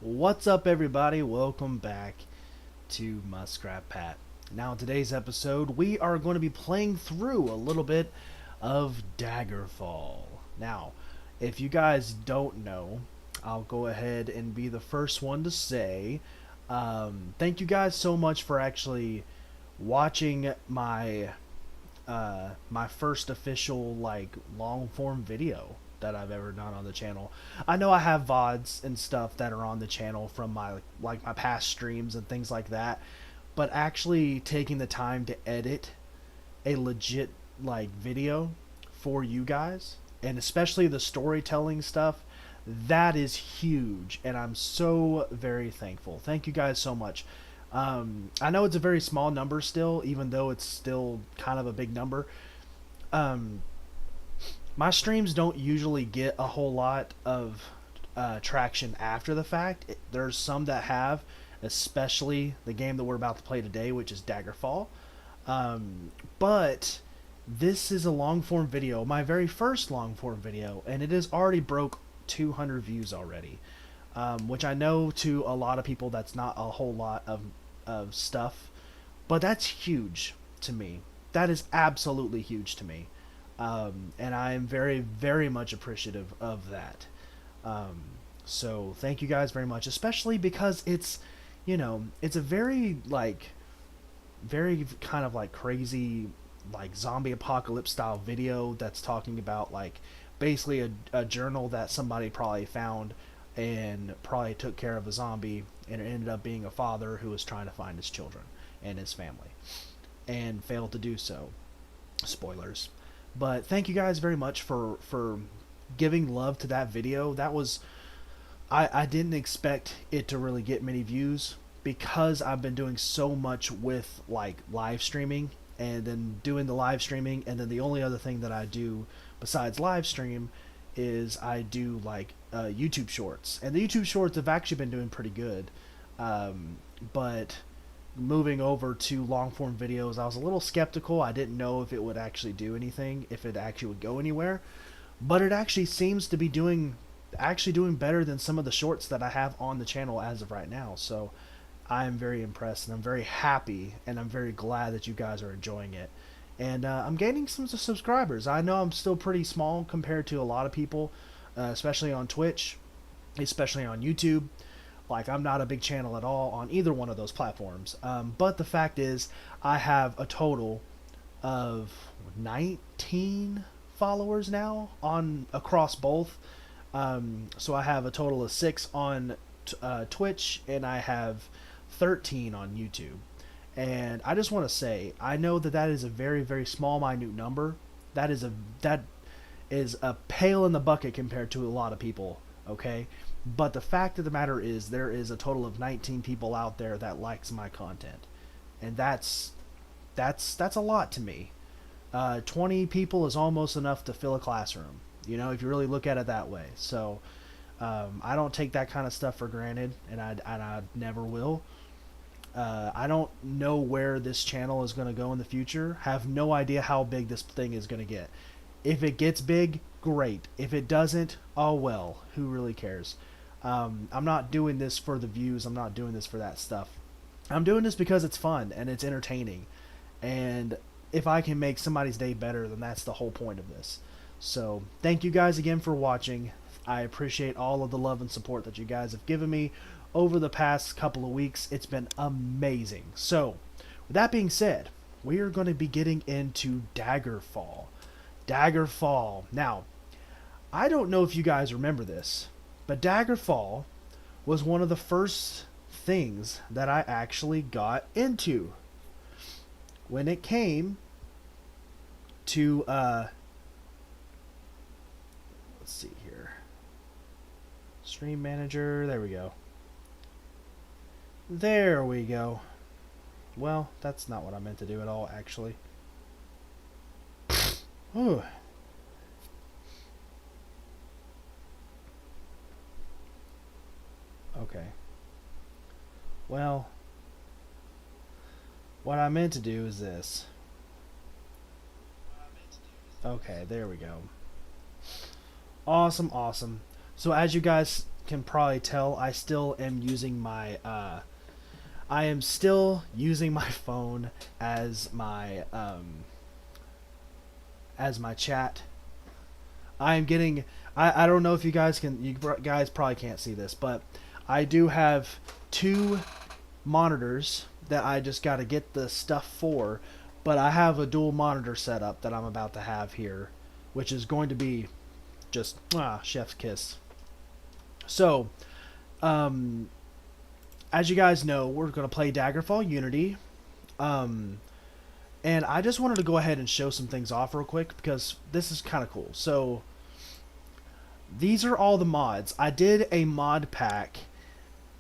What's up, everybody? Welcome back to Muskrat Pat. Now, in today's episode, we are going to be playing through a little bit of Daggerfall. Now, if you guys don't know, I'll go ahead and be the first one to say thank you guys so much for actually watching my first official long form video that I've ever done on the channel. I know I have VODs and stuff that are on the channel from my past streams and things like that, but actually taking the time to edit a legit video for you guys, and especially the storytelling stuff, that is huge, and I'm so very thankful. Thank you guys so much. I know it's a very small number still, even though it's still kind of a big number. My streams don't usually get a whole lot of traction after the fact. There's some that have, especially the game that we're about to play today, which is Daggerfall. But this is a long form video, my very first long form video, and it has already broke 200 views already. Which I know to a lot of people that's not a whole lot of stuff, but that's huge to me. That is absolutely huge to me. And I am very, very much appreciative of that. So thank you guys very much, especially because it's, it's a very very kind of crazy, zombie apocalypse style video that's talking about basically a journal that somebody probably found and probably took care of a zombie, and it ended up being a father who was trying to find his children and his family and failed to do so. Spoilers. But thank you guys very much for giving love to that video. That was, I didn't expect it to really get many views because I've been doing so much with live streaming, and then doing the live streaming, and then the only other thing that I do besides live stream is I do YouTube shorts, and the YouTube shorts have actually been doing pretty good. But moving over to long form videos, I was a little skeptical. I didn't know if it would actually do anything, if it actually would go anywhere, but it actually seems to be doing better than some of the shorts that I have on the channel as of right now. So I'm very impressed, and I'm very happy, and I'm very glad that you guys are enjoying it. And I'm gaining some subscribers. I know I'm still pretty small compared to a lot of people, especially on Twitch, especially on YouTube. I'm not a big channel at all on either one of those platforms. But the fact is, I have a total of 19 followers now across both. So I have a total of 6 on Twitch, and I have 13 on YouTube. And I just want to say, I know that is a very, very small, minute number. That is a pail in the bucket compared to a lot of people, okay? But the fact of the matter is, there is a total of 19 people out there that likes my content. And that's a lot to me. 20 people is almost enough to fill a classroom, if you really look at it that way. So I don't take that kind of stuff for granted, and I never will. I don't know where this channel is going to go in the future. Have no idea how big this thing is going to get. If it gets big, great. If it doesn't, oh well. Who really cares? I'm not doing this for the views. I'm not doing this for that stuff. I'm doing this because it's fun and it's entertaining. And if I can make somebody's day better, then that's the whole point of this. So thank you guys again for watching. I appreciate all of the love and support that you guys have given me over the past couple of weeks. It's been amazing. So with that being said, we are going to be getting into Daggerfall. Daggerfall. Now, I don't know if you guys remember this, but Daggerfall was one of the first things that I actually got into when it came to let's see here. Stream manager, there we go. There we go. Well, that's not what I meant to do at all, actually. Ooh. Okay. Well, what I meant to do is this. Okay, there we go. Awesome, awesome. So as you guys can probably tell, I still am using my I am still using my phone as my chat. I am getting, I don't know if you guys probably can't see this, but I do have two monitors that I just got to get the stuff for, but I have a dual monitor setup that I'm about to have here, which is going to be just chef's kiss. So, as you guys know, we're going to play Daggerfall Unity. And I just wanted to go ahead and show some things off real quick because this is kind of cool. So, these are all the mods. I did a mod pack,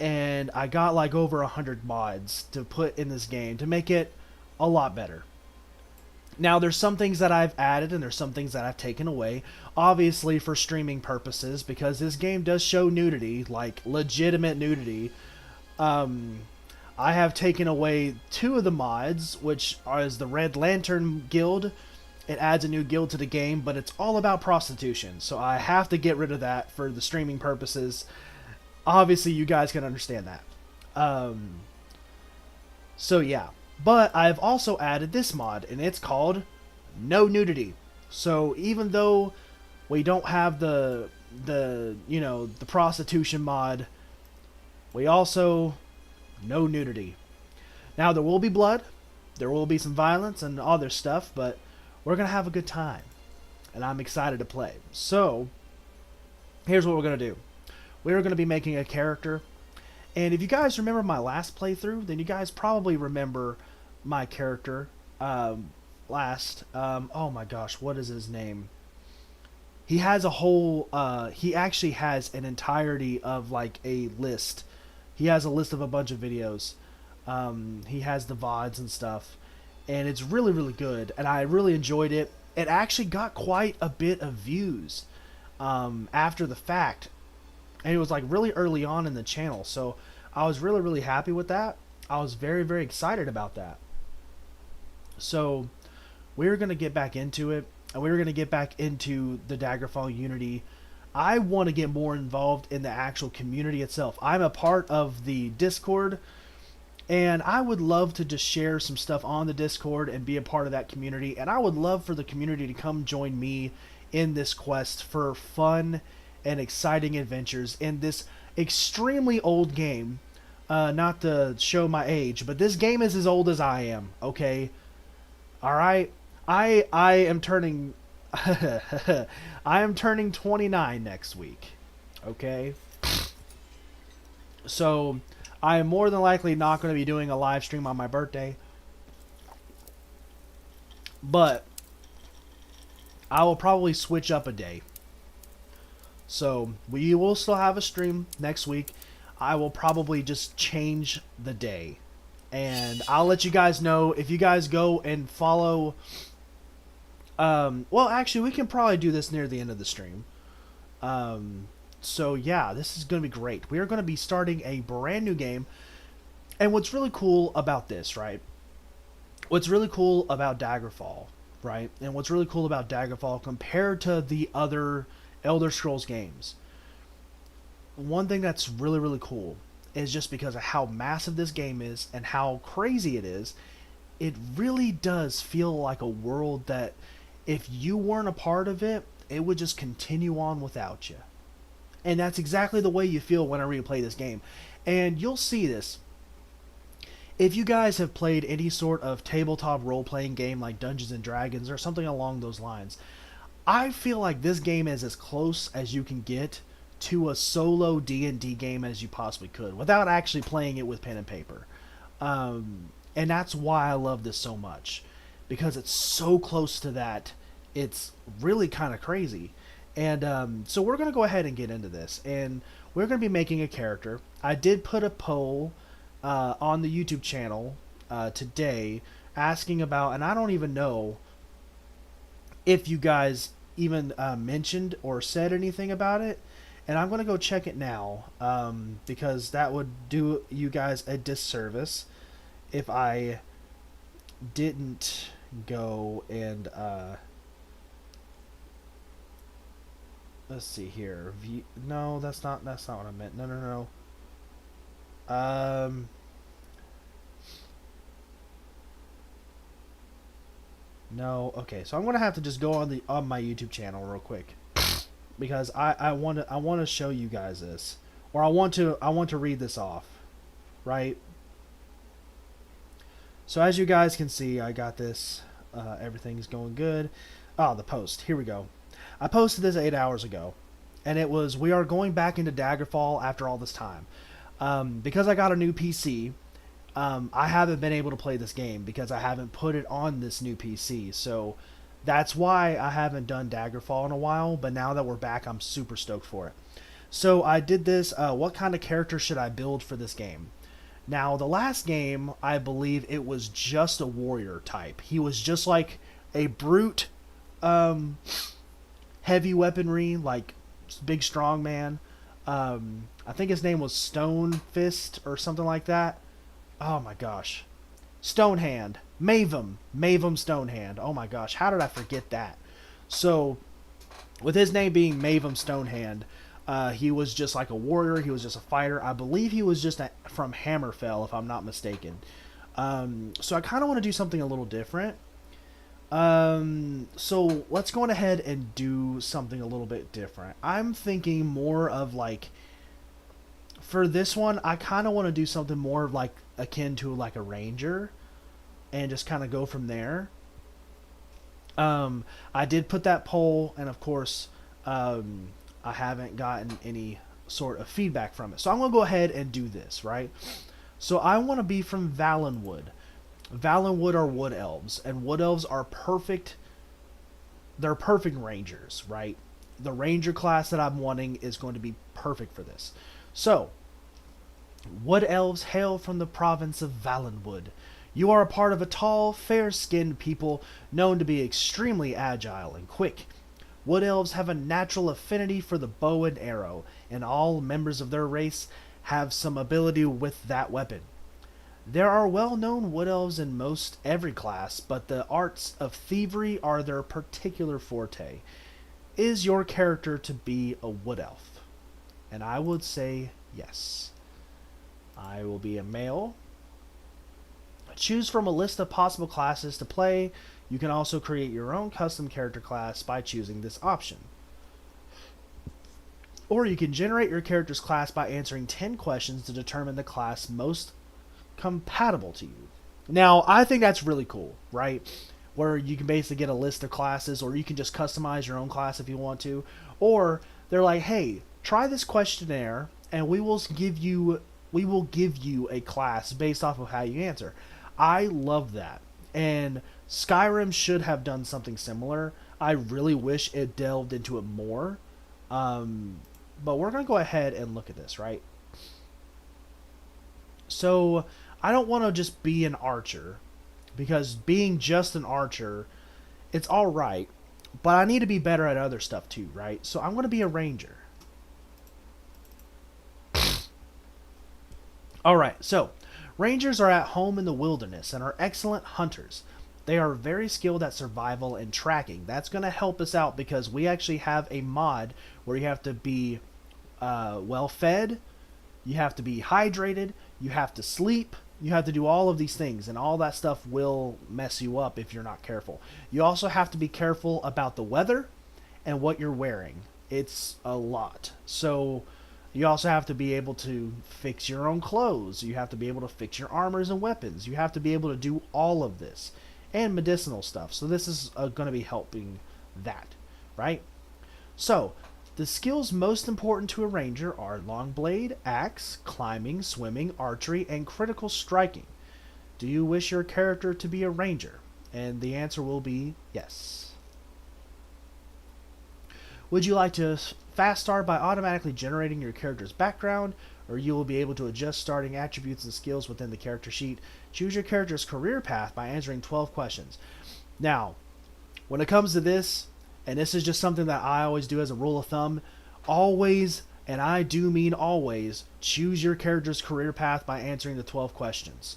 and I got like over 100 mods to put in this game to make it a lot better. Now, there's some things that I've added and there's some things that I've taken away, obviously for streaming purposes, because this game does show nudity, like legitimate nudity. I have taken away 2 of the mods, which is the Red Lantern Guild. It adds a new guild to the game, but it's all about prostitution, so I have to get rid of that for the streaming purposes. Obviously, you guys can understand that. So yeah. But I've also added this mod, and it's called No Nudity. So even though we don't have the prostitution mod, we also no nudity. Now there will be blood, there will be some violence and other stuff, but we're gonna have a good time, and I'm excited to play. So here's what we're gonna do. We're gonna be making a character. And if you guys remember my last playthrough, then you guys probably remember my character last. Oh my gosh, what is his name? He has a whole, he actually has an entirety of like a list. He has a list of a bunch of videos. He has the VODs and stuff. And it's really, really good. And I really enjoyed it. It actually got quite a bit of views after the fact. And it was like really early on in the channel, so I was really, really happy with that. I was very, very excited about that. So we're going to get back into it, and we're going to get back into the Daggerfall Unity. I want to get more involved in the actual community itself. I'm a part of the Discord, and I would love to just share some stuff on the Discord and be a part of that community. And I would love for the community to come join me in this quest for fun and exciting adventures in this extremely old game. Not to show my age, but this game is as old as I am, okay? Alright? I am turning I am turning 29 next week. Okay? So I am more than likely not going to be doing a live stream on my birthday. But I will probably switch up a day. So we will still have a stream next week. I will probably just change the day. And I'll let you guys know if you guys go and follow. Well, actually, we can probably do this near the end of the stream. So yeah, this is going to be great. We are going to be starting a brand new game. And what's really cool about this, right? What's really cool about Daggerfall, right? And what's really cool about Daggerfall compared to the other Elder Scrolls games, one thing that's really, really cool is just because of how massive this game is and how crazy it is, it really does feel like a world that if you weren't a part of it, it would just continue on without you. And that's exactly the way you feel whenever you play this game. And you'll see this. If you guys have played any sort of tabletop role-playing game like Dungeons & Dragons or something along those lines, I feel like this game is as close as you can get to a solo D&D game as you possibly could without actually playing it with pen and paper. And that's why I love this so much, because it's so close to that. It's really kind of crazy. And so we're going to go ahead and get into this, and we're going to be making a character. I did put a poll on the YouTube channel today asking about, and I don't even know if you guys even mentioned or said anything about it, and I'm going to go check it now because that would do you guys a disservice if I didn't go and let's see here. No, that's not what I meant. No, no, no. No. Okay, so I'm gonna have to just go on my YouTube channel real quick because I want to show you guys this, or I want to read this off, right? So as you guys can see, I got this. Everything's going good. Oh, the post. Here we go. I posted this 8 hours ago, and it was, we are going back into Daggerfall after all this time. Because I got a new PC, I haven't been able to play this game because I haven't put it on this new PC. So that's why I haven't done Daggerfall in a while, but now that we're back, I'm super stoked for it. So I did this, what kind of character should I build for this game? Now, the last game, I believe it was just a warrior type. He was just like a brute, heavy weaponry, like big strong man. I think his name was Stone Fist or something like that. Oh my gosh. Stonehand. Mavum. Mavum Stonehand. Oh my gosh. How did I forget that? So, with his name being Mavum Stonehand, he was just like a warrior. He was just a fighter. I believe he was just from Hammerfell, if I'm not mistaken. So I kind of want to do something a little different. So let's go on ahead and do something a little bit different. I'm thinking more of like, for this one, I kind of want to do something more like akin to like a ranger, and just kind of go from there. I did put that poll, and of course, I haven't gotten any sort of feedback from it. So I'm going to go ahead and do this, right? So I want to be from Valenwood. Valenwood are wood elves, and wood elves are perfect. They're perfect rangers, right? The ranger class that I'm wanting is going to be perfect for this. So, wood elves hail from the province of Valenwood. You are a part of a tall, fair-skinned people known to be extremely agile and quick. Wood elves have a natural affinity for the bow and arrow, and all members of their race have some ability with that weapon. There are well-known wood elves in most every class, but the arts of thievery are their particular forte. Is your character to be a wood elf? And I would say yes. I will be a male. Choose from a list of possible classes to play. You can also create your own custom character class by choosing this option. Or you can generate your character's class by answering 10 questions to determine the class most compatible to you. Now, I think that's really cool, right? Where you can basically get a list of classes, or you can just customize your own class if you want to. Or they're like, hey, try this questionnaire, and we will give you a class based off of how you answer. I love that. And Skyrim should have done something similar. I really wish it delved into it more. But we're going to go ahead and look at this, right? So, I don't want to just be an archer, because being just an archer, it's alright, but I need to be better at other stuff too, right? So I'm going to be a ranger. Alright, so, rangers are at home in the wilderness and are excellent hunters. They are very skilled at survival and tracking. That's going to help us out because we actually have a mod where you have to be well fed, you have to be hydrated, you have to sleep, you have to do all of these things, and all that stuff will mess you up if you're not careful. You also have to be careful about the weather and what you're wearing. It's a lot. So you also have to be able to fix your own clothes. You have to be able to fix your armors and weapons. You have to be able to do all of this. And medicinal stuff. So this is going to be helping that, right? So, the skills most important to a ranger are long blade, axe, climbing, swimming, archery, and critical striking. Do you wish your character to be a ranger? And the answer will be yes. Would you like to fast start by automatically generating your character's background, or you will be able to adjust starting attributes and skills within the character sheet? Choose your character's career path by answering 12 questions. Now, when it comes to this, and this is just something that I always do as a rule of thumb, always, and I do mean always, choose your character's career path by answering the 12 questions.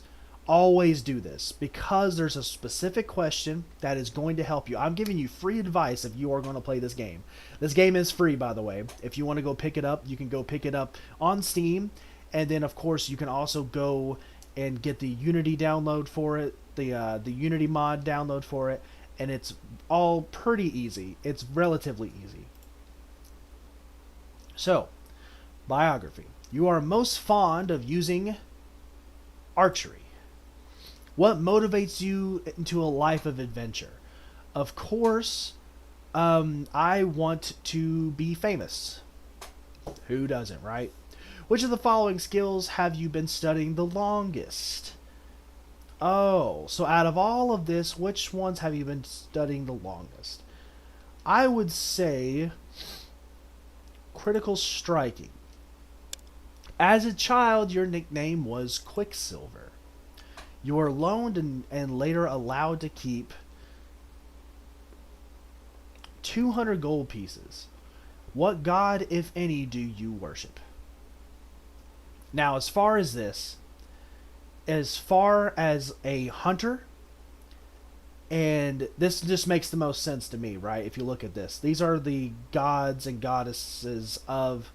always do this because there's a specific question that is going to help you. I'm giving you free advice if you are going to play this game. This game is free, by the way. If you want to go pick it up, you can go pick it up on Steam. And then, of course, you can also go and get the Unity download for it, the Unity mod download for it. And it's all pretty easy. It's relatively easy. So, biography. You are most fond of using archery. What motivates you into a life of adventure? Of course, I want to be famous. Who doesn't, right? Which of the following skills have you been studying the longest? Oh, so out of all of this, which ones have you been studying the longest? I would say critical striking. As a child, your nickname was Quicksilver. You were loaned and later allowed to keep 200 gold pieces. What god, if any, do you worship? Now, as far as a hunter, and this just makes the most sense to me, right? If you look at this, these are the gods and goddesses of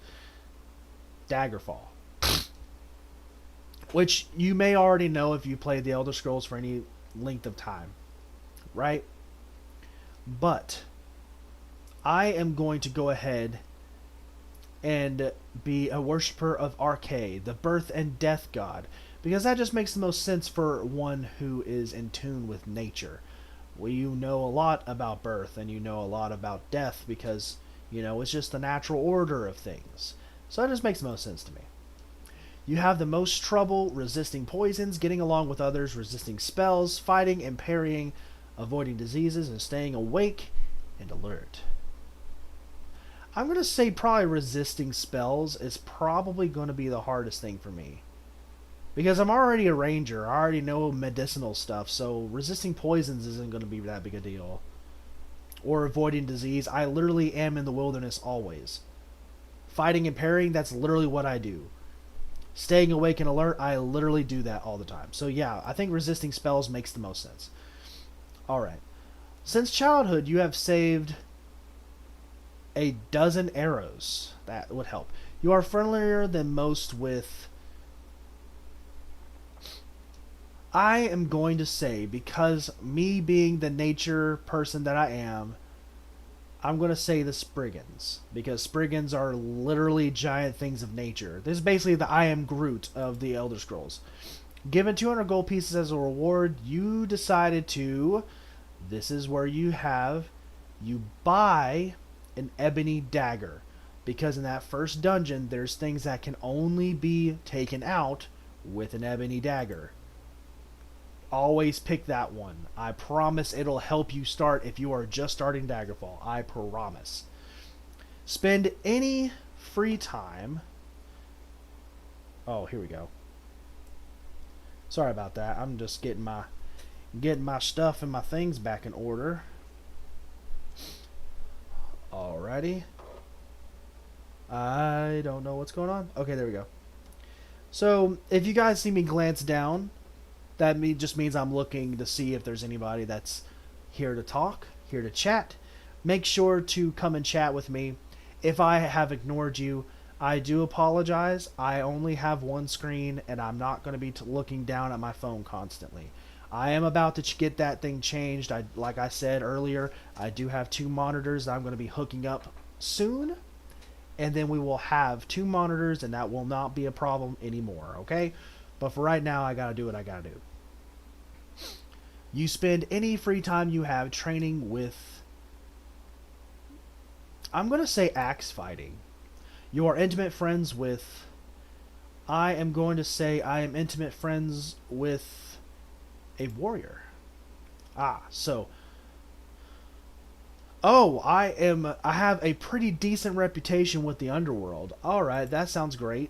Daggerfall, which you may already know if you played the Elder Scrolls for any length of time, right? But I am going to go ahead and be a worshiper of Arcade, the birth and death god, because that just makes the most sense for one who is in tune with nature. Well, you know a lot about birth and you know a lot about death because, you know, it's just the natural order of things. So that just makes the most sense to me. You have the most trouble resisting poisons, getting along with others, resisting spells, fighting and parrying, avoiding diseases, and staying awake and alert. I'm going to say probably resisting spells is probably going to be the hardest thing for me. Because I'm already a ranger, I already know medicinal stuff, so resisting poisons isn't going to be that big a deal. Or avoiding disease, I literally am in the wilderness always. Fighting and parrying, that's literally what I do. Staying awake and alert, I literally do that all the time. So yeah, I think resisting spells makes the most sense. Alright. Since childhood, you have saved a dozen arrows. That would help. You are friendlier than most with... I am going to say, because me being the nature person that I am, I'm going to say the Spriggans. Because Spriggans are literally giant things of nature. This is basically the I am Groot of the Elder Scrolls. Given 200 gold pieces as a reward, you decided to... This is where you buy an ebony dagger. Because in that first dungeon, there's things that can only be taken out with an ebony dagger. Always pick that one. I promise it'll help you start if you are just starting Daggerfall. I promise. Spend any free time... Oh, here we go. Sorry about that. I'm just getting my stuff and my things back in order. Alrighty. I don't know what's going on. Okay, there we go. So, if you guys see me glance down, that just means I'm looking to see if there's anybody that's here to talk, here to chat. Make sure to come and chat with me. If I have ignored you, I do apologize. I only have one screen, and I'm not going to be looking down at my phone constantly. I am about to get that thing changed. Like I said earlier, I do have 2 monitors that I'm going to be hooking up soon. And then we will have 2 monitors, and that will not be a problem anymore, okay? But for right now, I gotta do what I gotta do. You spend any free time you have training with... I'm gonna say axe fighting. You are intimate friends with... I am going to say I am intimate friends with a warrior. So... Oh, I have a pretty decent reputation with the underworld. Alright, that sounds great.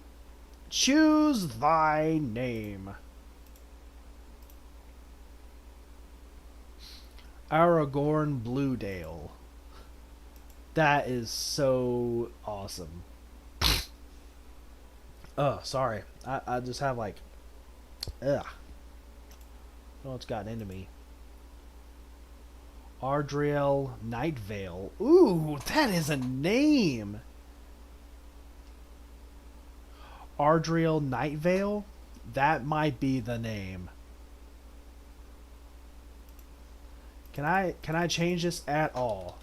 Choose thy name. Aragorn Bluedale. That is so awesome. Oh, sorry. I just have like... Ugh. Oh, it's got an enemy. Ardriel Nightvale. Ooh, that is a name. Ardriel Nightvale? That might be the name. Can I change this at all?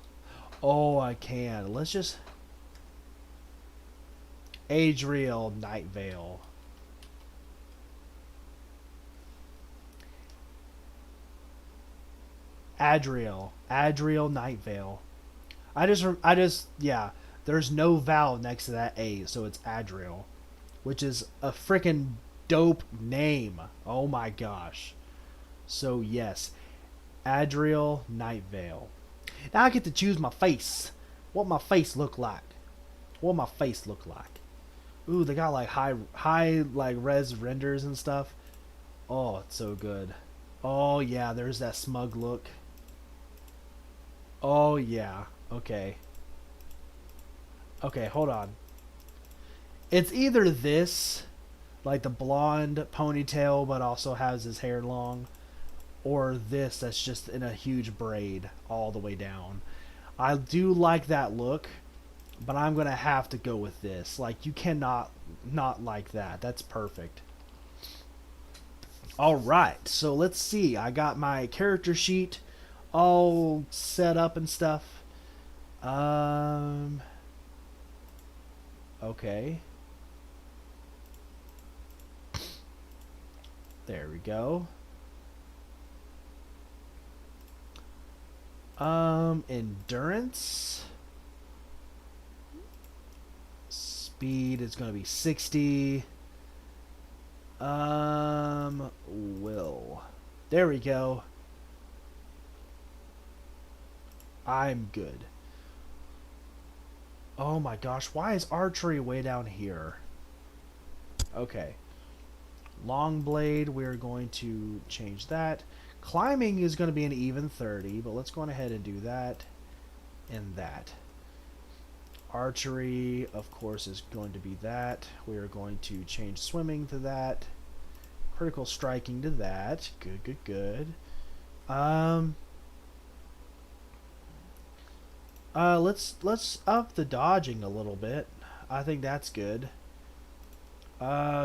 Oh, I can. Let's just Adriel Nightvale. Adriel Nightvale. Yeah. There's no vowel next to that A, so it's Adriel, which is a freaking dope name. Oh my gosh. So yes, Adriel Nightvale. Now I get to choose my face. What my face look like. What my face look like. Ooh, they got like high like res renders and stuff. Oh, it's so good. Oh yeah, there's that smug look. Oh yeah. Okay. Okay, hold on. It's either this, like the blonde ponytail but also has his hair long, or this that's just in a huge braid all the way down. I do like that look, but I'm going to have to go with this. Like, you cannot not like that. That's perfect. Alright, so let's see. I got my character sheet all set up and stuff. Okay. There we go. Endurance. Speed is going to be 60. Will. There we go. I'm good. Oh my gosh, why is archery way down here? Okay. Long blade, we're going to change that. Climbing is going to be an even 30, but let's go on ahead and do that and that. Archery, of course, is going to be that. We are going to change swimming to that. Critical striking to that. Good, good, good. Let's up the dodging a little bit. I think that's good.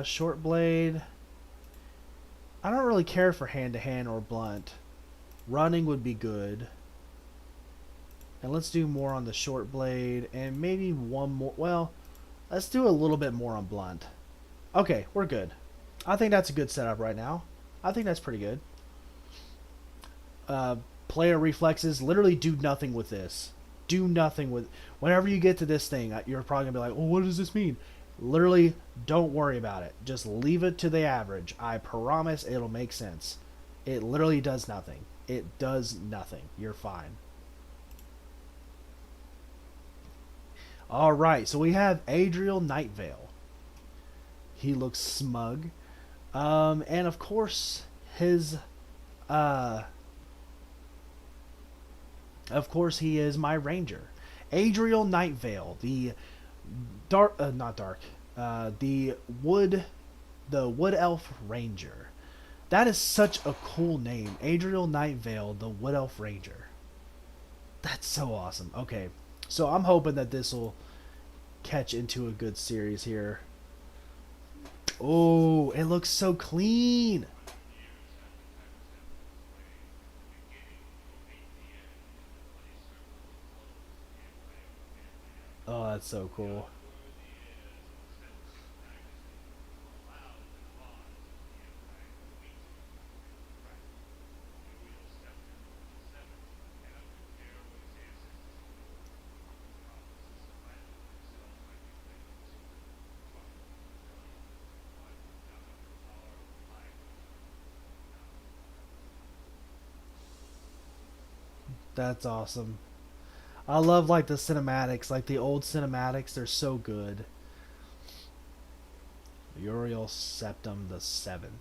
Short blade. I don't really care for hand-to-hand or blunt. Running would be good. And let's do more on the short blade and maybe one more. Well, let's do a little bit more on blunt. Okay, we're good. I think that's a good setup right now. I think that's pretty good. Player reflexes, literally do nothing with this. Do nothing with. Whenever you get to this thing, you're probably going to be like, well, what does this mean? Literally, don't worry about it. Just leave it to the average. I promise it'll make sense. It literally does nothing. It does nothing. You're fine. Alright, so we have Adriel Nightvale. He looks smug. And of course, his, of course he is my ranger. Adriel Nightvale, the the wood elf ranger. That is such a cool name. Adriel Nightvale, the wood elf ranger. That's so awesome. Okay, so I'm hoping that this will catch into a good series here. Oh, it looks so clean. Oh, that's so cool. That's awesome. I love like the cinematics, like the old cinematics. They're so good. Uriel Septum the Seventh.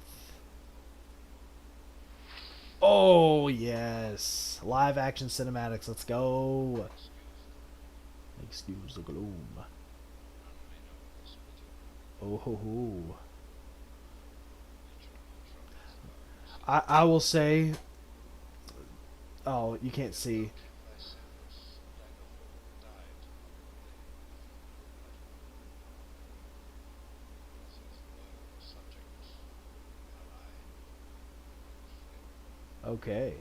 Oh yes, live action cinematics. Let's go. Excuse the gloom. Oh ho ho. I will say, oh, you can't see. Okay.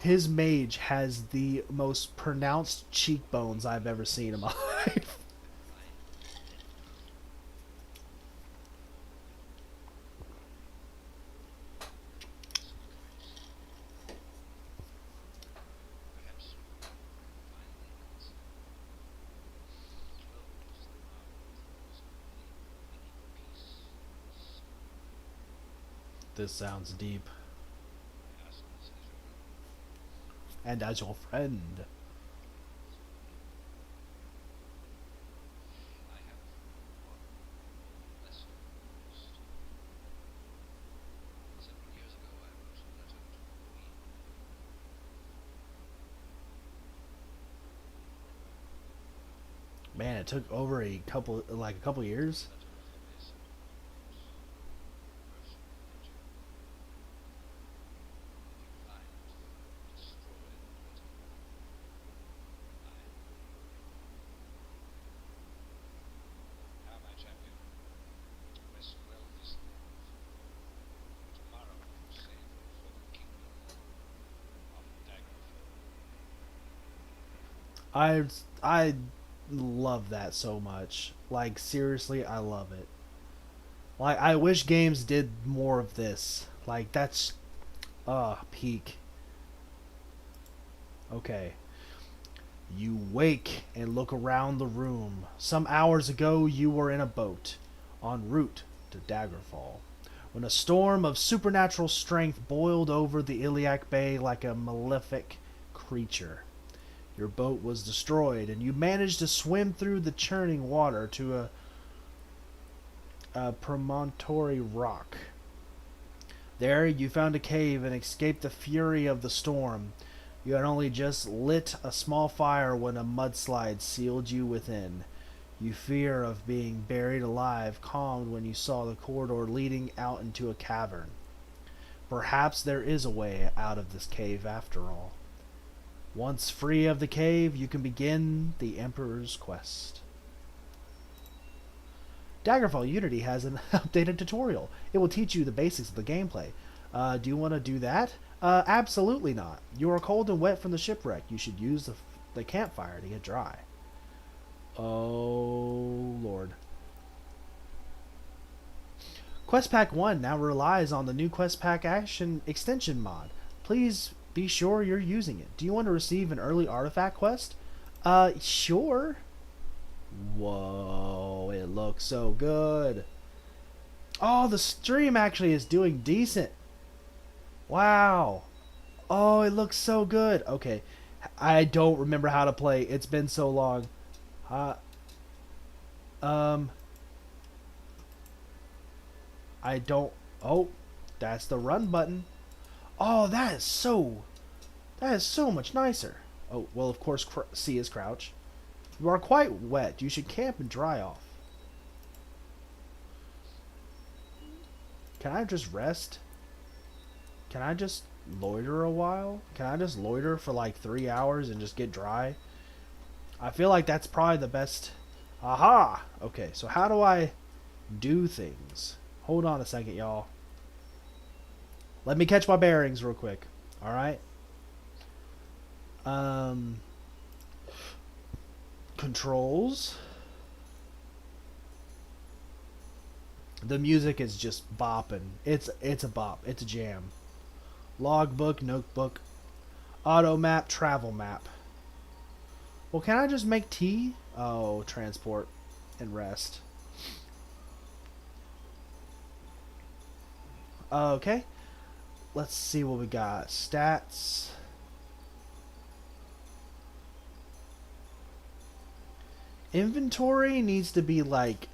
His mage has the most pronounced cheekbones I've ever seen in my life. This sounds deep. And as your friend. Man, it took over a couple years. I I love that so much. Like seriously, I love it. Like I wish games did more of this. Like that's peak. Okay. You wake and look around the room. Some hours ago, you were in a boat, en route to Daggerfall, when a storm of supernatural strength boiled over the Illiac Bay like a malefic creature. Your boat was destroyed, and you managed to swim through the churning water to a promontory rock. There, you found a cave and escaped the fury of the storm. You had only just lit a small fire when a mudslide sealed you within. Your fear of being buried alive calmed when you saw the corridor leading out into a cavern. Perhaps there is a way out of this cave after all. Once free of the cave, you can begin the Emperor's quest. Daggerfall Unity has an updated tutorial. It will teach you the basics of the gameplay. Do you want to do that? Absolutely not. You are cold and wet from the shipwreck. You should use the campfire to get dry. Oh, Lord. Quest Pack 1 now relies on the new Quest Pack Action Extension mod. Please be sure you're using it. Do you want to receive an early artifact quest? Sure. Whoa, it looks so good. Oh, the stream actually is doing decent. Wow. Oh, it looks so good. Okay. I don't remember how to play. It's been so long. Uh, um, I don't. Oh, that's the run button. Oh, that is so much nicer. Oh, well, of course, C is crouch. You are quite wet. You should camp and dry off. Can I just rest? Can I just loiter a while? Can I just loiter for like 3 hours and just get dry? I feel like that's probably the best. Aha! Okay, so how do I do things? Hold on a second, y'all. Let me catch my bearings real quick. Alright? Controls. The music is just bopping. It's a bop. It's a jam. Logbook, notebook, auto map, travel map. Well, can I just make tea? Oh, transport and rest. Okay. Let's see what we got. Stats. Inventory needs to be like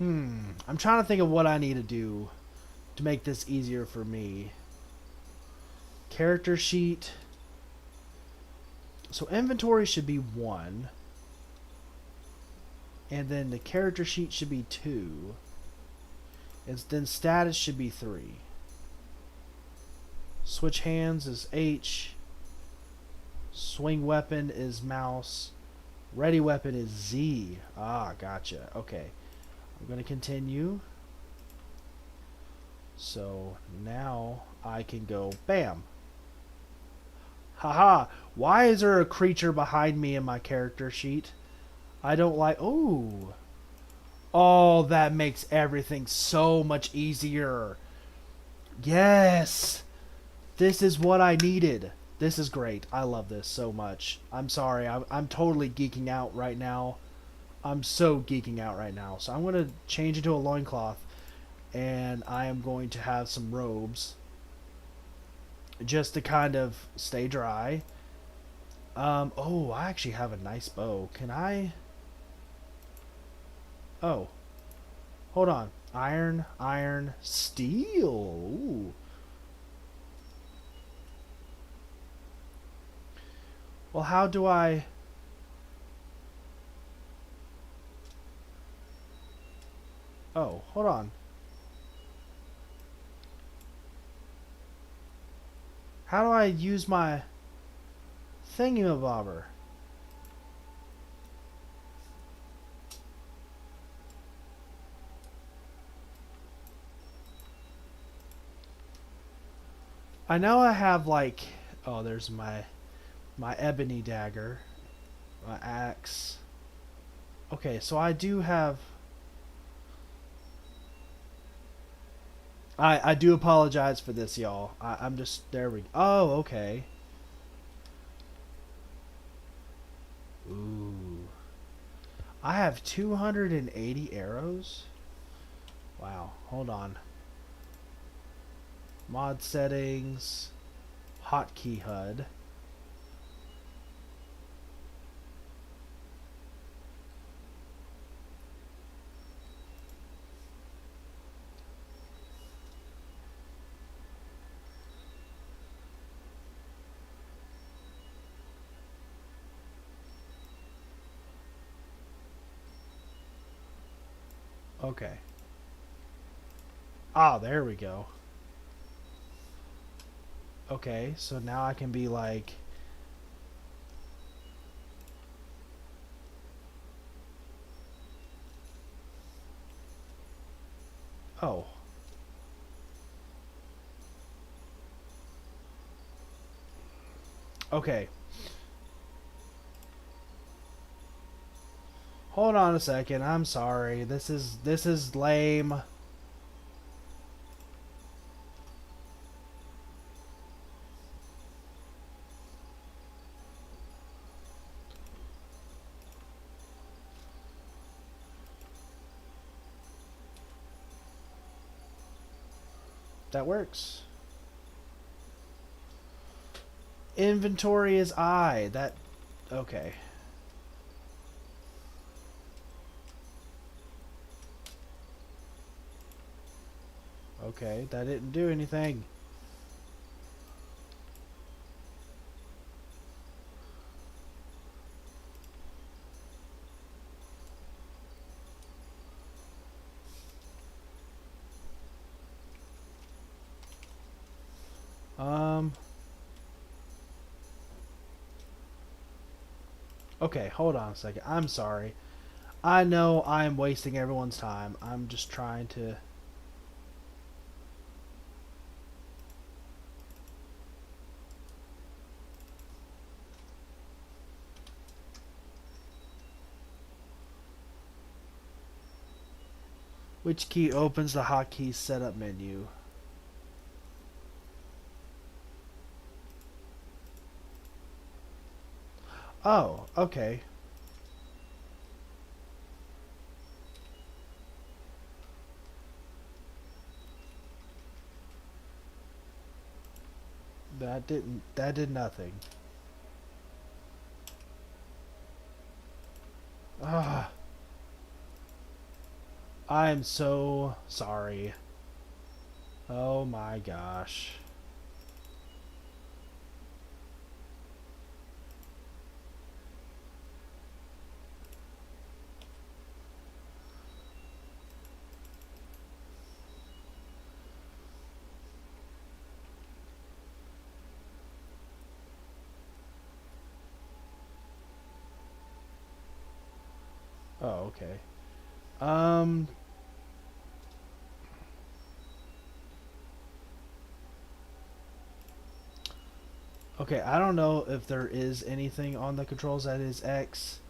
I'm trying to think of what I need to do to make this easier for me. Character sheet. So inventory should be 1. And then the character sheet should be 2. And then status should be 3. Switch hands is H. Swing weapon is mouse. Ready weapon is Z. Ah, gotcha. Okay. I'm going to continue. So now I can go bam. Haha. Why is there a creature behind me in my character sheet? I don't like... Oh. Oh, that makes everything so much easier. Yes. This is what I needed. This is great. I love this so much. I'm sorry. I'm totally geeking out right now. I'm so geeking out right now. So I'm going to change into a loincloth. And I am going to have some robes. Just to kind of stay dry. Oh, I actually have a nice bow. Can I... Oh. Hold on. Iron, iron, steel. Ooh. Well, how do I... Oh, hold on. How do I use my thingamabobber? I know I have like... Oh, there's my ebony dagger. My axe. Okay, so I do have... I do apologize for this, y'all. I'm just... There we go. Oh, okay. Ooh. I have 280 arrows? Wow. Hold on. Mod settings. Hotkey HUD. Okay. Ah, there we go. Okay, so now I can be like... Oh. Okay. Hold on a second. I'm sorry. This is lame. That works. Inventory is I. That... Okay. Okay, that didn't do anything. Okay, hold on a second. I'm sorry. I know I'm wasting everyone's time. I'm just trying to... Which key opens the hotkey setup menu? Oh, okay. That did nothing. Ah. I'm so sorry. Oh my gosh. Oh, okay. Um, okay, I don't know if there is anything on the controls that is X.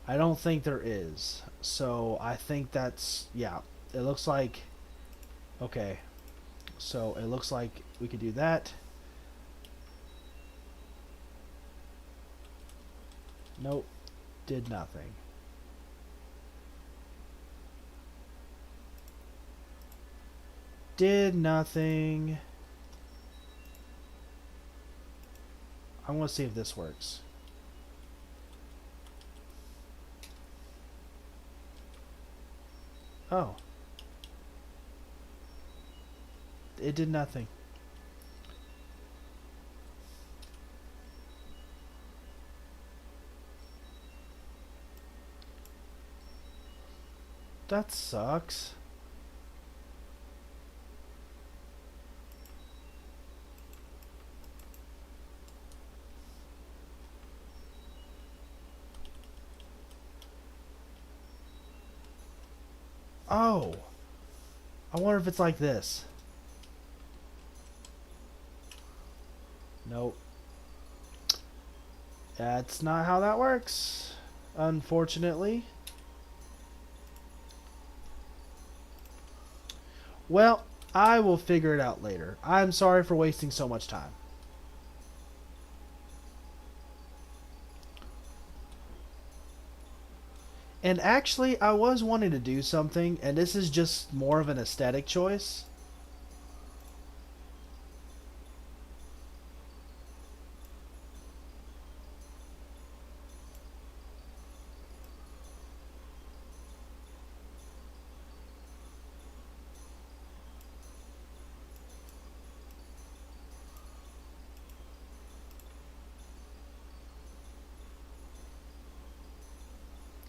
I don't think there is. So I think that's, yeah, it looks like, okay. So it looks like we could do that. Nope, did nothing. Did nothing. I want to see if this works. Oh. It did nothing. That sucks. Oh. I wonder if it's like this. Nope. That's not how that works. Unfortunately. Well, I will figure it out later. I'm sorry for wasting so much time. And actually, I was wanting to do something, and this is just more of an aesthetic choice.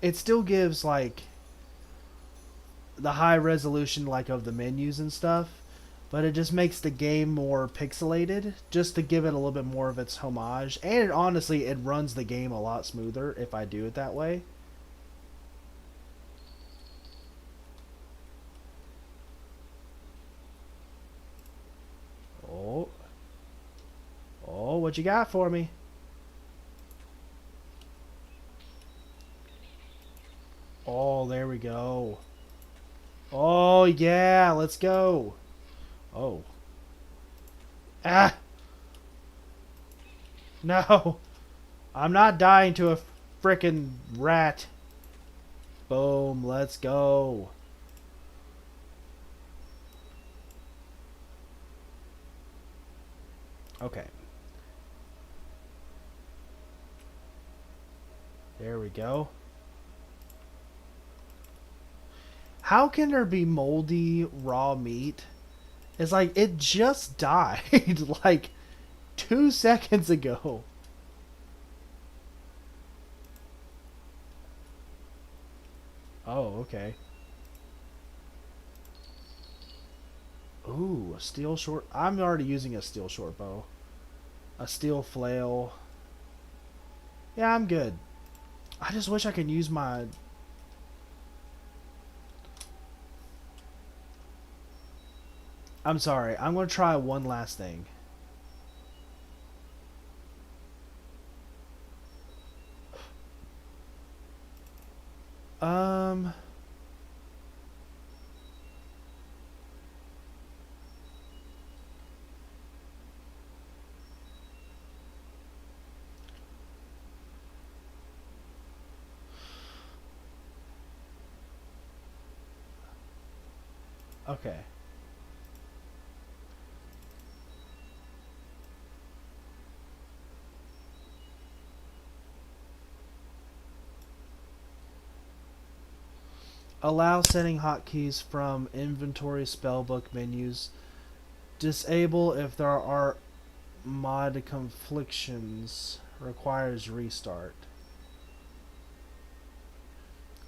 It still gives, like, the high resolution, like, of the menus and stuff, but it just makes the game more pixelated, just to give it a little bit more of its homage. And it, honestly, it runs the game a lot smoother if I do it that way. Oh. Oh, what you got for me? Oh, there we go. Oh, yeah, let's go. Oh. Ah! No! I'm not dying to a frickin' rat. Boom, let's go. Okay. There we go. How can there be moldy raw meat? It's like it just died like 2 seconds ago. Oh, okay. Ooh, a steel short. I'm already using a steel short bow. A steel flail. Yeah, I'm good. I just wish I could use my... I'm sorry. I'm going to try one last thing. Um... Okay. Allow setting hotkeys from inventory spellbook menus. Disable if there are mod conflictions. Requires restart.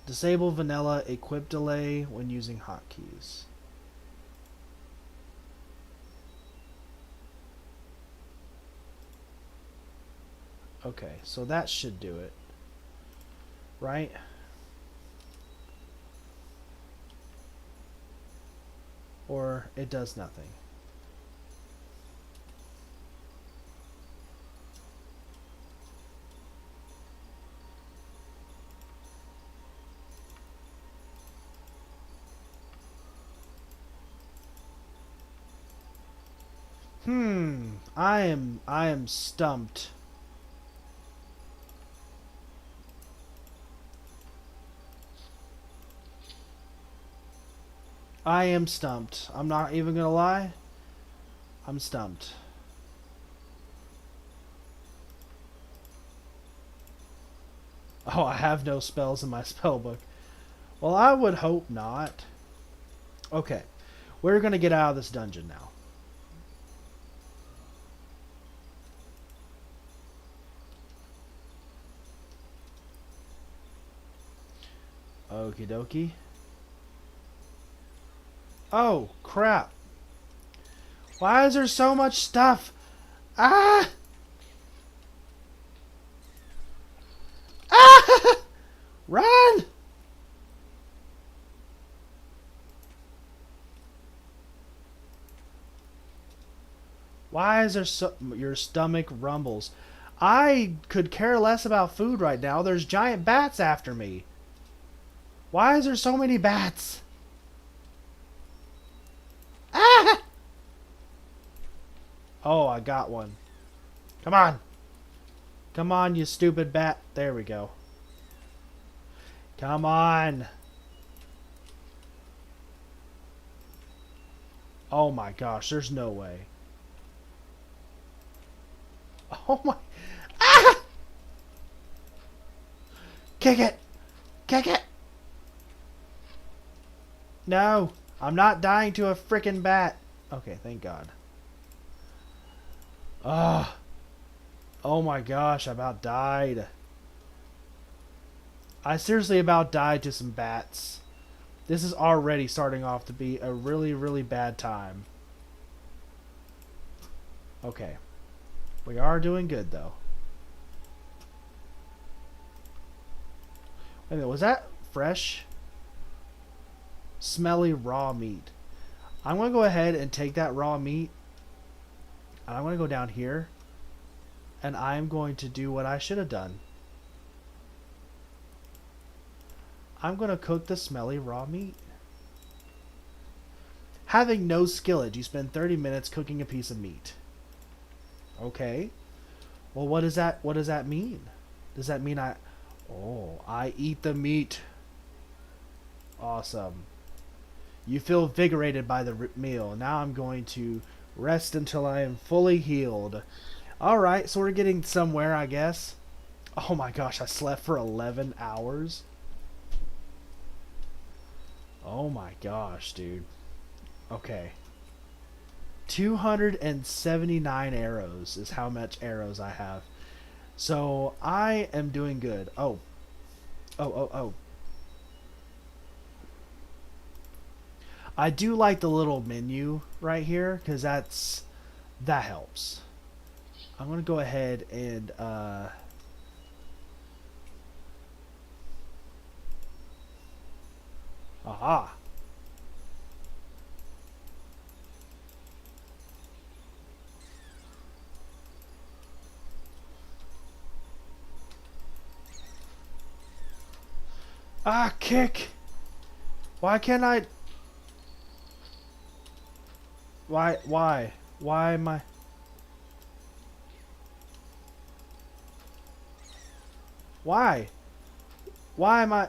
Disable vanilla equip delay when using hotkeys. Okay, so that should do it. Right? Or it does nothing. I am stumped. I am stumped. I'm not even gonna lie. I'm stumped. Oh, I have no spells in my spell book. Well, I would hope not. Okay. We're gonna get out of this dungeon now. Okie dokie. Oh, crap. Why is there so much stuff? Ah! Ah! Run! Why is there so... Your stomach rumbles. I could care less about food right now. There's giant bats after me. Why is there so many bats? Ah! Oh, I got one. Come on. Come on, you stupid bat. There we go. Come on. Oh my gosh, there's no way. Oh my... Ah! Kick it! Kick it! No, I'm not dying to a frickin' bat. Okay, thank God. Ugh. Oh my gosh, I about died. I seriously about died to some bats. This is already starting off to be a really, really bad time. Okay. We are doing good, though. Wait a minute, was that fresh? Smelly raw meat. I'm going to go ahead and take that raw meat. And I'm going to go down here. And I'm going to do what I should have done. I'm going to cook the smelly raw meat. Having no skillet, you spend 30 minutes cooking a piece of meat. Okay. Well, what does that mean? Does that mean I eat the meat? Awesome. You feel invigorated by the meal. Now I'm going to rest until I am fully healed. Alright, so we're getting somewhere, I guess. Oh my gosh, I slept for 11 hours. Oh my gosh, dude. Okay. 279 arrows is how much arrows I have. So I am doing good. Oh. I do like the little menu right here because that helps. I'm gonna go ahead and aha. Ah, kick. Why can't I? Why am I? Why? Why am I?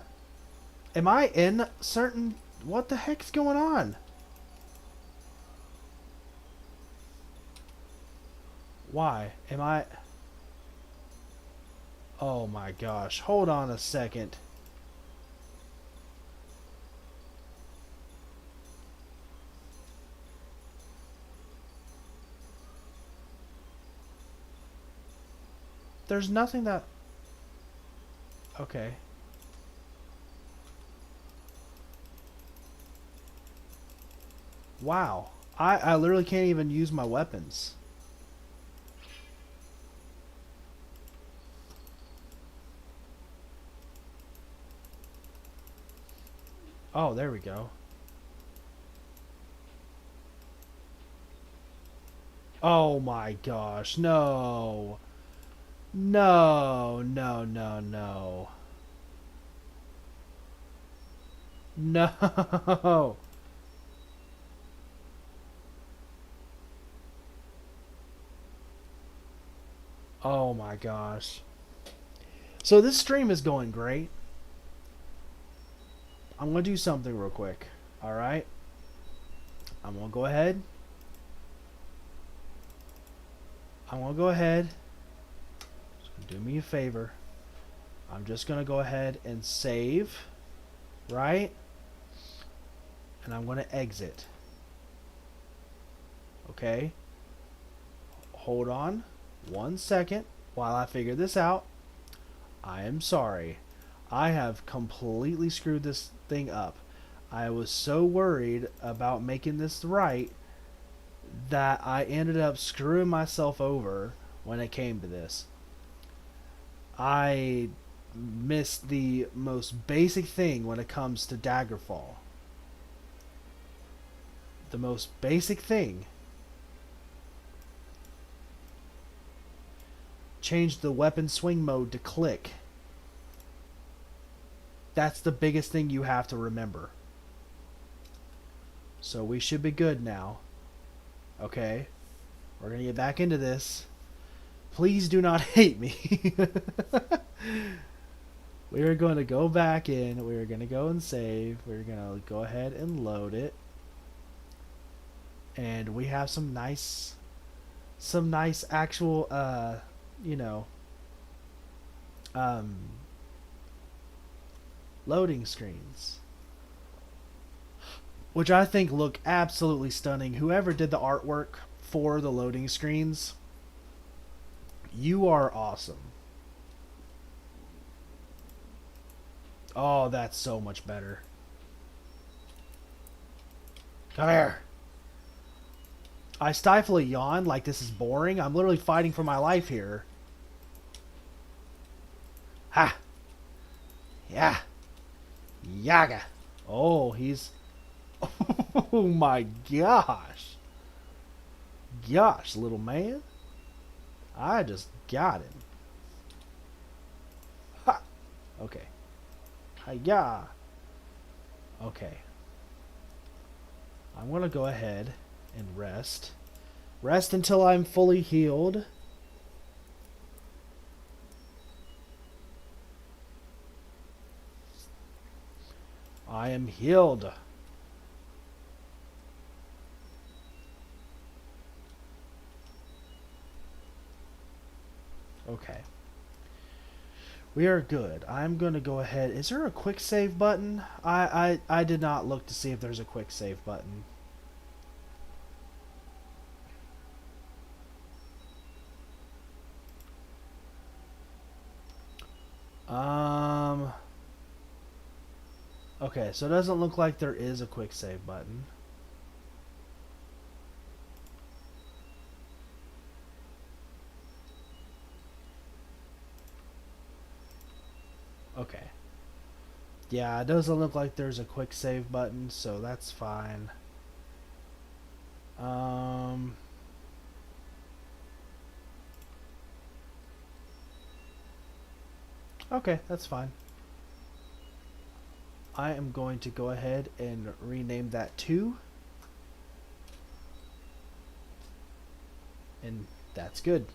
Am I in certain? What the heck's going on? Why? Am I? Oh my gosh. Hold on a second. There's nothing that... Okay. Wow. I literally can't even use my weapons. Oh, there we go. Oh my gosh, no. No, no, no, no. No. Oh my gosh. So this stream is going great. I'm going to do something real quick. Alright? I'm going to go ahead. Just do me a favor. I'm just going to go ahead and save. Right? And I'm going to exit. Okay? Hold on 1 second while I figure this out. I am sorry. I have completely screwed this thing up. I was so worried about making this right that I ended up screwing myself over when it came to this. I missed the most basic thing when it comes to Daggerfall. The most basic thing. Change the weapon swing mode to click. That's the biggest thing you have to remember. So we should be good now. Okay. We're going to get back into this. Please do not hate me. We are going to go back in. We are going to go and save. We're going to go ahead and load it. And we have some nice actual, you know, loading screens, which I think look absolutely stunning. Whoever did the artwork for the loading screens, you are awesome. Oh, that's so much better. Come here. I stifle a yawn like this is boring. I'm literally fighting for my life here. Ha! Yeah! Yaga! Oh, he's... Oh my gosh! Gosh, little man. I just got him. Ha! Okay. Hiya! Okay. I'm gonna go ahead and rest. Rest until I'm fully healed. I am healed. Okay. We are good. I'm going to go ahead. Is there a quick save button? I did not look to see if there's a quick save button. Okay, so it doesn't look like there is a quick save button. Okay. Yeah, it doesn't look like there's a quick save button, so that's fine. Okay, that's fine. I am going to go ahead and rename that to. And that's good.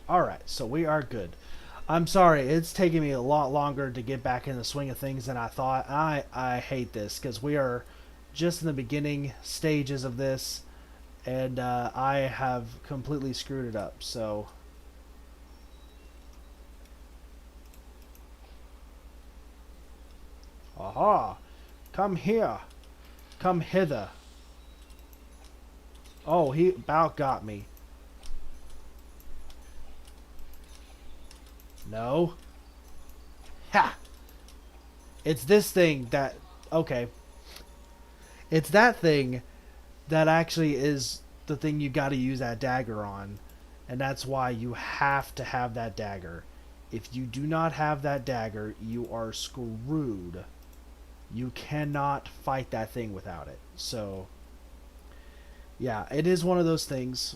Alright, so we are good. I'm sorry, it's taking me a lot longer to get back in the swing of things than I thought. I hate this because we are just in the beginning stages of this, and I have completely screwed it up. So aha, come here, come hither. Oh, he about got me. No. Ha! It's this thing that... Okay. It's that thing that actually is the thing you got to use that dagger on. And that's why you have to have that dagger. If you do not have that dagger, you are screwed. You cannot fight that thing without it. So, yeah, it is one of those things.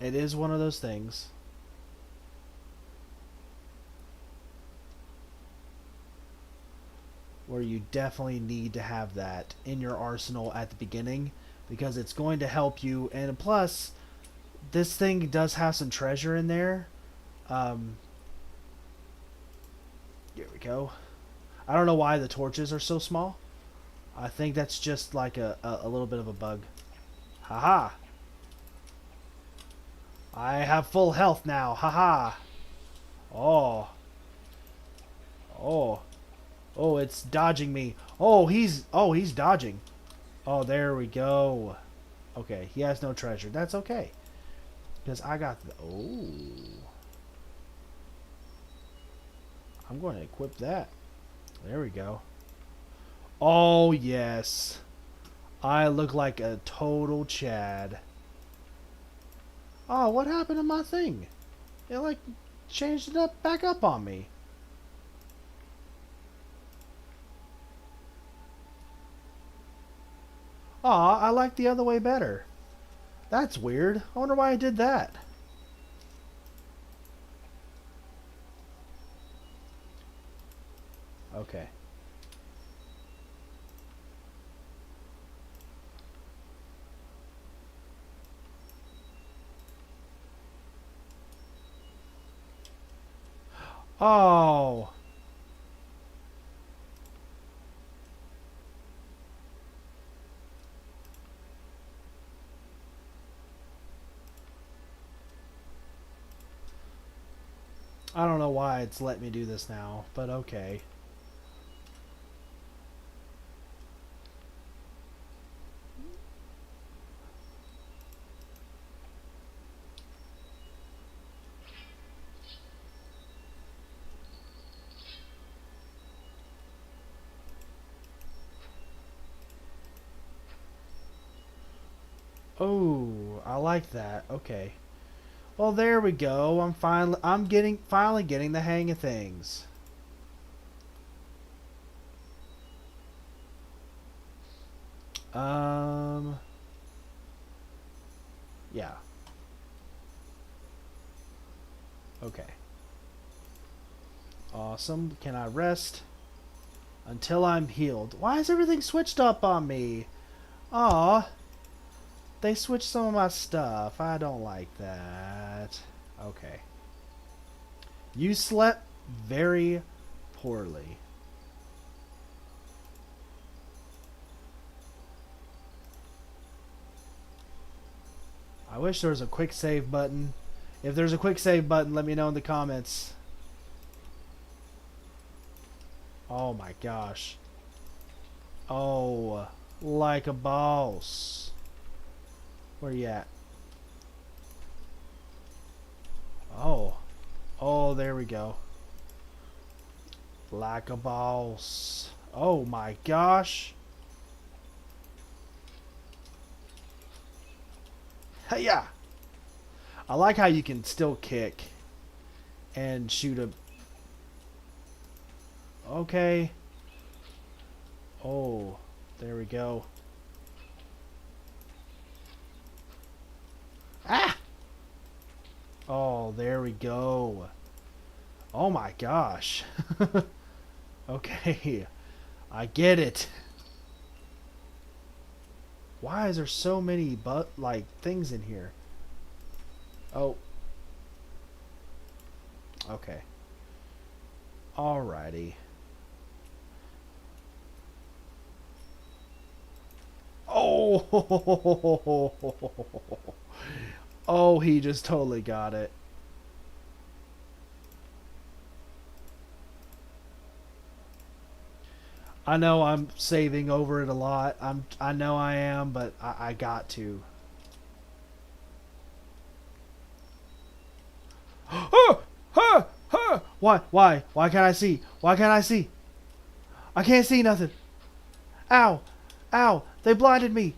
It is one of those things. Where you definitely need to have that in your arsenal at the beginning, because it's going to help you. And plus, this thing does have some treasure in there. Here we go. I don't know why the torches are so small. I think that's just like a little bit of a bug. Haha. I have full health now. Haha. Oh. Oh. Oh, it's dodging me. Oh, he's dodging. Oh, there we go. Okay, he has no treasure. That's okay. Because I got the... Oh. I'm going to equip that. There we go. Oh, yes. I look like a total Chad. Oh, what happened to my thing? It, like, changed it up back up on me. Aw, I like the other way better. That's weird. I wonder why I did that. Okay. Oh. I don't know why it's let me do this now, but okay. Oh, I like that. Okay. Well, there we go. I'm finally getting the hang of things. Yeah. Okay. Awesome. Can I rest until I'm healed? Why is everything switched up on me? Aw. They switched some of my stuff. I don't like that. Okay. You slept very poorly. I wish there was a quick save button. If there's a quick save button, let me know in the comments. Oh my gosh. Oh, like a boss. Where you at? Oh. Oh, there we go. Like a boss. Oh my gosh. Hey-ya! I like how you can still kick and shoot a... Okay. Oh, there we go. Ah! Oh, there we go. Oh my gosh. Okay. I get it. Why is there so many things in here? Oh. Okay. Alrighty. Oh. Oh, he just totally got it. I know I'm saving over it a lot. I know I am, but I got to. Why? Why? Why can't I see? Why can't I see? I can't see nothing. Ow! Ow! They blinded me!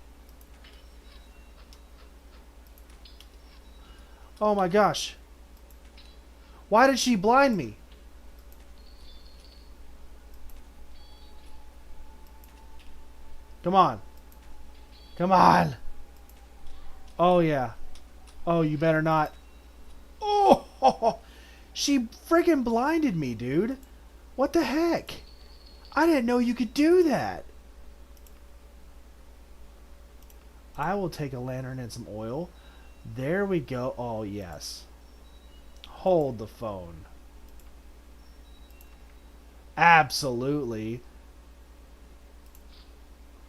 Oh my gosh. Why did she blind me? Come on. Come on. Oh yeah. Oh, you better not. Oh! She freaking blinded me, dude. What the heck? I didn't know you could do that. I will take a lantern and some oil. There we go. Oh, yes. Hold the phone. Absolutely.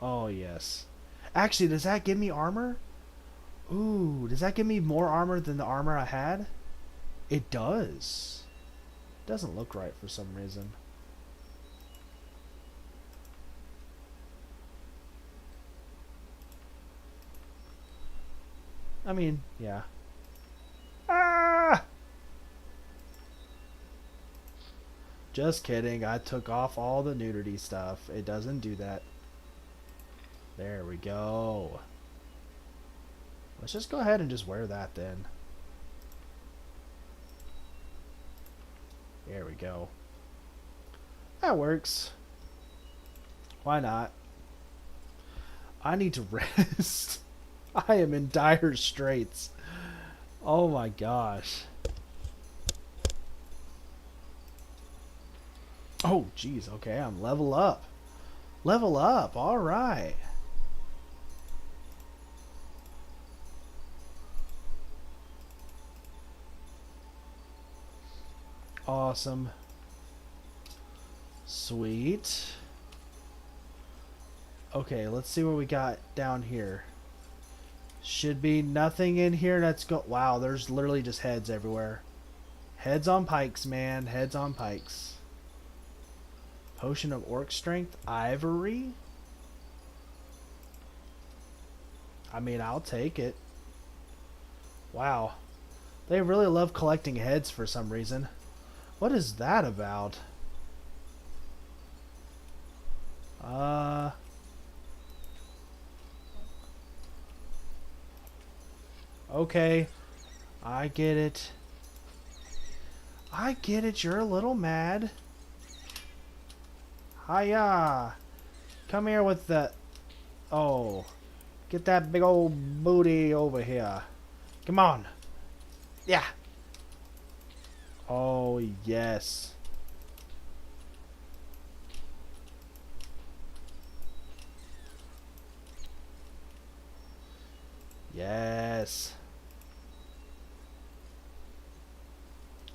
Oh, yes. Actually, does that give me armor? Ooh, does that give me more armor than the armor I had? It does. Doesn't look right for some reason. I mean, yeah. Ah! Just kidding. I took off all the nudity stuff. It doesn't do that. There we go. Let's just go ahead and just wear that then. There we go. That works. Why not? I need to rest. I am in dire straits. Oh my gosh. Oh jeez, okay, I'm level up. Level up, alright. Awesome. Sweet. Okay, let's see what we got down here. Should be nothing in here. Let's go. Wow, there's literally just heads everywhere. Heads on pikes, man. Heads on pikes. Potion of orc strength. Ivory. I mean, I'll take it. Wow. They really love collecting heads for some reason. What is that about? Okay. I get it. I get it. You're a little mad. Hiya. Come here with the... Oh. Get that big old booty over here. Come on. Yeah. Oh, yes. Yes.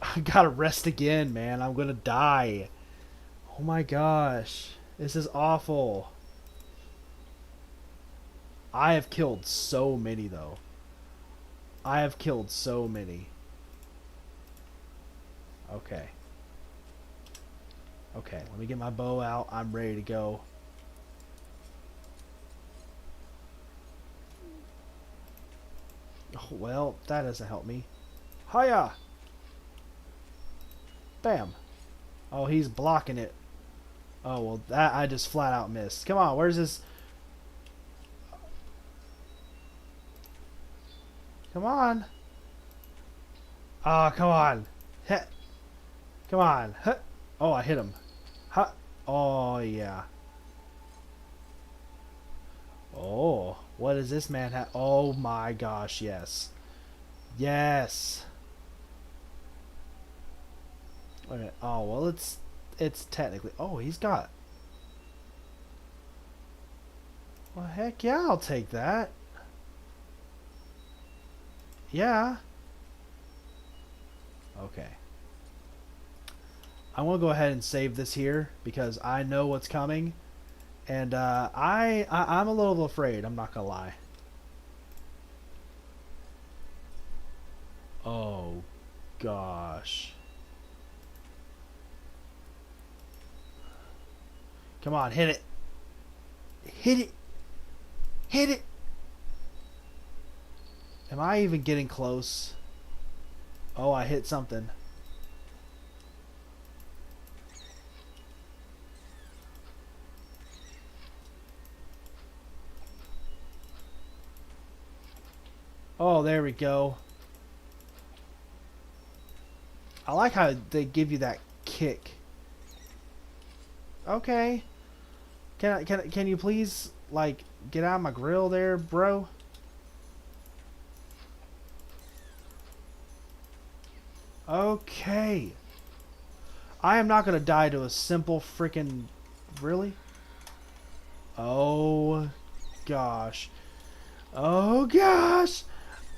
I gotta rest again, man. I'm gonna die. Oh my gosh. This is awful. I have killed so many, though. I have killed so many. Okay. Okay, let me get my bow out. I'm ready to go. Oh, well, that doesn't help me. Hiya! Bam. Oh, he's blocking it. Oh, well, that I just flat out missed. Come on, where's this? Come on. Oh, come on. Heh. Come on. Huh. Oh, I hit him. Huh. Oh, yeah. Oh, what does this man have? Oh my gosh, yes. Yes. Okay. Oh, well, it's technically... Oh, he's got... Well, heck yeah, I'll take that. Yeah. Okay. I want to go ahead and save this here because I know what's coming. And I'm a little afraid, I'm not gonna lie. Oh gosh. Come on, hit it. Hit it. Hit it. Am I even getting close? Oh, I hit something. Oh, there we go. I like how they give you that kick. Okay. Can you please, like, get out of my grill there, bro? Okay. I am not gonna die to a simple freaking... Really? Oh, gosh. Oh, gosh!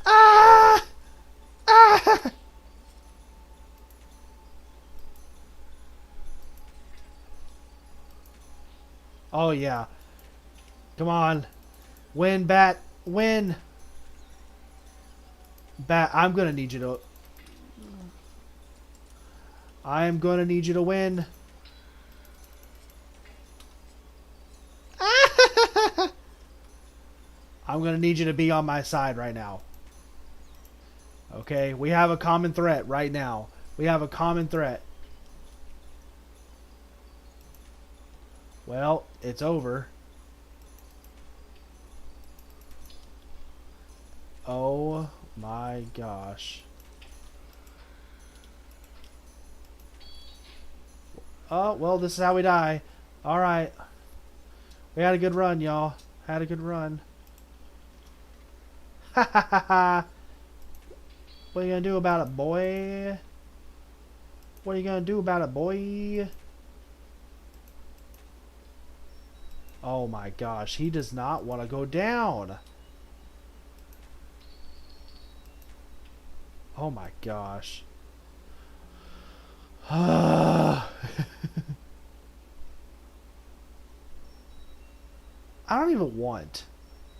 Ah! Ah! Oh, yeah. Come on. Win, Bat. Win. Bat, I'm gonna need you to... I am gonna need you to win. I'm gonna need you to be on my side right now. Okay, we have a common threat right now. We have a common threat. Well, it's over. Oh my gosh. Oh, well, this is how we die. Alright. We had a good run, y'all. Had a good run. Ha ha ha ha. What are you gonna do about it, boy? What are you gonna do about it, boy? Oh my gosh, he does not want to go down. Oh my gosh. I don't even want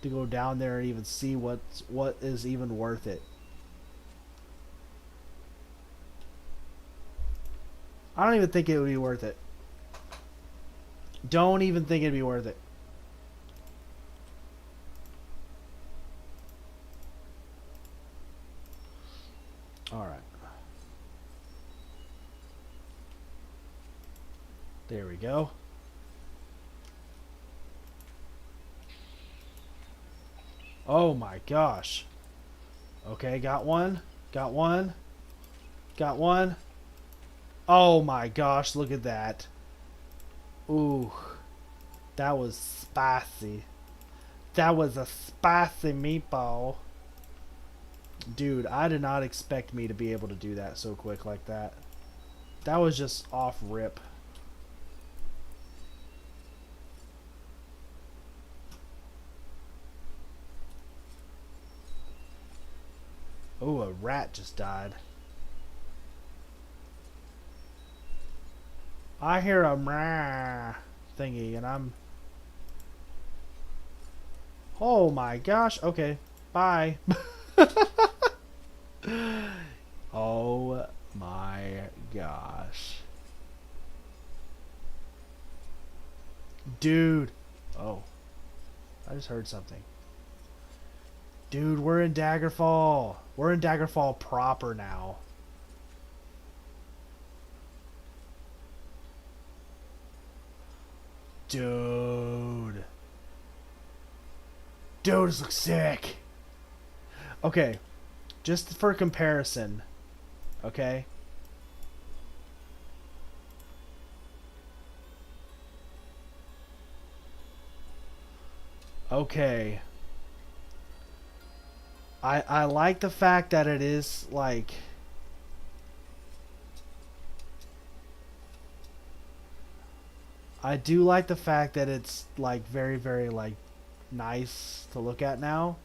to go down there and even see what is even worth it. I don't even think it would be worth it. Don't even think it'd be worth it. Alright. There we go. Oh my gosh. Okay, got one. Got one. Got one. Oh my gosh, look at that. Ooh. That was spicy. That was a spicy meatball. Dude, I did not expect me to be able to do that so quick like that. That was just off rip. Oh, a rat just died. I hear a meh thingy and I'm... Oh my gosh. Okay. Bye. Oh my gosh. Dude. Oh. I just heard something. Dude, we're in Daggerfall. We're in Daggerfall proper now. Dude. Dude, this looks sick. Okay. Just for comparison. Okay. Okay. I like the fact that it is like... I do like the fact that it's like very, very like nice to look at now.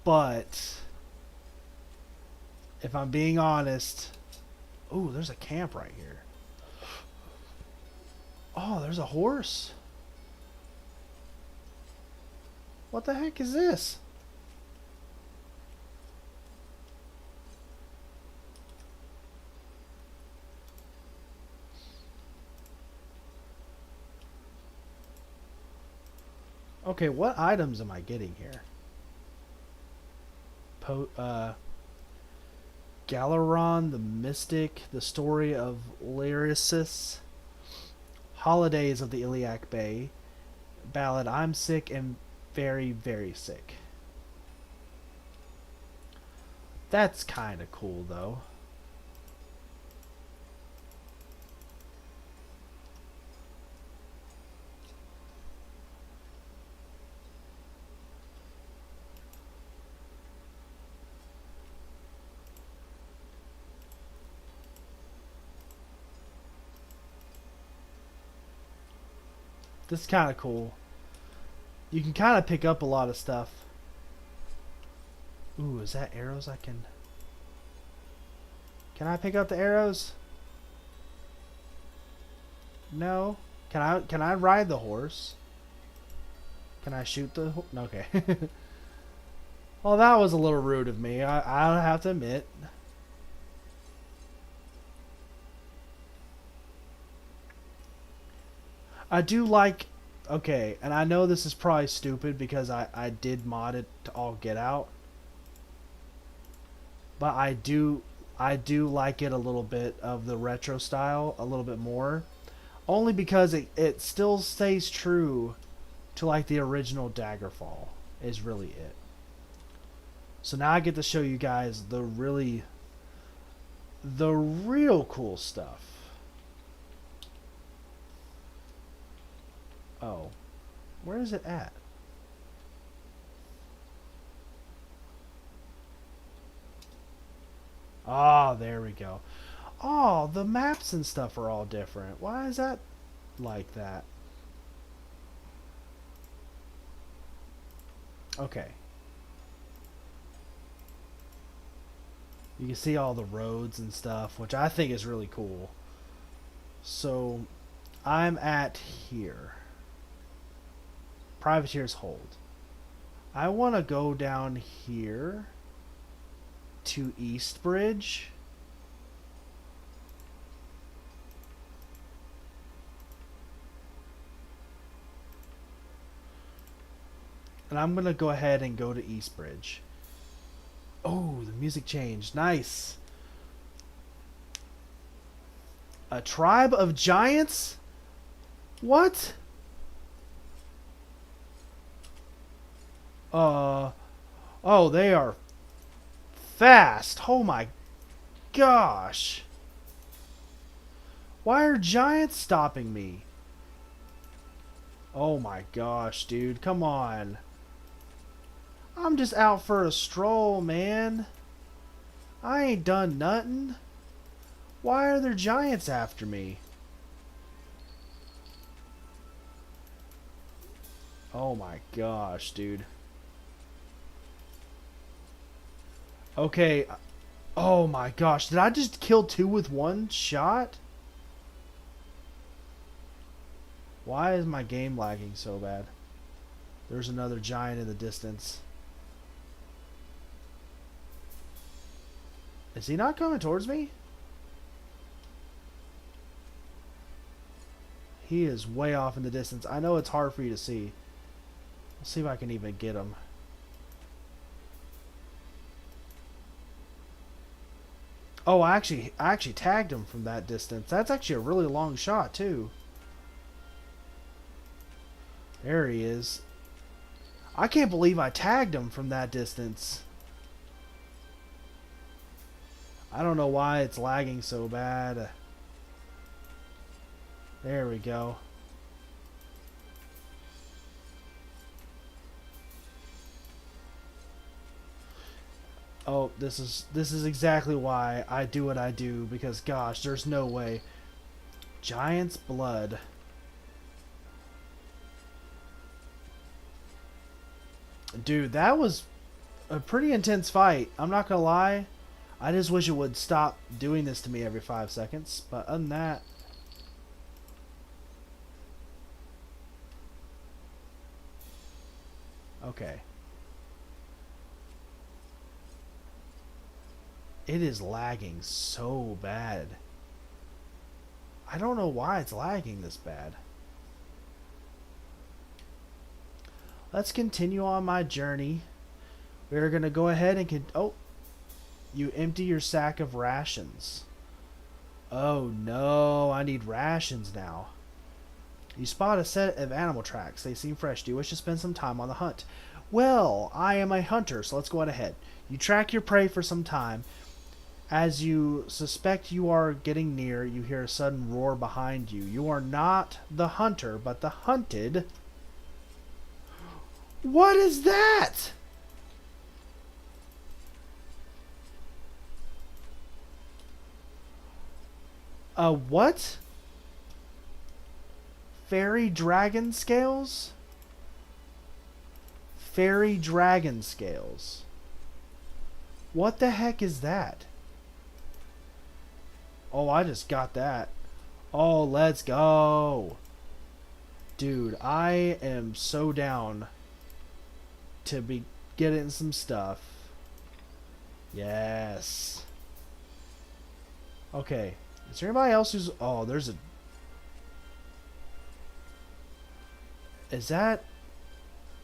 But if I'm being honest... Ooh, there's a camp right here. Oh, there's a horse. What the heck is this? Okay, what items am I getting here? Galeron the Mystic, the story of Lyricis, Holidays of the Illiac Bay, Ballad I'm Sick and Very, Very Sick. That's kind of cool, though. This is kind of cool. You can kind of pick up a lot of stuff. Ooh, is that arrows I can... Can I pick up the arrows? No. Can I ride the horse? Can I shoot the horse? Okay. Well, that was a little rude of me. I'll have to admit. I do like... Okay, and I know this is probably stupid because I did mod it to all get out. But I do like it a little bit of the retro style, a little bit more. Only because it still stays true to like the original Daggerfall is really it. So now I get to show you guys the real cool stuff. Oh. Where is it at? Oh, there we go. Oh, the maps and stuff are all different. Why is that like that? Okay. You can see all the roads and stuff, which I think is really cool. So, I'm at here. Privateer's Hold. I want to go down here to East Bridge. And I'm going to go ahead and go to East Bridge. Oh, the music changed. Nice. A tribe of giants? What? Oh, they are fast. Oh my gosh. Why are giants stopping me? Oh my gosh, dude. Come on. I'm just out for a stroll, man. I ain't done nothing. Why are there giants after me? Oh my gosh, dude. Okay. Oh my gosh. Did I just kill two with one shot? Why is my game lagging so bad? There's another giant in the distance. Is he not coming towards me? He is way off in the distance. I know it's hard for you to see. Let's see if I can even get him. Oh, I actually tagged him from that distance. That's actually a really long shot, too. There he is. I can't believe I tagged him from that distance. I don't know why it's lagging so bad. There we go. Oh, this is exactly why I do what I do, because gosh, there's no way. Giant's blood. Dude, that was a pretty intense fight. I'm not gonna lie. I just wish it would stop doing this to me every 5 seconds. But other than that... Okay. It is lagging so bad. I don't know why it's lagging this bad. Let's continue on my journey. We're going to go ahead and... Oh! You empty your sack of rations. Oh no, I need rations now. You spot a set of animal tracks. They seem fresh. Do you wish to spend some time on the hunt? Well, I am a hunter, so let's go on ahead. You track your prey for some time. As you suspect you are getting near, you hear a sudden roar behind you. You are not the hunter, but the hunted. What is that? What? Fairy dragon scales? Fairy dragon scales. What the heck is that? Oh, I just got that. Oh, let's go. Dude, I am so down to be getting some stuff. Yes. Okay. Is there anybody else who's... Oh, there's a... Is that...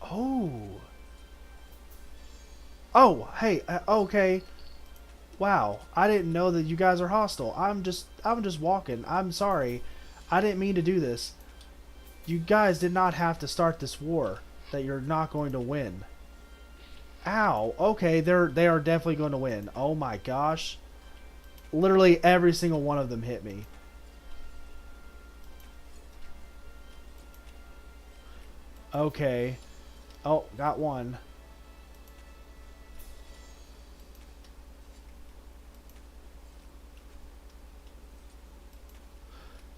Oh. Oh, hey. Okay. Wow. I didn't know that you guys are hostile. I'm just walking. I'm sorry. I didn't mean to do this. You guys did not have to start this war that you're not going to win. Ow. Okay, they are definitely going to win. Oh my gosh. Literally every single one of them hit me. Okay. Oh, got one.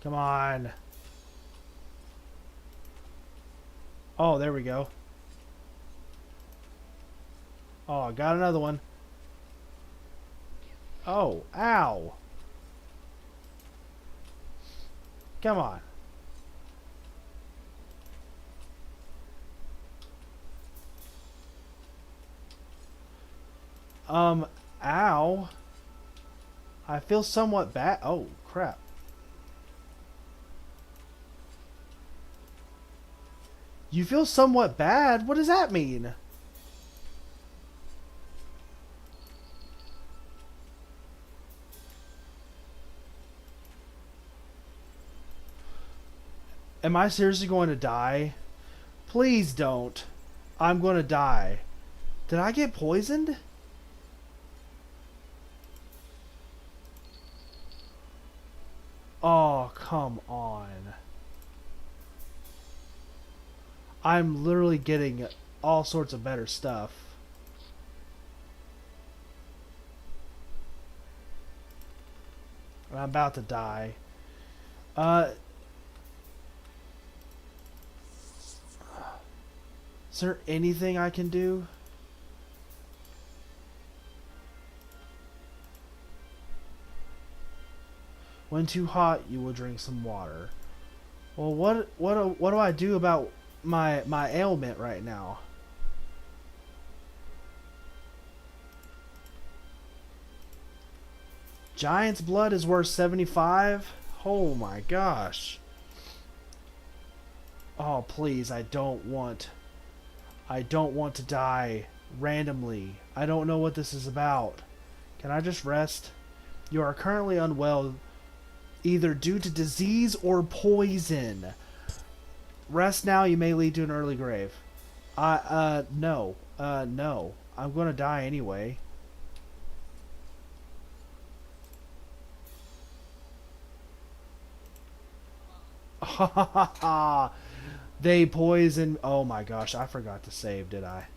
Come on. Oh, there we go. Oh, got another one. Oh, ow. Come on. Ow. I feel somewhat bad. Oh, crap. You feel somewhat bad? What does that mean? Am I seriously going to die? Please don't. I'm going to die. Did I get poisoned? Oh, come on. I'm literally getting all sorts of better stuff. And I'm about to die. Is there anything I can do? When too hot, you will drink some water. Well, what do I do about my ailment right now? Giant's blood is worth 75? Oh my gosh. Oh, please, I don't want to die randomly. I don't know what this is about. Can I just rest? You are currently unwell, either due to disease or poison. Rest now, you may lead to an early grave. No. No. I'm gonna die anyway. Ha ha ha ha! They poison. Oh my gosh, I forgot to save, did I?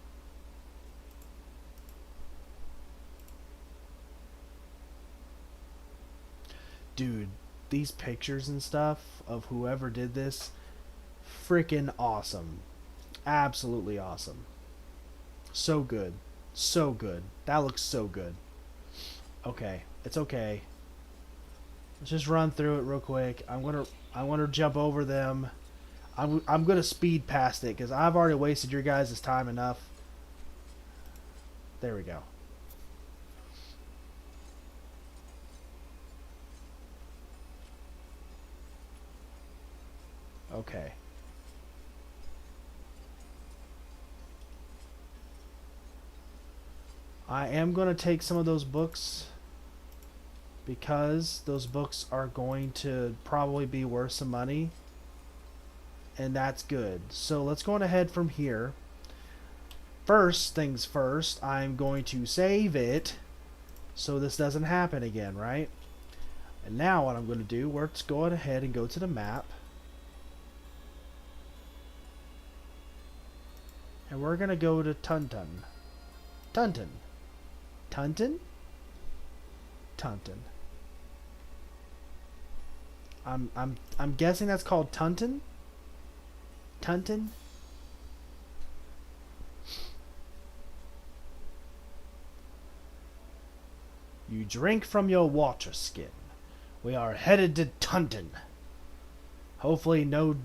Dude, these pictures and stuff of whoever did this, freaking awesome. Absolutely awesome. So good. So good. That looks so good. Okay, it's okay. Let's just run through it real quick. I want to jump over them. I'm gonna speed past it because I've already wasted your guys' time enough. There we go. Okay. I am gonna take some of those books because those books are going to probably be worth some money. And that's good. So let's go on ahead from here. first things first, I'm going to save it so this doesn't happen again, right? And now what I'm going to do, let's go ahead and go to the map. And we're going to go to Tuntun. Tuntun. Tuntun? Tuntun. I'm guessing that's called Tuntun? Tuntun? You drink from your water skin. We are headed to Tuntun. Hopefully no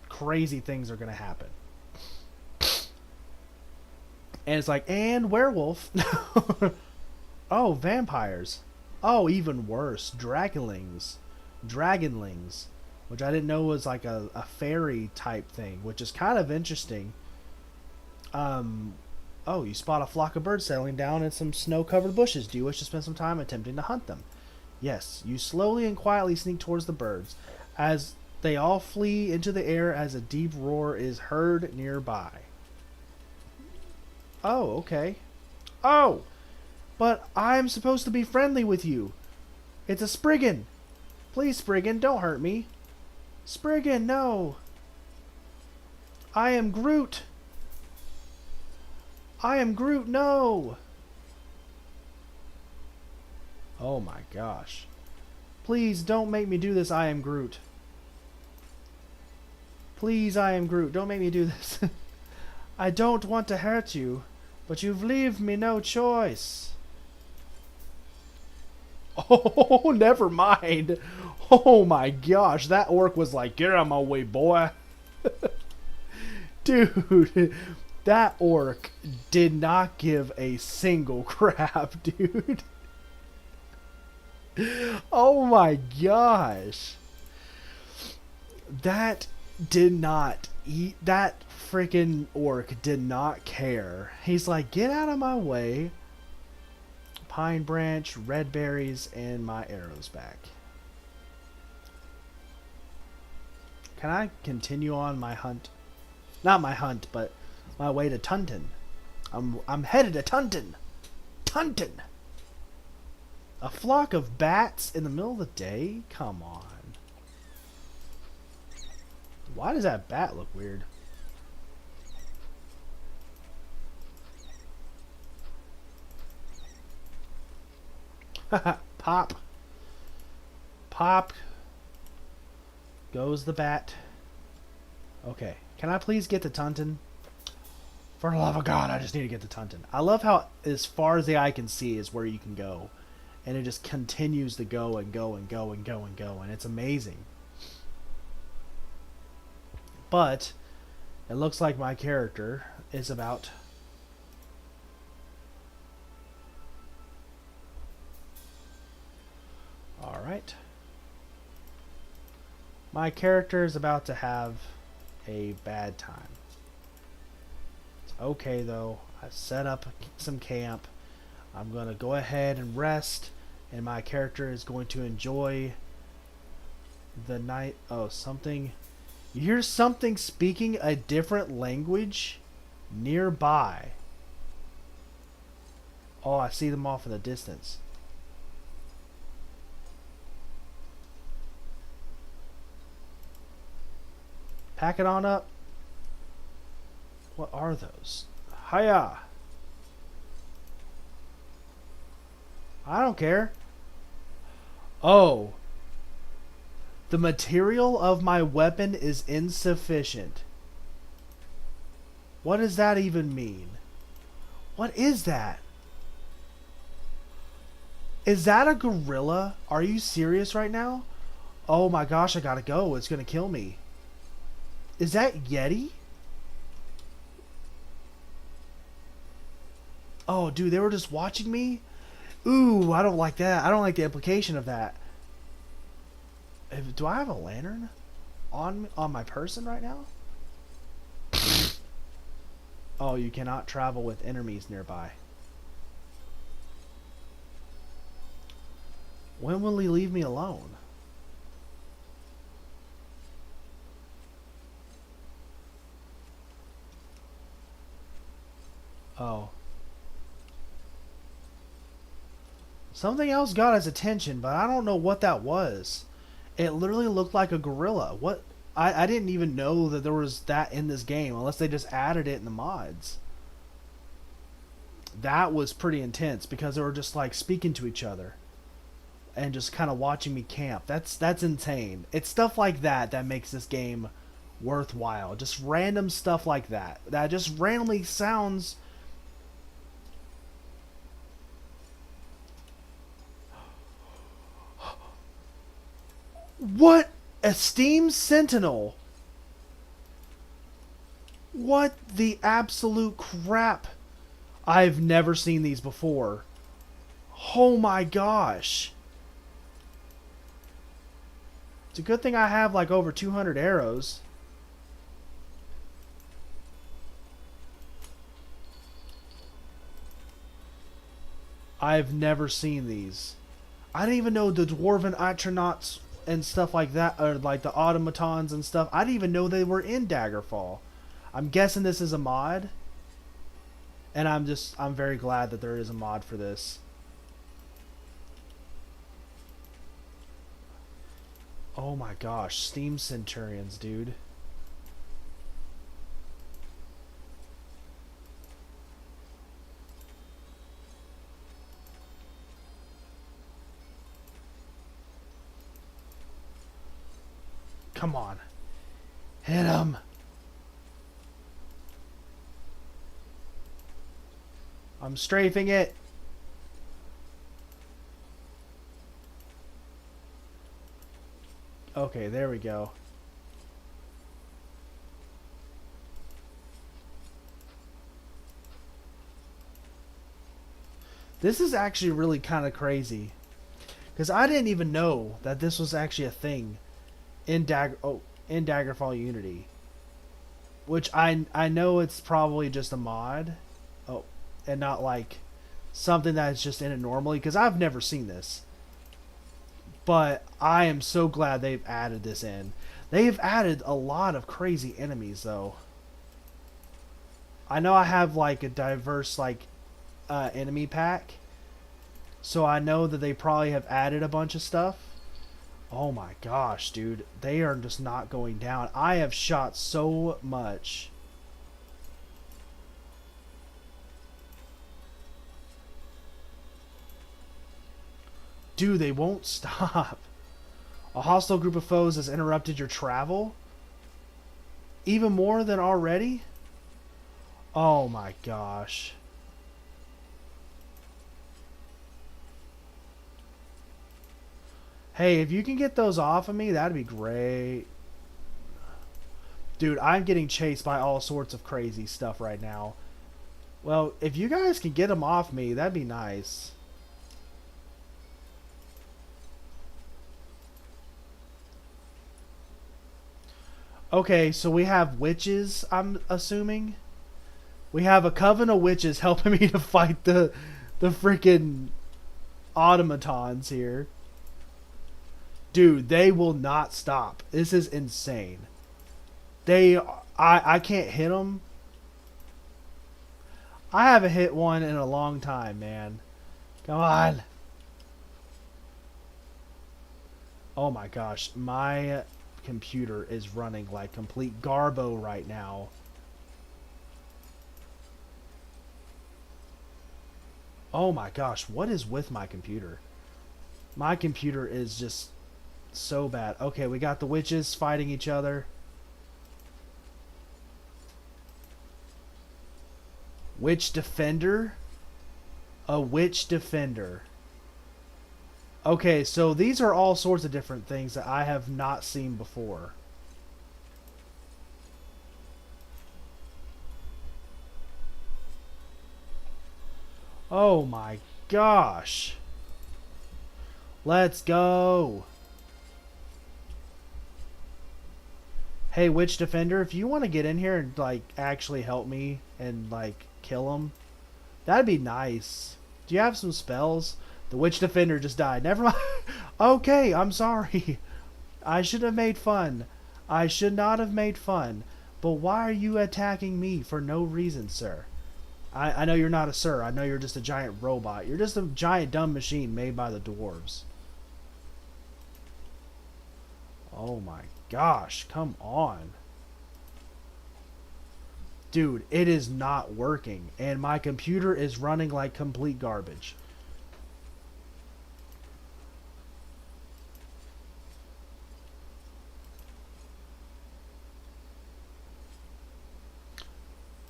crazy things are going to happen. And it's like, and werewolf. Oh, vampires. Oh, even worse. Dragonlings. Which I didn't know was like a fairy type thing, which is kind of interesting. Oh, you spot a flock of birds settling down in some snow-covered bushes. Do you wish to spend some time attempting to hunt them? Yes. You slowly and quietly sneak towards the birds, as they all flee into the air as a deep roar is heard nearby. Oh, okay. Oh! But I'm supposed to be friendly with you. It's a Spriggan. Please, Spriggan, don't hurt me. Spriggan, no. I am Groot. I am Groot, no. Oh my gosh. Please don't make me do this, I am Groot. Please, I am Groot, don't make me do this. I don't want to hurt you, but you've left me no choice. Oh, never mind. Oh my gosh, that orc was like, get out of my way, boy. Dude, that orc did not give a single crap, dude. Oh my gosh. That did not eat. That freaking orc did not care. He's like, get out of my way. Pine branch, red berries, and my arrows back. Can I continue on my hunt? Not my hunt, but my way to Tuntun. I'm headed to Tuntun. Tuntun. A flock of bats in the middle of the day? Come on. Why does that bat look weird? Pop. Pop. Goes the bat. Okay. Can I please get to Tuntun? For the love of God, I just need to get to Tuntun. I love how as far as the eye can see is where you can go. And it just continues to go and go and go and go and go. And it's amazing. But it looks like my character is about... Alright. My character is about to have a bad time. It's okay though. I've set up some camp. I'm going to go ahead and rest. And my character is going to enjoy the night. Oh, something. You hear something speaking a different language nearby. Oh, I see them off in the distance. Pack it on up. What are those? Hiya! I don't care. Oh. The material of my weapon is insufficient. What does that even mean? What is that? Is that a gorilla? Are you serious right now? Oh my gosh, I gotta go. It's gonna kill me. Is that Yeti? Oh, dude, they were just watching me? Ooh, I don't like that. I don't like the implication of that. Do I have a lantern on my person right now? Oh, you cannot travel with enemies nearby. When will he leave me alone? Oh. Something else got his attention, but I don't know what that was. It literally looked like a gorilla. What? I didn't even know that there was that in this game, unless they just added it in the mods. That was pretty intense because they were just like speaking to each other and just kind of watching me camp. That's insane. It's stuff like that that makes this game worthwhile. Just random stuff like that. That just randomly sounds. What? A Steam Sentinel? What the absolute crap? I've never seen these before. Oh my gosh. It's a good thing I have like over 200 arrows. I've never seen these. I didn't even know the Dwarven Atronauts and stuff like that, or like the automatons and stuff. I didn't even know they were in Daggerfall. I'm guessing this is a mod. And I'm very glad that there is a mod for this. Oh my gosh, Steam Centurions, dude. Come on. Hit him. I'm strafing it. Okay, there we go. This is actually really kind of crazy. Because I didn't even know that this was actually a thing in Daggerfall Unity. Which I know it's probably just a mod. Oh, and not like something that's just in it normally. Because I've never seen this. But I am so glad they've added this in. They've added a lot of crazy enemies, though. I know I have like a diverse like enemy pack, so I know that they probably have added a bunch of stuff. Oh my gosh, dude, they are just not going down. I have shot so much. Dude, they won't stop. A hostile group of foes has interrupted your travel? Even more than already? Oh my gosh. Hey, if you can get those off of me, that'd be great. Dude, I'm getting chased by all sorts of crazy stuff right now. Well, if you guys can get them off me, that'd be nice. Okay, so we have witches, I'm assuming. We have a coven of witches helping me to fight the freaking automatons here. Dude, they will not stop. This is insane. I can't hit them. I haven't hit one in a long time, man. Come on. Oh my gosh, my computer is running like complete garbo right now. Oh my gosh, what is with my computer? My computer is just so bad. Okay, we got the witches fighting each other. Witch defender? A witch defender. Okay, so these are all sorts of different things that I have not seen before. Oh my gosh. Let's go. Hey, Witch Defender, if you want to get in here and like actually help me and like kill him, that'd be nice. Do you have some spells? The Witch Defender just died. Never mind. Okay, I'm sorry. I should have made fun. I should not have made fun. But why are you attacking me for no reason, sir? I know you're not a sir. I know you're just a giant robot. You're just a giant dumb machine made by the dwarves. Oh my gosh, come on. Dude, it is not working. And my computer is running like complete garbage.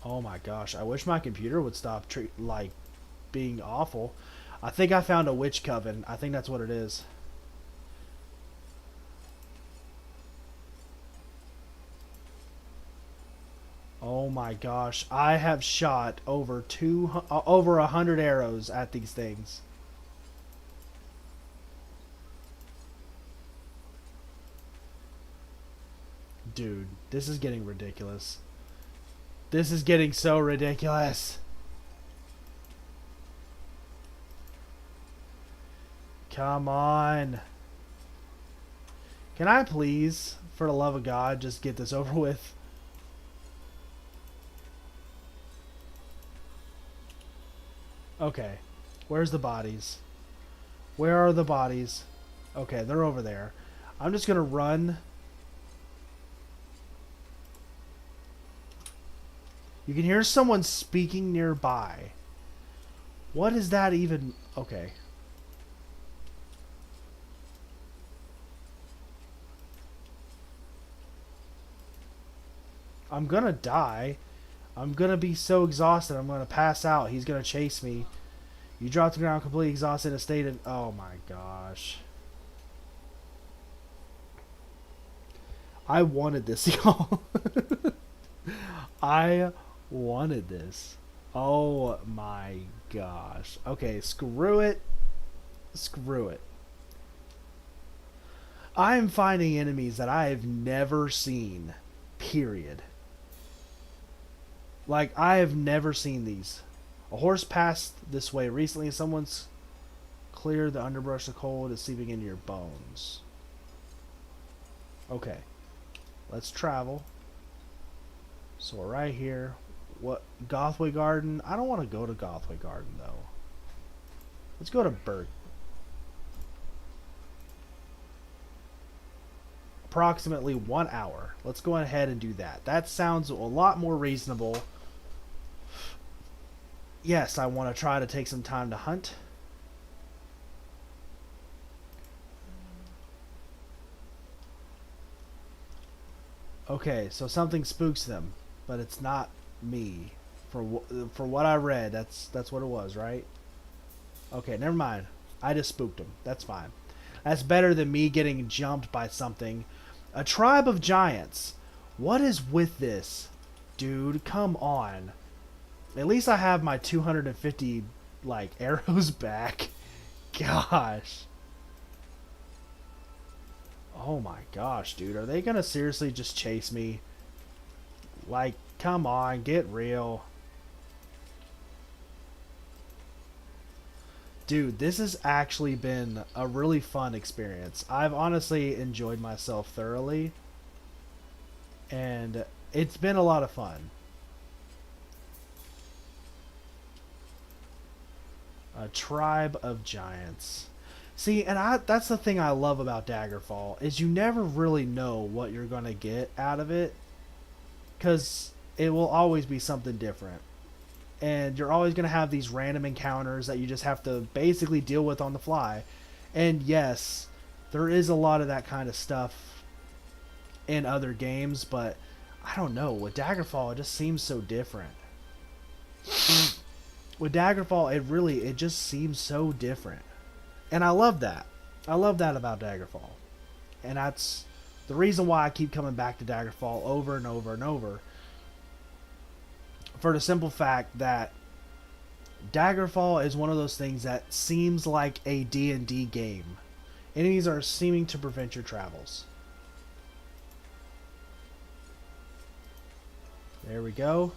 Oh my gosh, I wish my computer would stop being awful. I think I found a witch coven. I think that's what it is. Oh my gosh, I have shot over 100 arrows at these things. Dude, this is getting ridiculous. This is getting so ridiculous. Come on. Can I please, for the love of God, just get this over with? Okay. Where's the bodies? Where are the bodies? Okay, they're over there. I'm just gonna run. You can hear someone speaking nearby. What is that even? Okay. I'm gonna die. I'm gonna be so exhausted. I'm gonna pass out. He's gonna chase me. You drop to the ground completely exhausted, a state of... Oh my gosh. I wanted this, y'all. I wanted this. Oh my gosh. Okay, screw it. Screw it. I'm finding enemies that I have never seen. Period. Like, I have never seen these. A horse passed this way recently. Someone's cleared the underbrush. The cold is seeping into your bones. Okay. Let's travel. So we're right here. What? Gothway Garden? I don't want to go to Gothway Garden, though. Let's go to Berg. Approximately 1 hour. Let's go ahead and do that. That sounds a lot more reasonable. Yes, I want to try to take some time to hunt. Okay, so something spooks them, but it's not me. For what I read, that's what it was, right? Okay, never mind. I just spooked them. That's fine. That's better than me getting jumped by something. A tribe of giants. What is with this? Dude, come on. At least I have my 250, like, arrows back. Gosh. Oh my gosh, dude. Are they gonna seriously just chase me? Like, come on, get real. Dude, this has actually been a really fun experience. I've honestly enjoyed myself thoroughly. And it's been a lot of fun. A tribe of giants. See, and that's the thing I love about Daggerfall, is you never really know what you're going to get out of it. Because it will always be something different. And you're always going to have these random encounters that you just have to basically deal with on the fly. And yes, there is a lot of that kind of stuff in other games, but I don't know. With Daggerfall, it just seems so different. With Daggerfall, it just seems so different. And I love that. I love that about Daggerfall. And that's the reason why I keep coming back to Daggerfall over and over and over. For the simple fact that Daggerfall is one of those things that seems like a D&D game. Enemies are seeming to prevent your travels. There we go.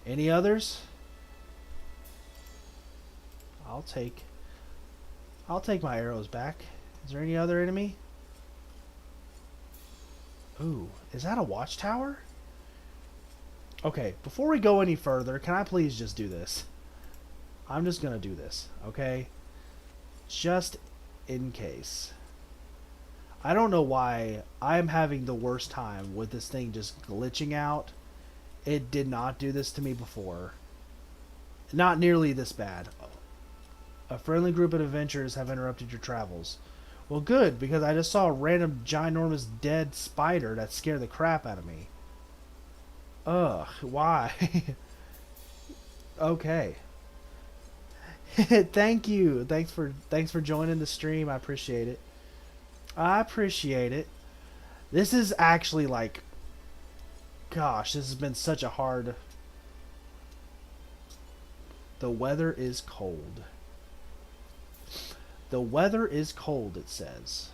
Any others? I'll take my arrows back. Is there any other enemy? Ooh, is that a watchtower? Okay, before we go any further, can I please just do this? I'm just gonna do this, okay? Just in case. I don't know why I'm having the worst time with this thing just glitching out. It did not do this to me before. Not nearly this bad. A friendly group of adventurers have interrupted your travels. Well, good, because I just saw a random ginormous dead spider that scared the crap out of me. Ugh, why? Okay. Thank you. Thanks for joining the stream. I appreciate it. I appreciate it. This is actually like, gosh, this has been such a hard. The weather is cold. The weather is cold, it says.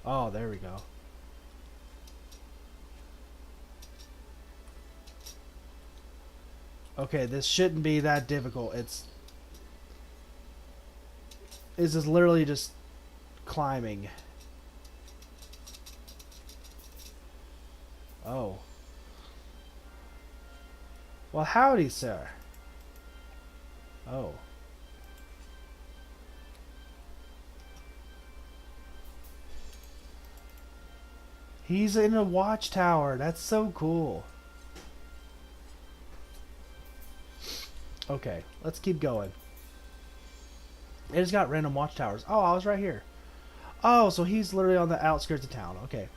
Oh, there we go. Okay, this shouldn't be that difficult. It's just literally just climbing. Oh. Well, howdy, sir. Oh. He's in a watchtower. That's so cool. Okay, let's keep going. It just got random watchtowers. Oh, I was right here. Oh, so he's literally on the outskirts of town. Okay.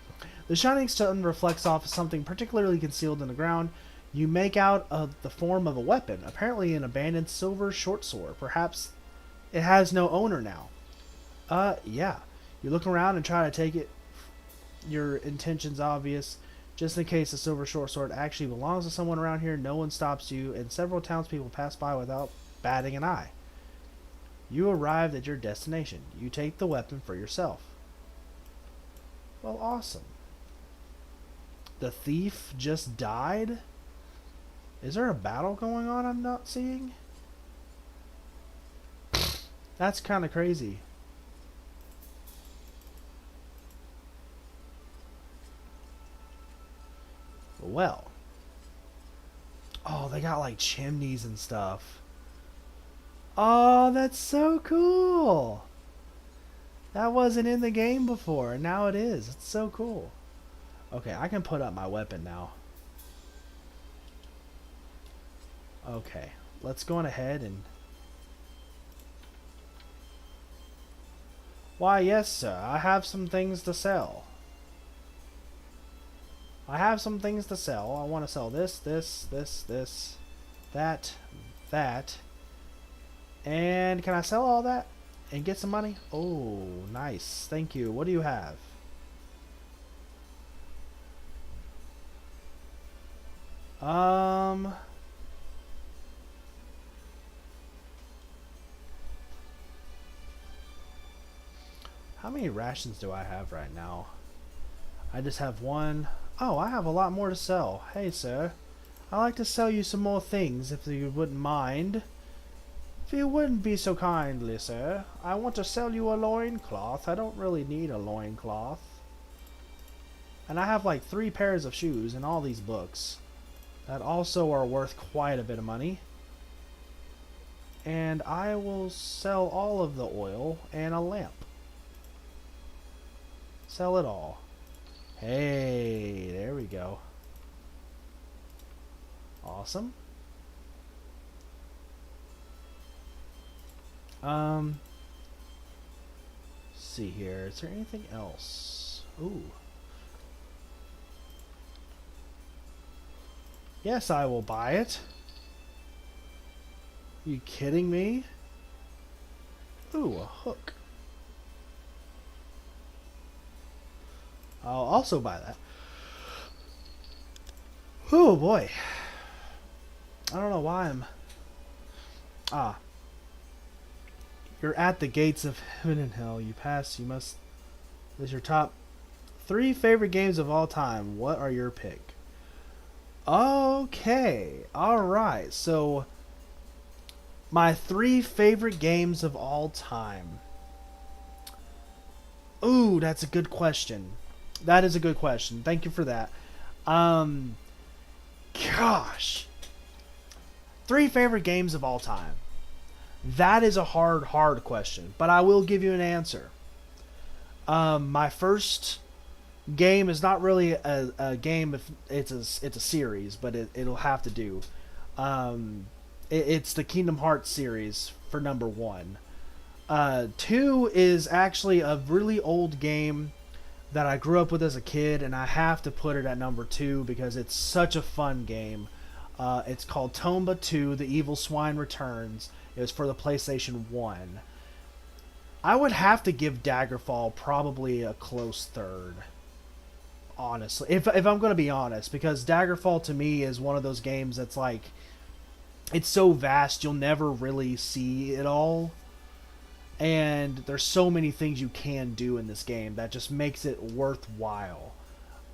The shining sun reflects off something particularly concealed in the ground. You make out the form of a weapon, apparently an abandoned silver short sword. Perhaps it has no owner now. Yeah. You look around and try to take it. Your intention's obvious. Just in case the silver short sword actually belongs to someone around here, no one stops you, and several townspeople pass by without batting an eye. You arrived at your destination. You take the weapon for yourself. Well, awesome. The thief just died? Is there a battle going on I'm not seeing? That's kind of crazy. Well. Oh, they got like chimneys and stuff. Oh, that's so cool. That wasn't in the game before, and now it is. It's so cool. Okay, I can put up my weapon now. Okay, let's go on ahead and... Why, yes, sir. I have some things to sell. I have some things to sell. I want to sell this, that. And can I sell all that and get some money? Oh, nice. Thank you. What do you have? How many rations do I have right now? I just have one. Oh, I have a lot more to sell. Hey, sir. I'd like to sell you some more things, if you wouldn't mind. If you wouldn't be so kindly, sir. I want to sell you a loincloth. I don't really need a loincloth. And I have like 3 pairs of shoes and all these books. That also are worth quite a bit of money. And I will sell all of the oil and a lamp. Sell it all. Hey, there we go. Awesome. Let's see here. Is there anything else? Ooh. Yes, I will buy it. Are you kidding me? Ooh, a hook. I'll also buy that. Oh boy. I don't know why I'm... Ah. You're at the gates of heaven and hell. You pass, you must... This is your top 3 favorite games of all time. What are your pick? Okay. Alright. So, my 3 favorite games of all time. Ooh, that's a good question. That is a good question. Thank you for that. Um, Gosh, three favorite games of all time. That is a hard question, but I will give you an answer. My first game is not really a game if it's a series, but it'll have to do. Um, it's the Kingdom Hearts series for number one. Two is actually a really old game that I grew up with as a kid, and I have to put it at number two because it's such a fun game. It's called Tomba 2: The Evil Swine Returns. It was for the PlayStation 1. I would have to give Daggerfall probably a close third, honestly. If I'm going to be honest, because Daggerfall to me is one of those games that's like, it's so vast, you'll never really see it all. And there's so many things you can do in this game that just makes it worthwhile.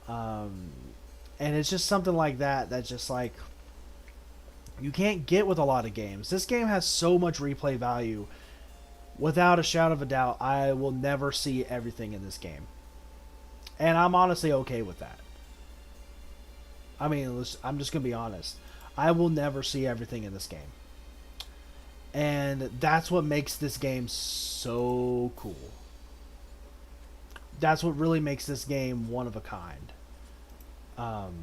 Um, and it's just something like that that's just like, you can't get with a lot of games. This game has so much replay value. Without a shadow of a doubt, I will never see everything in this game. And I'm honestly okay with that. I mean, I'm just going to be honest. I will never see everything in this game. And that's what makes this game so cool. That's what really makes this game one of a kind. Um,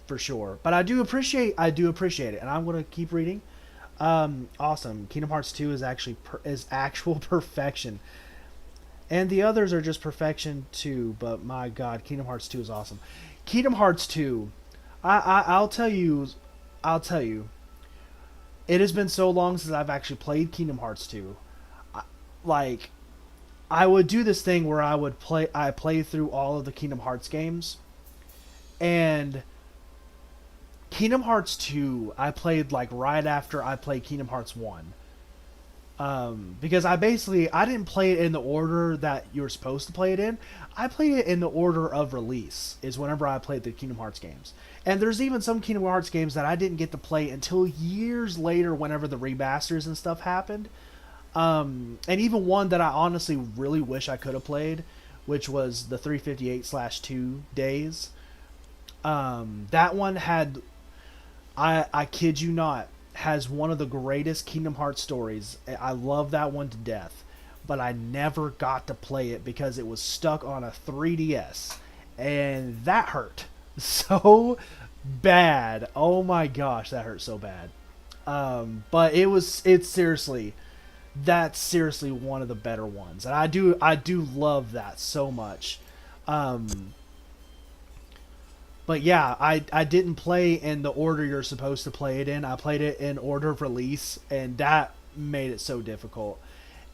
for sure. But I do appreciate it, and I'm going to keep reading. Awesome. Kingdom Hearts 2 is actually is actual perfection. And the others are just perfection too, but my god, Kingdom Hearts 2 is awesome. Kingdom Hearts 2, I'll tell you, it has been so long since I've actually played Kingdom Hearts 2. Like, I would do this thing where I play through all of the Kingdom Hearts games, and Kingdom Hearts 2 I played like right after I played Kingdom Hearts 1. Because I didn't play it in the order that you're supposed to play it in. I played it in the order of release, is whenever I played the Kingdom Hearts games. And there's even some Kingdom Hearts games that I didn't get to play until years later whenever the remasters and stuff happened. And even one that I honestly really wish I could have played, which was the 358/2 days. That one had, I kid you not, has one of the greatest Kingdom Hearts stories. I love that one to death, but I never got to play it because it was stuck on a 3DS, and that hurt so bad. Oh my gosh, that hurt so bad. But that's seriously one of the better ones, and I do love that so much. But yeah, I didn't play in the order you're supposed to play it in. I played it in order of release, and that made it so difficult.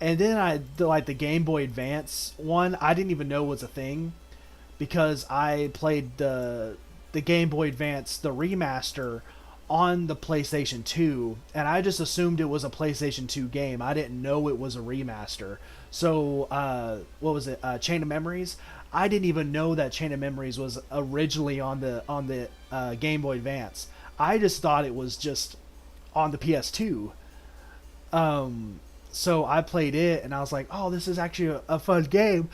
And then the Game Boy Advance one, I didn't even know was a thing because I played the Game Boy Advance, the remaster, on the PlayStation 2, and I just assumed it was a PlayStation 2 game. I didn't know it was a remaster. So, what was it? Chain of Memories? I didn't even know that Chain of Memories was originally on the Game Boy Advance. I just thought it was just on the PS2. So I played it, and I was like, "Oh, this is actually a fun game."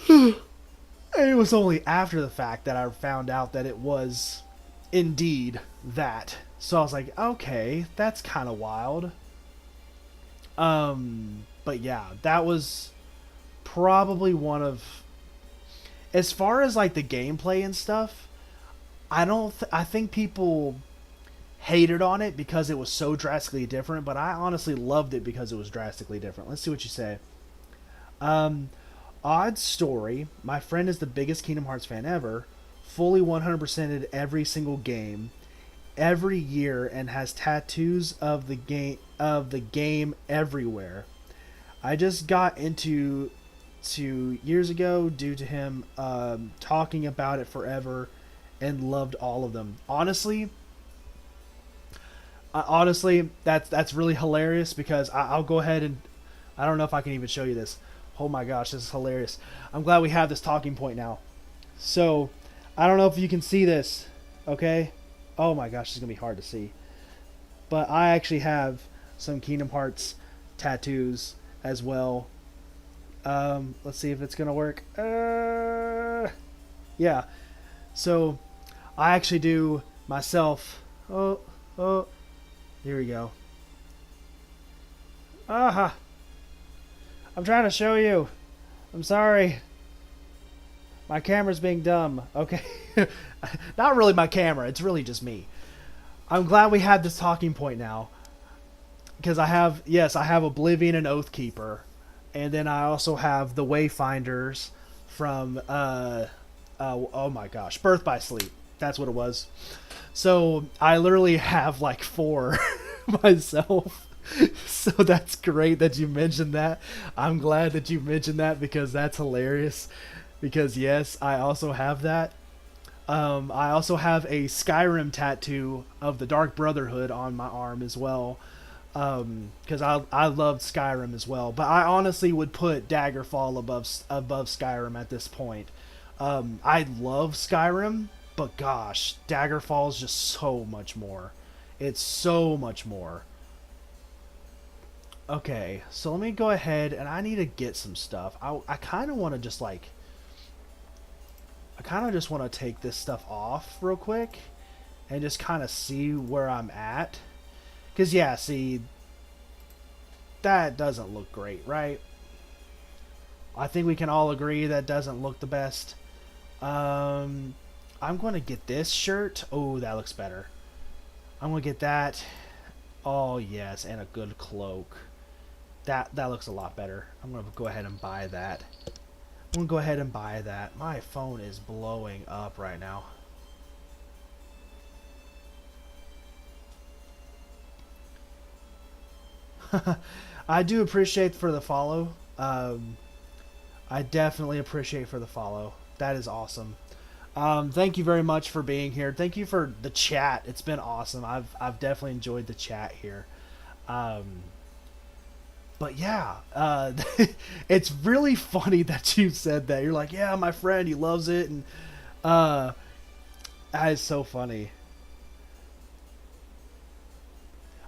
And it was only after the fact that I found out that it was indeed that. So I was like, "Okay, that's kind of wild." But yeah, that was probably one of, as far as like the gameplay and stuff, I think people hated on it because it was so drastically different, but I honestly loved it because it was drastically different. Let's see what you say. Odd story. My friend is the biggest Kingdom Hearts fan ever, fully 100%ed every single game every year, and has tattoos of the game everywhere. I just got into 2 years ago due to him talking about it forever, and loved all of them. Honestly, that's really hilarious because I'll go ahead and, I don't know if I can even show you this. Oh my gosh, this is hilarious. I'm glad we have this talking point now. So, I don't know if you can see this, okay? Oh my gosh, it's going to be hard to see. But I actually have some Kingdom Hearts tattoos as well. Let's see if it's gonna work. Yeah. So I actually do myself. Oh, oh. Here we go. Aha. I'm trying to show you. I'm sorry. My camera's being dumb. Okay. Not really my camera. It's really just me. I'm glad we had this talking point now. Because I have, yes, I have Oblivion and Oathkeeper. And then I also have the Wayfinders from, oh my gosh, Birth by Sleep. That's what it was. So I literally have like 4 myself. So that's great that you mentioned that. I'm glad that you mentioned that because that's hilarious. Because yes, I also have that. I also have a Skyrim tattoo of the Dark Brotherhood on my arm as well. Because I loved Skyrim as well, but I honestly would put Daggerfall above Skyrim at this point. I love Skyrim, but gosh, Daggerfall is just so much more. It's so much more. Okay, so let me go ahead and I need to get some stuff. I kind of want to just like, I kind of just want to take this stuff off real quick and just kind of see where I'm at. Because, yeah, see, that doesn't look great, right? I think we can all agree that doesn't look the best. I'm going to get this shirt. Oh, that looks better. I'm going to get that. Oh, yes, and a good cloak. That looks a lot better. I'm going to go ahead and buy that. I'm going to go ahead and buy that. My phone is blowing up right now. I do appreciate for the follow. I definitely appreciate for the follow. That is awesome. Thank you very much for being here. Thank you for the chat. It's been awesome. I've definitely enjoyed the chat here. But yeah, it's really funny that you said that. You're like, yeah, my friend, he loves it, and that is so funny.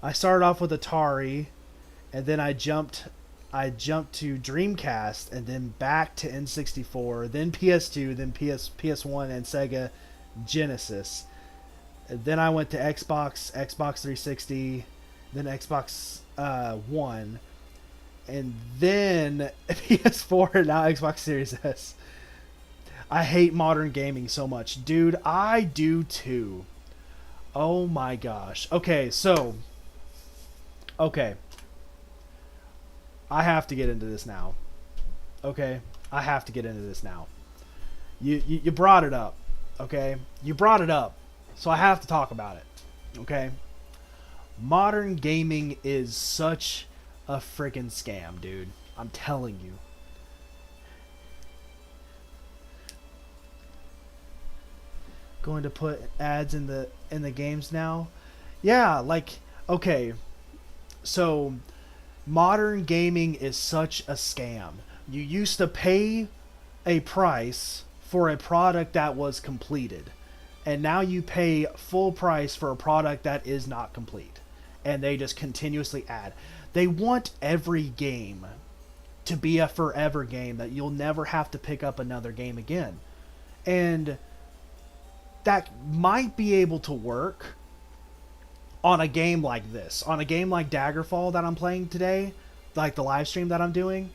I started off with Atari, and then I jumped to Dreamcast, and then back to N64, then PS2, then PS1, and Sega Genesis. And then I went to Xbox 360, then Xbox One, and then PS4, and now Xbox Series S. I hate modern gaming so much. Dude, I do too. Oh my gosh. Okay, so... Okay. I have to get into this now. Okay? I have to get into this now. You brought it up. Okay? You brought it up. So I have to talk about it. Okay? Modern gaming is such a freaking scam, dude. I'm telling you. Going to put ads in the games now? Yeah, like, okay. So modern gaming is such a scam. You used to pay a price for a product that was completed, and now you pay full price for a product that is not complete, and they just continuously add. They want every game to be a forever game that you'll never have to pick up another game again, and that might be able to work on a game like this, on a game like Daggerfall that I'm playing today, like the live stream that I'm doing.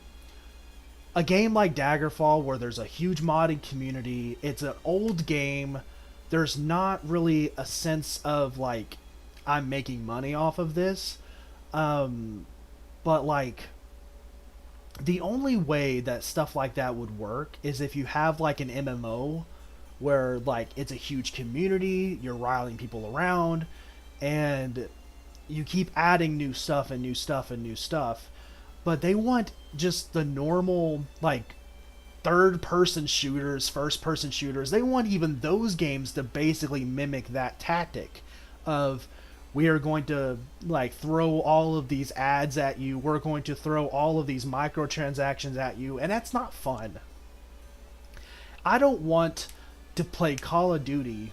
A game like Daggerfall where there's a huge modding community, it's an old game, there's not really a sense of like I'm making money off of this, but like the only way that stuff like that would work is if you have like an MMO where like it's a huge community, you're riling people around, and you keep adding new stuff and new stuff and new stuff. But they want just the normal like third person shooters, first person shooters. They want even those games to basically mimic that tactic of, we are going to like throw all of these ads at you, we're going to throw all of these microtransactions at you, and that's not fun. I don't want to play Call of Duty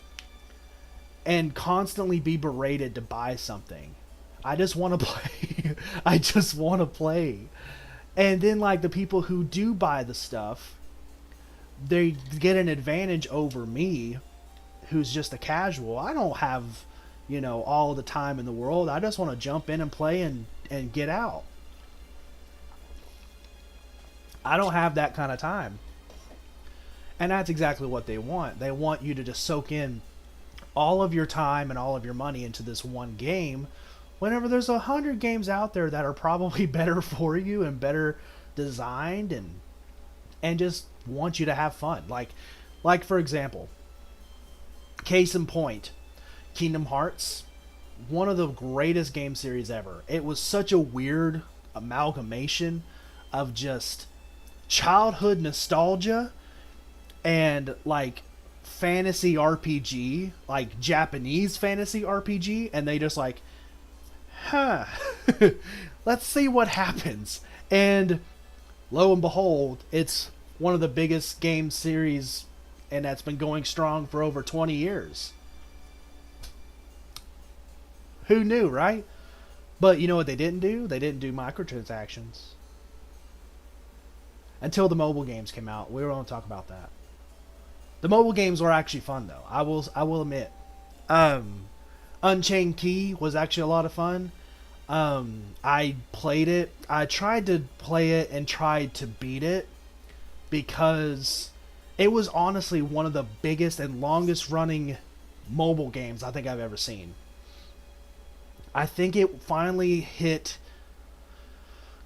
and constantly be berated to buy something. I just want to play. I just want to play. And then like the people who do buy the stuff, they get an advantage over me, who's just a casual. I don't have, all the time in the world. I just want to jump in and play and get out. I don't have that kind of time. And that's exactly what they want. They want you to just soak in all of your time and all of your money into this one game, whenever there's 100 games out there that are probably better for you and better designed and just want you to have fun. Like for example, case in point, Kingdom Hearts, one of the greatest game series ever. It was such a weird amalgamation of just childhood nostalgia and like fantasy RPG, like Japanese fantasy RPG, and they just like, let's see what happens. And lo and behold, it's one of the biggest game series, and that's been going strong for over 20 years. Who knew, right? But you know what they didn't do? They didn't do microtransactions. Until the mobile games came out. We were going to talk about that. The mobile games were actually fun, though. I will admit. Unchained Key was actually a lot of fun. I played it. I tried to play it and tried to beat it because it was honestly one of the biggest and longest running mobile games I think I've ever seen. I think it finally hit...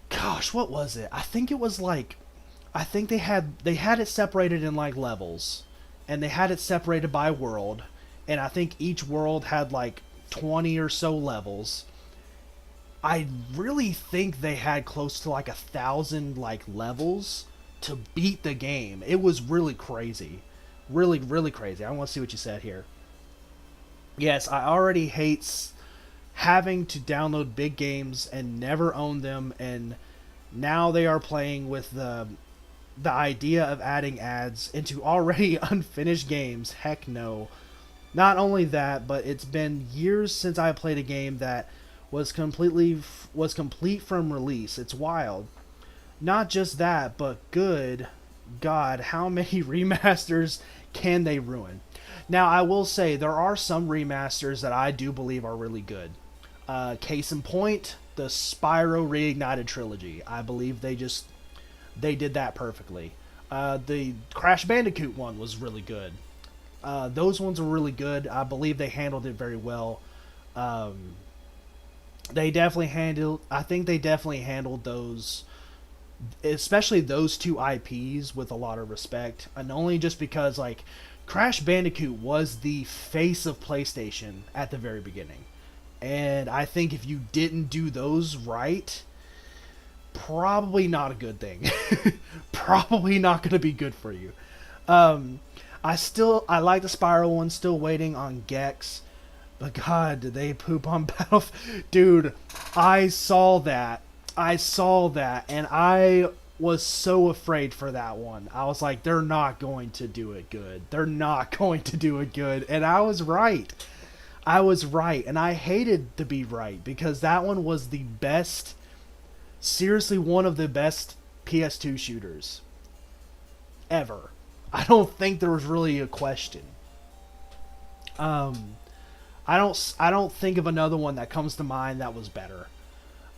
Gosh, what was it? I think it was like... I think they had it separated in like levels. And they had it separated by world. And I think each world had like 20 or so levels. I really think they had close to like 1,000 like levels to beat the game. It was really crazy. Really, really crazy. I want to see what you said here. Yes, I already hate having to download big games and never own them, and now they are playing with the idea of adding ads into already unfinished games. Heck no. Not only that, but it's been years since I played a game that was complete from release. It's wild. Not just that, but good God, how many remasters can they ruin? Now, I will say there are some remasters that I do believe are really good. Case in point, the Spyro Reignited trilogy. I believe they did that perfectly. The Crash Bandicoot one was really good. Those ones were really good. I believe they handled it very well. I think they definitely handled those, especially those two IPs, with a lot of respect. And only just because, like, Crash Bandicoot was the face of PlayStation at the very beginning. And I think if you didn't do those right, probably not a good thing. Probably not going to be good for you. I like the Spyro one, still waiting on Gex. But God, did they poop on Battlefield? Dude, I saw that, and I was so afraid for that one. I was like, they're not going to do it good. And I was right. And I hated to be right, because that one was the best, seriously one of the best PS2 shooters ever. I don't think there was really a question. I don't think of another one that comes to mind that was better.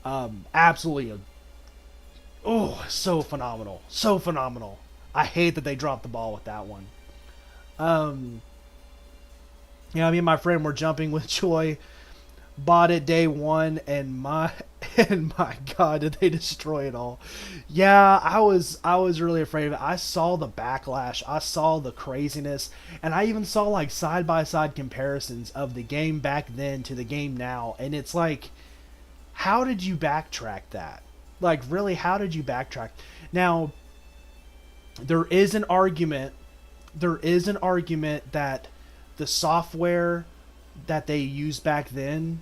Absolutely. So phenomenal. I hate that they dropped the ball with that one. Me and my friend were jumping with joy. Bought it day one, and my God, did they destroy it all? Yeah, I was really afraid of it. I saw the backlash, I saw the craziness, and I even saw like side by side comparisons of the game back then to the game now, and it's like, how did you backtrack that? Like, really, how did you backtrack? Now, there is an argument that the software that they used back then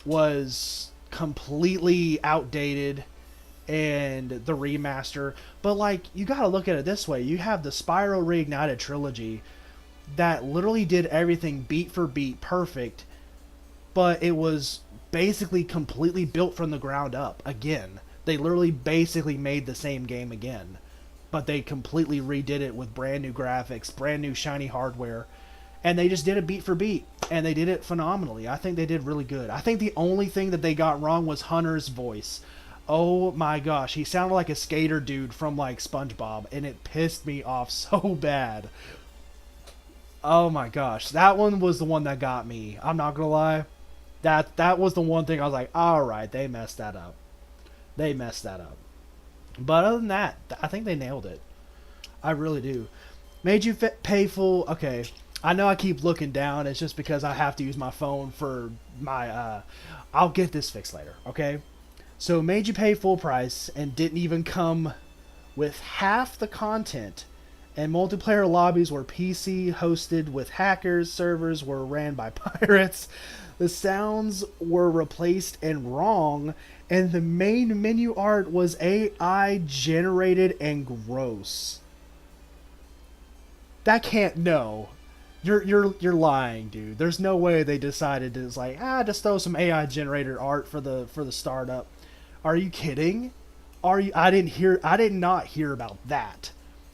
was completely outdated, and the remaster. But like, you gotta look at it this way. You have the Spyro Reignited trilogy that literally did everything beat for beat perfect, but it was basically completely built from the ground up. Again, They literally basically made the same game again, but they completely redid it with brand new graphics, brand new shiny hardware, and they just did it beat for beat, and they did it phenomenally. I think they did really good. I think the only thing that they got wrong was Hunter's voice. Oh my gosh, he sounded like a skater dude from like SpongeBob, and it pissed me off so bad. Oh my gosh, that one was the one that got me. I'm not gonna lie. That was the one thing I was like, all right, they messed that up. They messed that up. But other than that, I think they nailed it. I really do. Made you pay full. Okay, I know I keep looking down. It's just because I have to use my phone for my. I'll get this fixed later. Okay. So made you pay full price and didn't even come with half the content. And multiplayer lobbies were PC hosted with hackers. Servers were ran by pirates. The sounds were replaced and wrong. And the main menu art was AI generated and gross. That can't, no. You're lying, dude. There's no way they decided to, it's like, just throw some AI generated art for the startup. Are you kidding? I did not hear about that.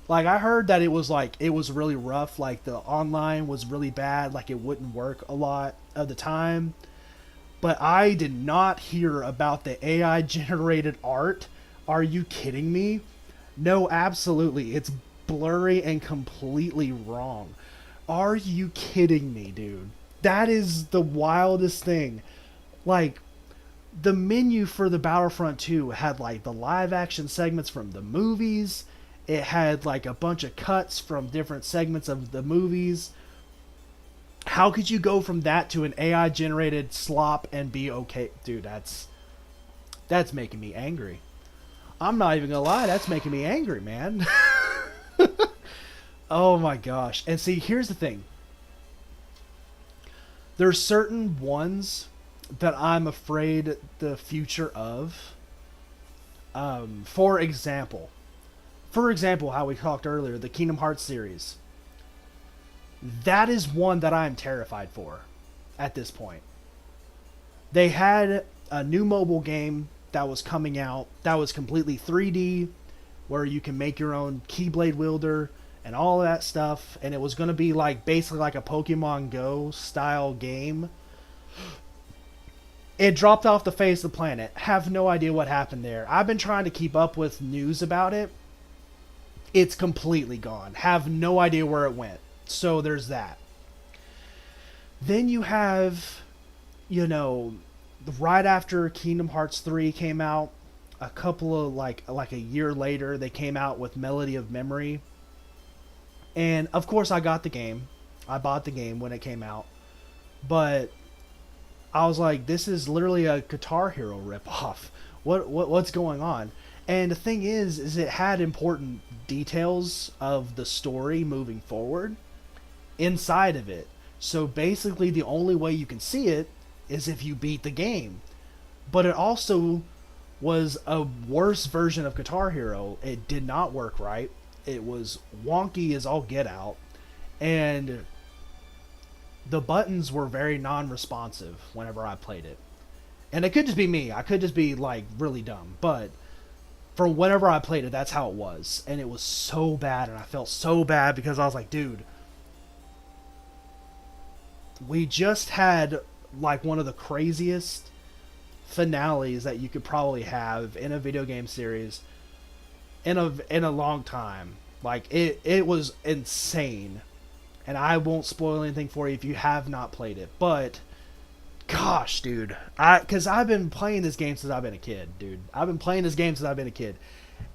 Like, I heard that it was really rough, like the online was really bad, like it wouldn't work a lot of the time. But I did not hear about the AI generated art. Are you kidding me? No, absolutely. It's blurry and completely wrong. Are you kidding me, dude? That is the wildest thing. Like, the menu for the Battlefront 2 had like the live action segments from the movies. It had like a bunch of cuts from different segments of the movies. How could you go from that to an AI generated slop and be okay? Dude, that's making me angry. I'm not even gonna lie, that's making me angry, man. Oh my gosh. And see, here's the thing. There's certain ones that I'm afraid the future of. For example, how we talked earlier, the Kingdom Hearts series. That is one that I'm terrified for at this point. They had a new mobile game that was coming out that was completely 3D, where you can make your own Keyblade wielder and all of that stuff, and it was going to be like basically like a Pokemon Go style game. It dropped off the face of the planet. Have no idea what happened there. I've been trying to keep up with news about it. It's completely gone. Have no idea where it went. So there's that. Then you have, right after Kingdom Hearts 3 came out, a couple of like a year later, they came out with Melody of Memory. And of course I got the game. I bought the game when it came out. But I was like, this is literally a Guitar Hero ripoff. What's going on? And the thing is it had important details of the story moving forward inside of it. So basically the only way you can see it is if you beat the game. But it also was a worse version of Guitar Hero. It did not work right. It was wonky as all get out. And the buttons were very non-responsive whenever I played it. And it could just be me. I could just be like really dumb. But for whenever I played it, that's how it was. And it was so bad. And I felt so bad because I was like, dude, we just had like one of the craziest finales that you could probably have in a video game series in a long time. Like it was insane. And I won't spoil anything for you if you have not played it. But gosh, dude, because I've been playing this game since I've been a kid, dude. I've been playing this game since I've been a kid,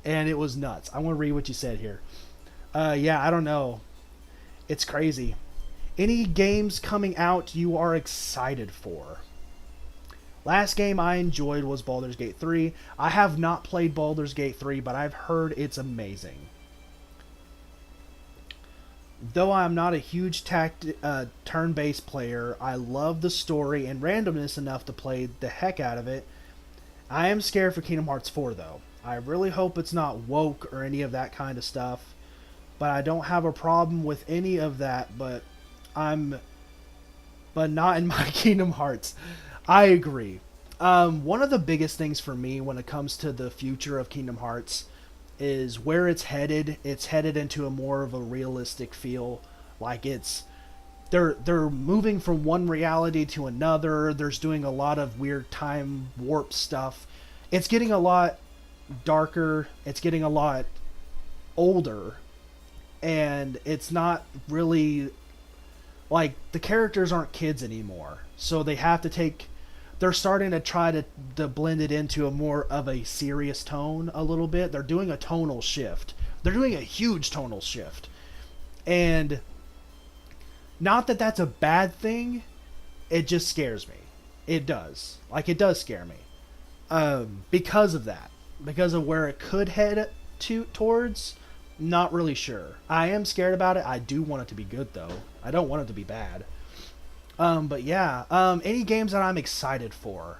and it was nuts. I want to read what you said here. Yeah, I don't know. It's crazy. Any games coming out you are excited for? Last game I enjoyed was Baldur's Gate 3. I have not played Baldur's Gate 3, but I've heard it's amazing. Though I'm not a huge turn-based player, I love the story and randomness enough to play the heck out of it. I am scared for Kingdom Hearts 4, though. I really hope it's not woke or any of that kind of stuff. But I don't have a problem with any of that, but not in my Kingdom Hearts. I agree. One of the biggest things for me when it comes to the future of Kingdom Hearts is where it's headed. It's headed into a more of a realistic feel. Like they're moving from one reality to another. There's doing a lot of weird time warp stuff. It's getting a lot darker. It's getting a lot older, and it's not really like the characters aren't kids anymore. So they have to take. They're starting to try to blend it into a more of a serious tone a little bit. They're doing a tonal shift. They're doing a huge tonal shift, and not that that's a bad thing. It just scares me. It does. Like, it does scare me. Because of that. Because of where it could head towards. Not really sure. I am scared about it. I do want it to be good, though. I don't want it to be bad. But yeah. Any games that I'm excited for?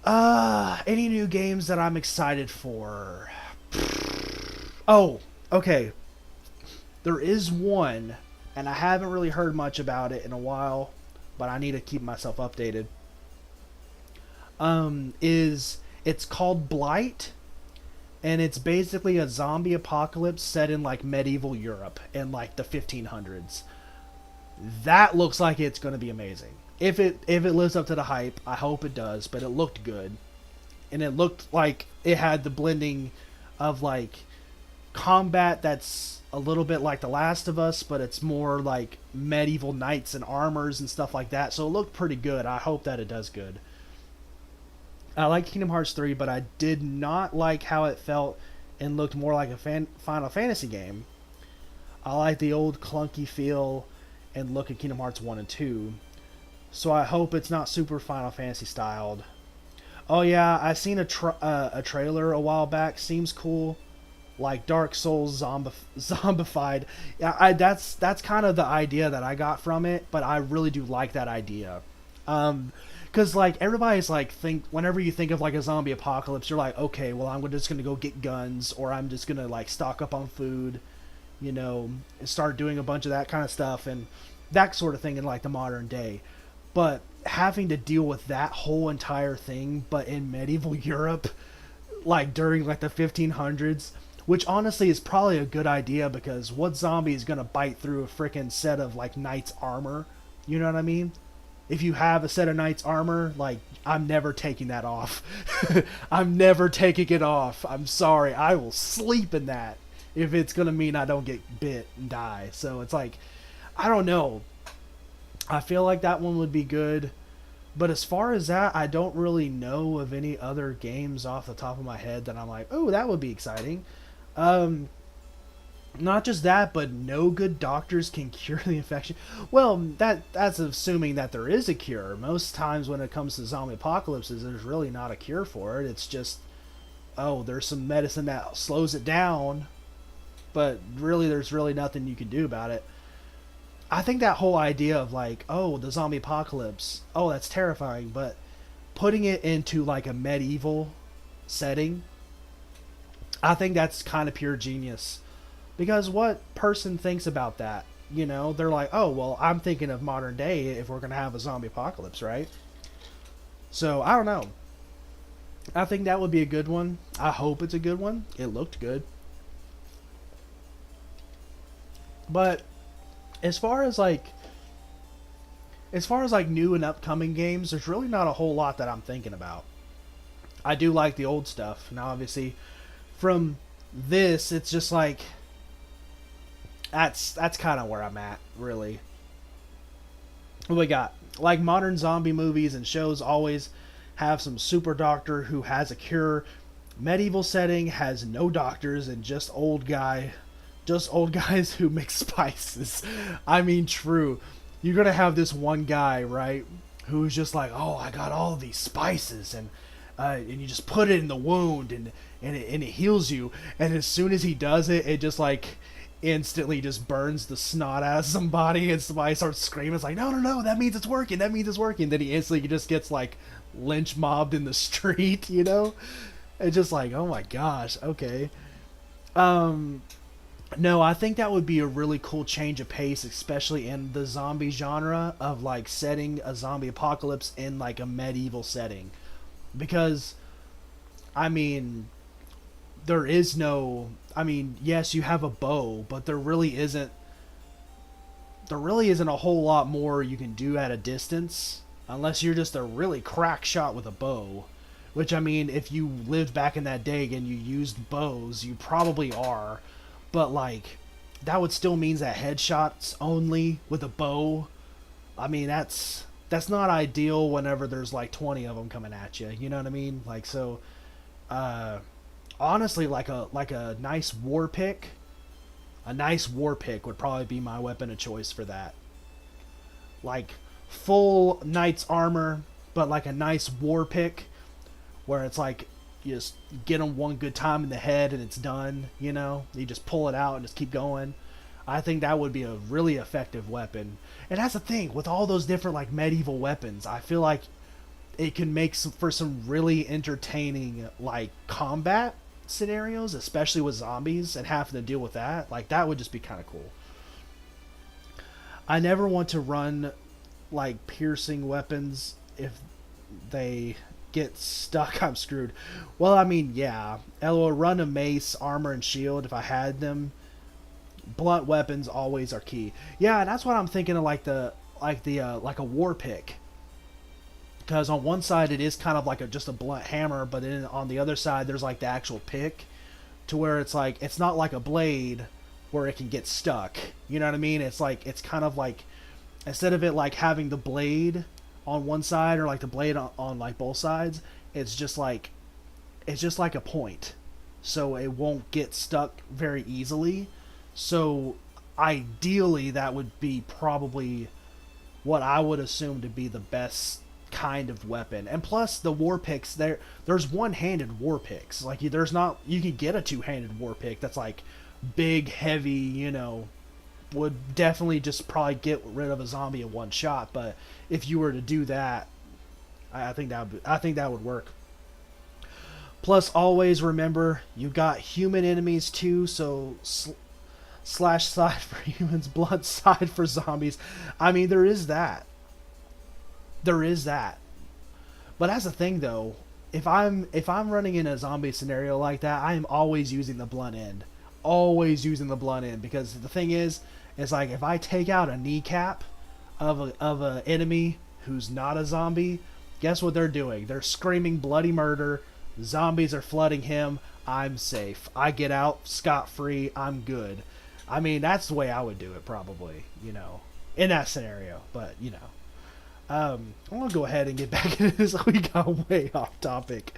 Any new games that I'm excited for? Oh, okay. There is one, and I haven't really heard much about it in a while, but I need to keep myself updated. It's called Blight, and it's basically a zombie apocalypse set in like medieval Europe in like the 1500s. That looks like it's going to be amazing. If it lives up to the hype, I hope it does, but it looked good. And it looked like it had the blending of like combat that's a little bit like The Last of Us, but it's more like medieval knights and armors and stuff like that. So it looked pretty good. I hope that it does good. I like Kingdom Hearts 3, but I did not like how it felt and looked more like a Final Fantasy game. I like the old clunky feel and look at Kingdom Hearts 1 and 2. So I hope it's not super Final Fantasy styled. Oh yeah, I seen a trailer a while back. Seems cool. Like Dark Souls zombified. Yeah, that's kind of the idea that I got from it, but I really do like that idea. Because like everybody's like whenever you think of like a zombie apocalypse, you're like, okay, well I'm just gonna go get guns, or I'm just gonna like stock up on food, and start doing a bunch of that kind of stuff and that sort of thing in like the modern day. But having to deal with that whole entire thing, but in medieval Europe, like during like the 1500s, which honestly is probably a good idea, because what zombie is gonna bite through a freaking set of like knight's armor? You know what I mean? If you have a set of knight's armor, like, I'm never taking that off. I'm never taking it off. I'm sorry. I will sleep in that if it's gonna mean I don't get bit and die. So it's like, I don't know. I feel like that one would be good. But as far as that, I don't really know of any other games off the top of my head that I'm like, oh, that would be exciting. Not just that, but no good doctors can cure the infection. Well, that's assuming that there is a cure. Most times when it comes to zombie apocalypses, there's really not a cure for it. It's just, oh, there's some medicine that slows it down, but really there's really nothing you can do about it. I think that whole idea of like, oh, the zombie apocalypse, oh, that's terrifying, but putting it into like a medieval setting, I think that's kind of pure genius. Because what person thinks about that? They're like, oh, well, I'm thinking of modern day if we're going to have a zombie apocalypse, right? So, I don't know. I think that would be a good one. I hope it's a good one. It looked good. But as far as like new and upcoming games, there's really not a whole lot that I'm thinking about. I do like the old stuff. Now, obviously, from this, it's just like that's kind of where I'm at, really. What we got? Like, modern zombie movies and shows always have some super doctor who has a cure. Medieval setting has no doctors and just old guys who make spices. I mean, true. You're gonna have this one guy, right, who's just like, oh, I got all these spices, and you just put it in the wound, and it heals you. And as soon as he does it, it just like instantly just burns the snot out of somebody, and somebody starts screaming. It's like, no, that means it's working. Then he instantly just gets like lynch mobbed in the street. It's just like, oh my gosh, okay. No, I think that would be a really cool change of pace, especially in the zombie genre of like setting a zombie apocalypse in like a medieval setting. Because I mean, there is no I mean, yes, you have a bow, but there really isn't a whole lot more you can do at a distance unless you're just a really crack shot with a bow. Which I mean, if you lived back in that day and you used bows, you probably are. But like that would still means that headshots only with a bow. I mean, that's not ideal whenever there's like 20 of them coming at you. You know what I mean? Like so uh honestly like a nice war pick would probably be my weapon of choice for that. Like full knight's armor, but like a nice war pick where it's like you just get them one good time in the head and it's done. You know, you just pull it out and just keep going. I think that would be a really effective weapon. And that's the thing with all those different like medieval weapons. I feel like it can make for some really entertaining like combat scenarios, especially with zombies and having to deal with that. Like that would just be kind of cool. I never want to run like piercing weapons. If they get stuck, I'm screwed. Well, I mean, yeah, I will run a mace, armor, and shield if I had them. Blunt weapons always are key. Yeah, and that's what I'm thinking of, like a war pick. Because on one side it is kind of like just a blunt hammer, but then on the other side there's like the actual pick, to where it's like it's not like a blade where it can get stuck. You know what I mean? It's like it's kind of like instead of it like having the blade on one side or like the blade on like both sides, it's just like a point, so it won't get stuck very easily. So ideally, that would be probably what I would assume to be the best kind of weapon. And plus the war picks there's one-handed war picks. Like there's not you can get a two-handed war pick that's like big, heavy, would definitely just probably get rid of a zombie in one shot, but if you were to do that, I think that would work. Plus always remember you got human enemies too, so slash side for humans, blunt side for zombies. I mean, there is that. There is that. But that's the thing though. If I'm running in a zombie scenario like that, I am always using the blunt end. Always using the blunt end, because the thing is, it's like if I take out a kneecap of a enemy who's not a zombie, guess what they're doing? They're screaming bloody murder. Zombies are flooding him. I'm safe. I get out scot free. I'm good. I mean, that's the way I would do it, probably, in that scenario. But, I'm going to go ahead and get back into this. We got way off topic.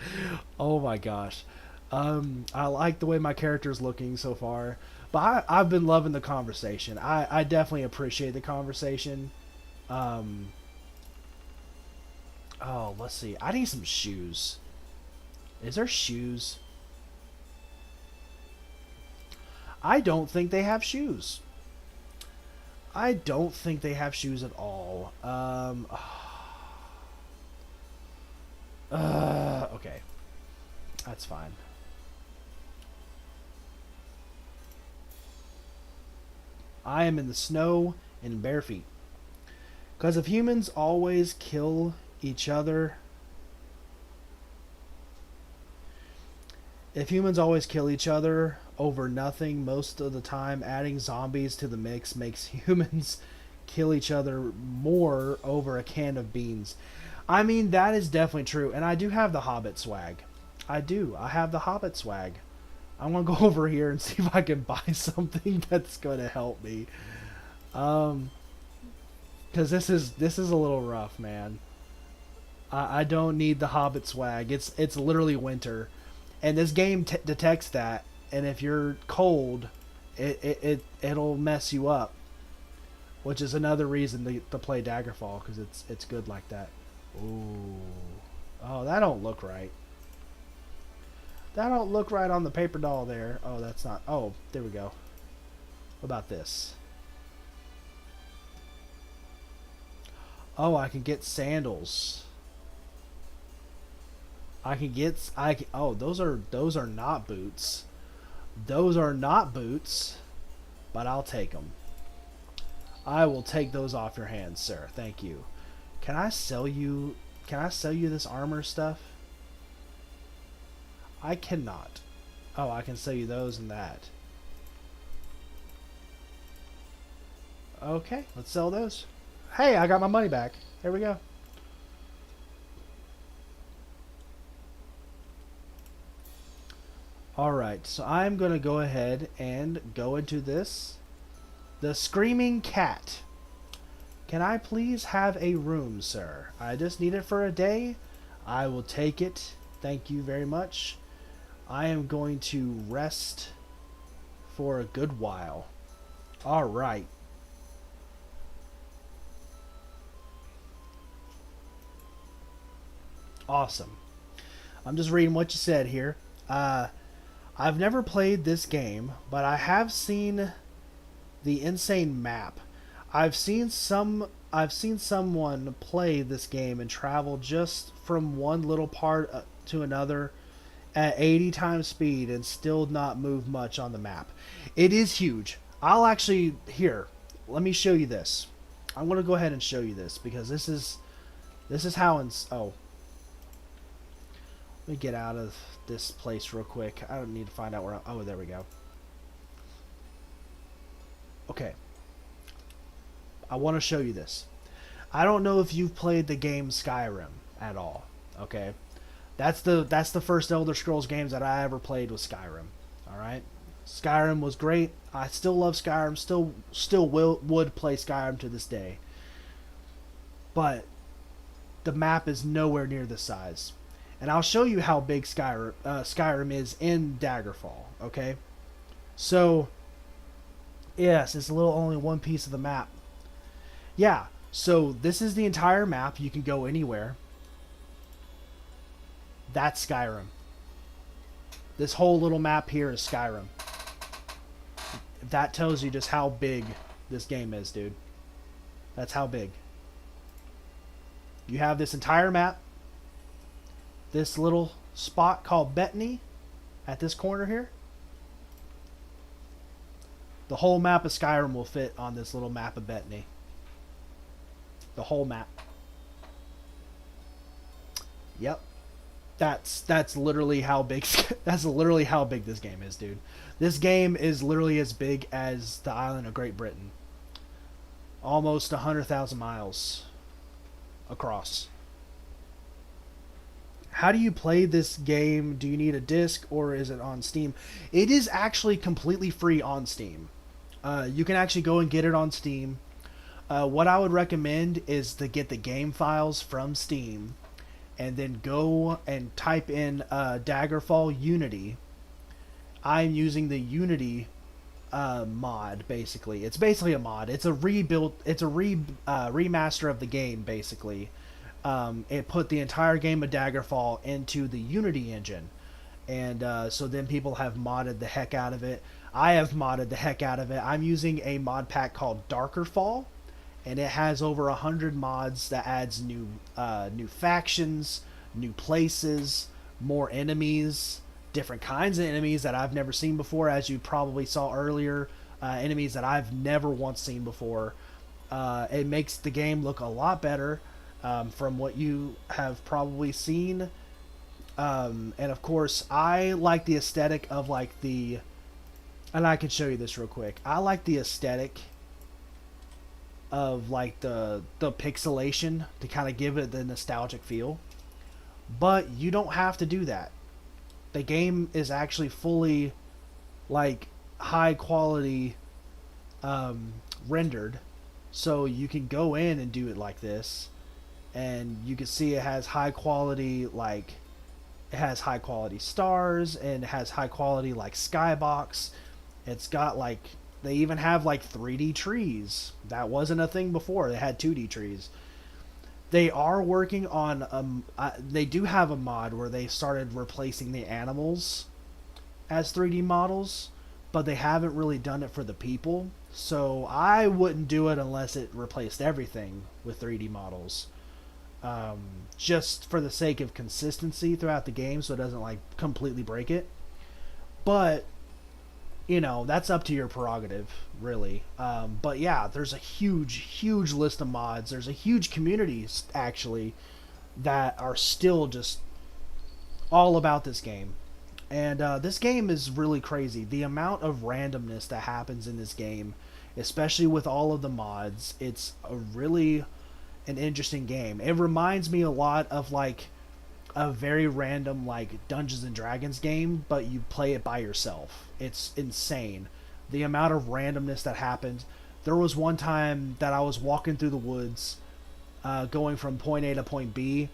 Oh my gosh. I like the way my character's looking so far. But I've been loving the conversation. I definitely appreciate the conversation. Um, oh, let's see. I need some shoes. Is there shoes? I don't think they have shoes. I don't think they have shoes at all. Okay. That's fine. I am in the snow in bare feet. Because if humans always kill each other, if humans always kill each other over nothing most of the time, adding zombies to the mix makes humans kill each other more over a can of beans. I mean, that is definitely true. And I do have the Hobbit swag. I do. I have the Hobbit swag. I'm going to go over here and see if I can buy something that's going to help me. Because this is a little rough, man. I don't need the Hobbit swag. It's literally winter, and this game detects that. And if you're cold, it'll mess you up, which is another reason to play Daggerfall, because it's good like that. Ooh, oh, that don't look right. That don't look right on the paper doll there. Oh, that's not. Oh, there we go. What about this? Oh, I can get sandals. Oh, those are not boots. Those are not boots. but I'll take them. I will take those off your hands, sir. Thank you. Can I sell you? Can I sell you this armor stuff? I cannot. Oh, I can sell you those and that. Okay, let's sell those. Hey, I got my money back. There we go. Alright, so I'm going to go ahead and go into this. The Screaming Cat. Can I please have a room, sir? I just need it for a day. I will take it. Thank you very much. I am going to rest for a good while. Alright. Awesome. I'm just reading what you said here. I've never played this game, but I have seen the insane map. I've seen someone play this game and travel just from one little part to another at 80 times speed and still not move much on the map. It is huge. I'll actually here. Let me show you this. I'm going to go ahead and show you this because this is how oh. Let me get out of this place real quick. I don't need to find out where oh, there we go. Okay. I want to show you this. I don't know if you've played the game Skyrim at all. Okay. That's the first Elder Scrolls games that I ever played with Skyrim. All right. Skyrim was great. I still love Skyrim. Still would play Skyrim to this day. But the map is nowhere near this size. And I'll show you how big Skyrim is in Daggerfall, okay? So, yes, it's only one piece of the map. Yeah, so this is the entire map. You can go anywhere. That's Skyrim. This whole little map here is Skyrim. That tells you just how big this game is, dude. That's how big. You have this entire map. This little spot called Bethany at this corner here. The whole map of Skyrim will fit on this little map of Bethany. The whole map. Yep. That's literally how big that's literally how big this game is, dude. This game is literally as big as the island of Great Britain. Almost 100,000 miles across. How do you play this game? Do you need a disc or is it on Steam? It is actually completely free on Steam. You can actually go and get it on Steam. What I would recommend is to get the game files from Steam and then go and type in Daggerfall Unity. I'm using the Unity mod, basically. It's basically a mod. It's a rebuild. It's a remaster of the game, basically. It put the entire game of Daggerfall into the Unity engine. And so then people have modded the heck out of it. I have modded the heck out of it. I'm using a mod pack called Daggerfall. And it has over 100 mods that adds new factions, new places, more enemies, different kinds of enemies that I've never seen before, as you probably saw earlier. Enemies that I've never once seen before. It makes the game look a lot better. From what you have probably seen. And of course, I like the aesthetic of like the... And I can show you this real quick. I like the aesthetic of like the pixelation to kind of give it the nostalgic feel. But you don't have to do that. The game is actually fully like high quality rendered. So you can go in and do it like this. And you can see it has high quality, like, it has high quality stars, and it has high quality, like, skybox. It's got, like, they even have, like, 3D trees. That wasn't a thing before. They had 2D trees. They are working on, they do have a mod where they started replacing the animals as 3D models, but they haven't really done it for the people. So I wouldn't do it unless it replaced everything with 3D models. Just for the sake of consistency throughout the game, so it doesn't like completely break it. But that's up to your prerogative, really. But yeah, there's a huge list of mods. There's a huge community, actually, that are still just all about this game. And this game is really crazy. The amount of randomness that happens in this game, especially with all of the mods, it's a really an interesting game. It reminds me a lot of like a very random like Dungeons and Dragons game, but you play it by yourself. It's insane. The amount of randomness that happens. There was one time that I was walking through the woods, going from point A to point B,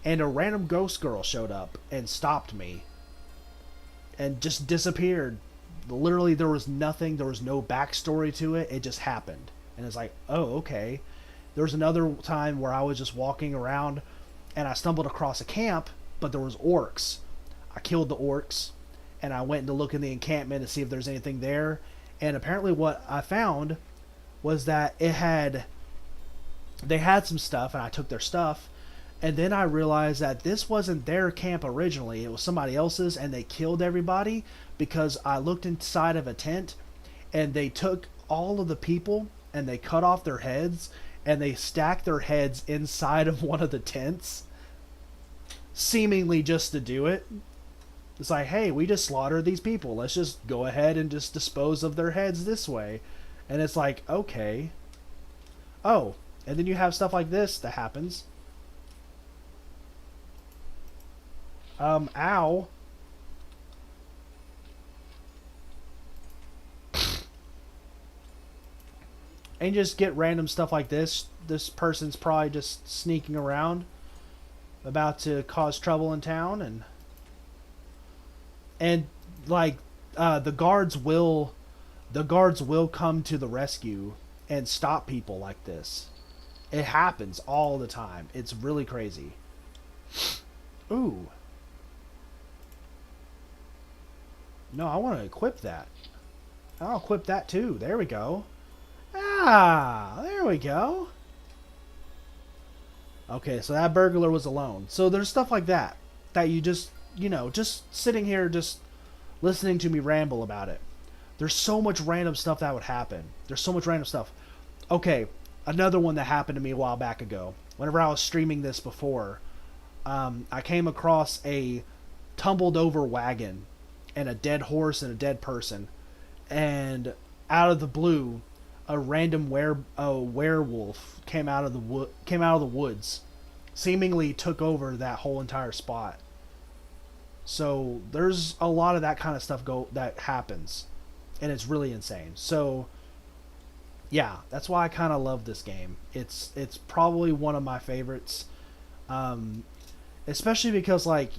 and a random ghost girl showed up and stopped me and just disappeared. Literally, there was nothing. There was no backstory to it. It just happened. And it's like, oh, okay. There was another time where I was just walking around and I stumbled across a camp, but there was orcs. I killed the orcs, and I went to look in the encampment to see if there's anything there. And apparently what I found was that they had some stuff, and I took their stuff. And then I realized that this wasn't their camp originally. It was somebody else's, and they killed everybody because I looked inside of a tent, and they took all of the people, and they cut off their heads, and they stacked their heads inside of one of the tents, seemingly just to do it. It's like, hey, we just slaughtered these people. Let's just go ahead and just dispose of their heads this way. And it's like, okay. Oh, and then you have stuff like this that happens. Ow. And just get random stuff like this. This person's probably just sneaking around, about to cause trouble in town, and like the guards will come to the rescue and stop people like this. It happens all the time. It's really crazy. Ooh. No, I want to equip that. I'll equip that too. There we go. Ah, there we go. Okay, so that burglar was alone. So there's stuff like that you just, just sitting here just listening to me ramble about it. There's so much random stuff that would happen. There's so much random stuff. Okay, another one that happened to me a while back ago. Whenever I was streaming this before, I came across a tumbled over wagon and a dead horse and a dead person. And out of the blue, a random werewolf came out of the woods, seemingly took over that whole entire spot. So there's a lot of that kind of stuff that happens, and it's really insane. So yeah, that's why I kind of love this game. It's probably one of my favorites, especially because like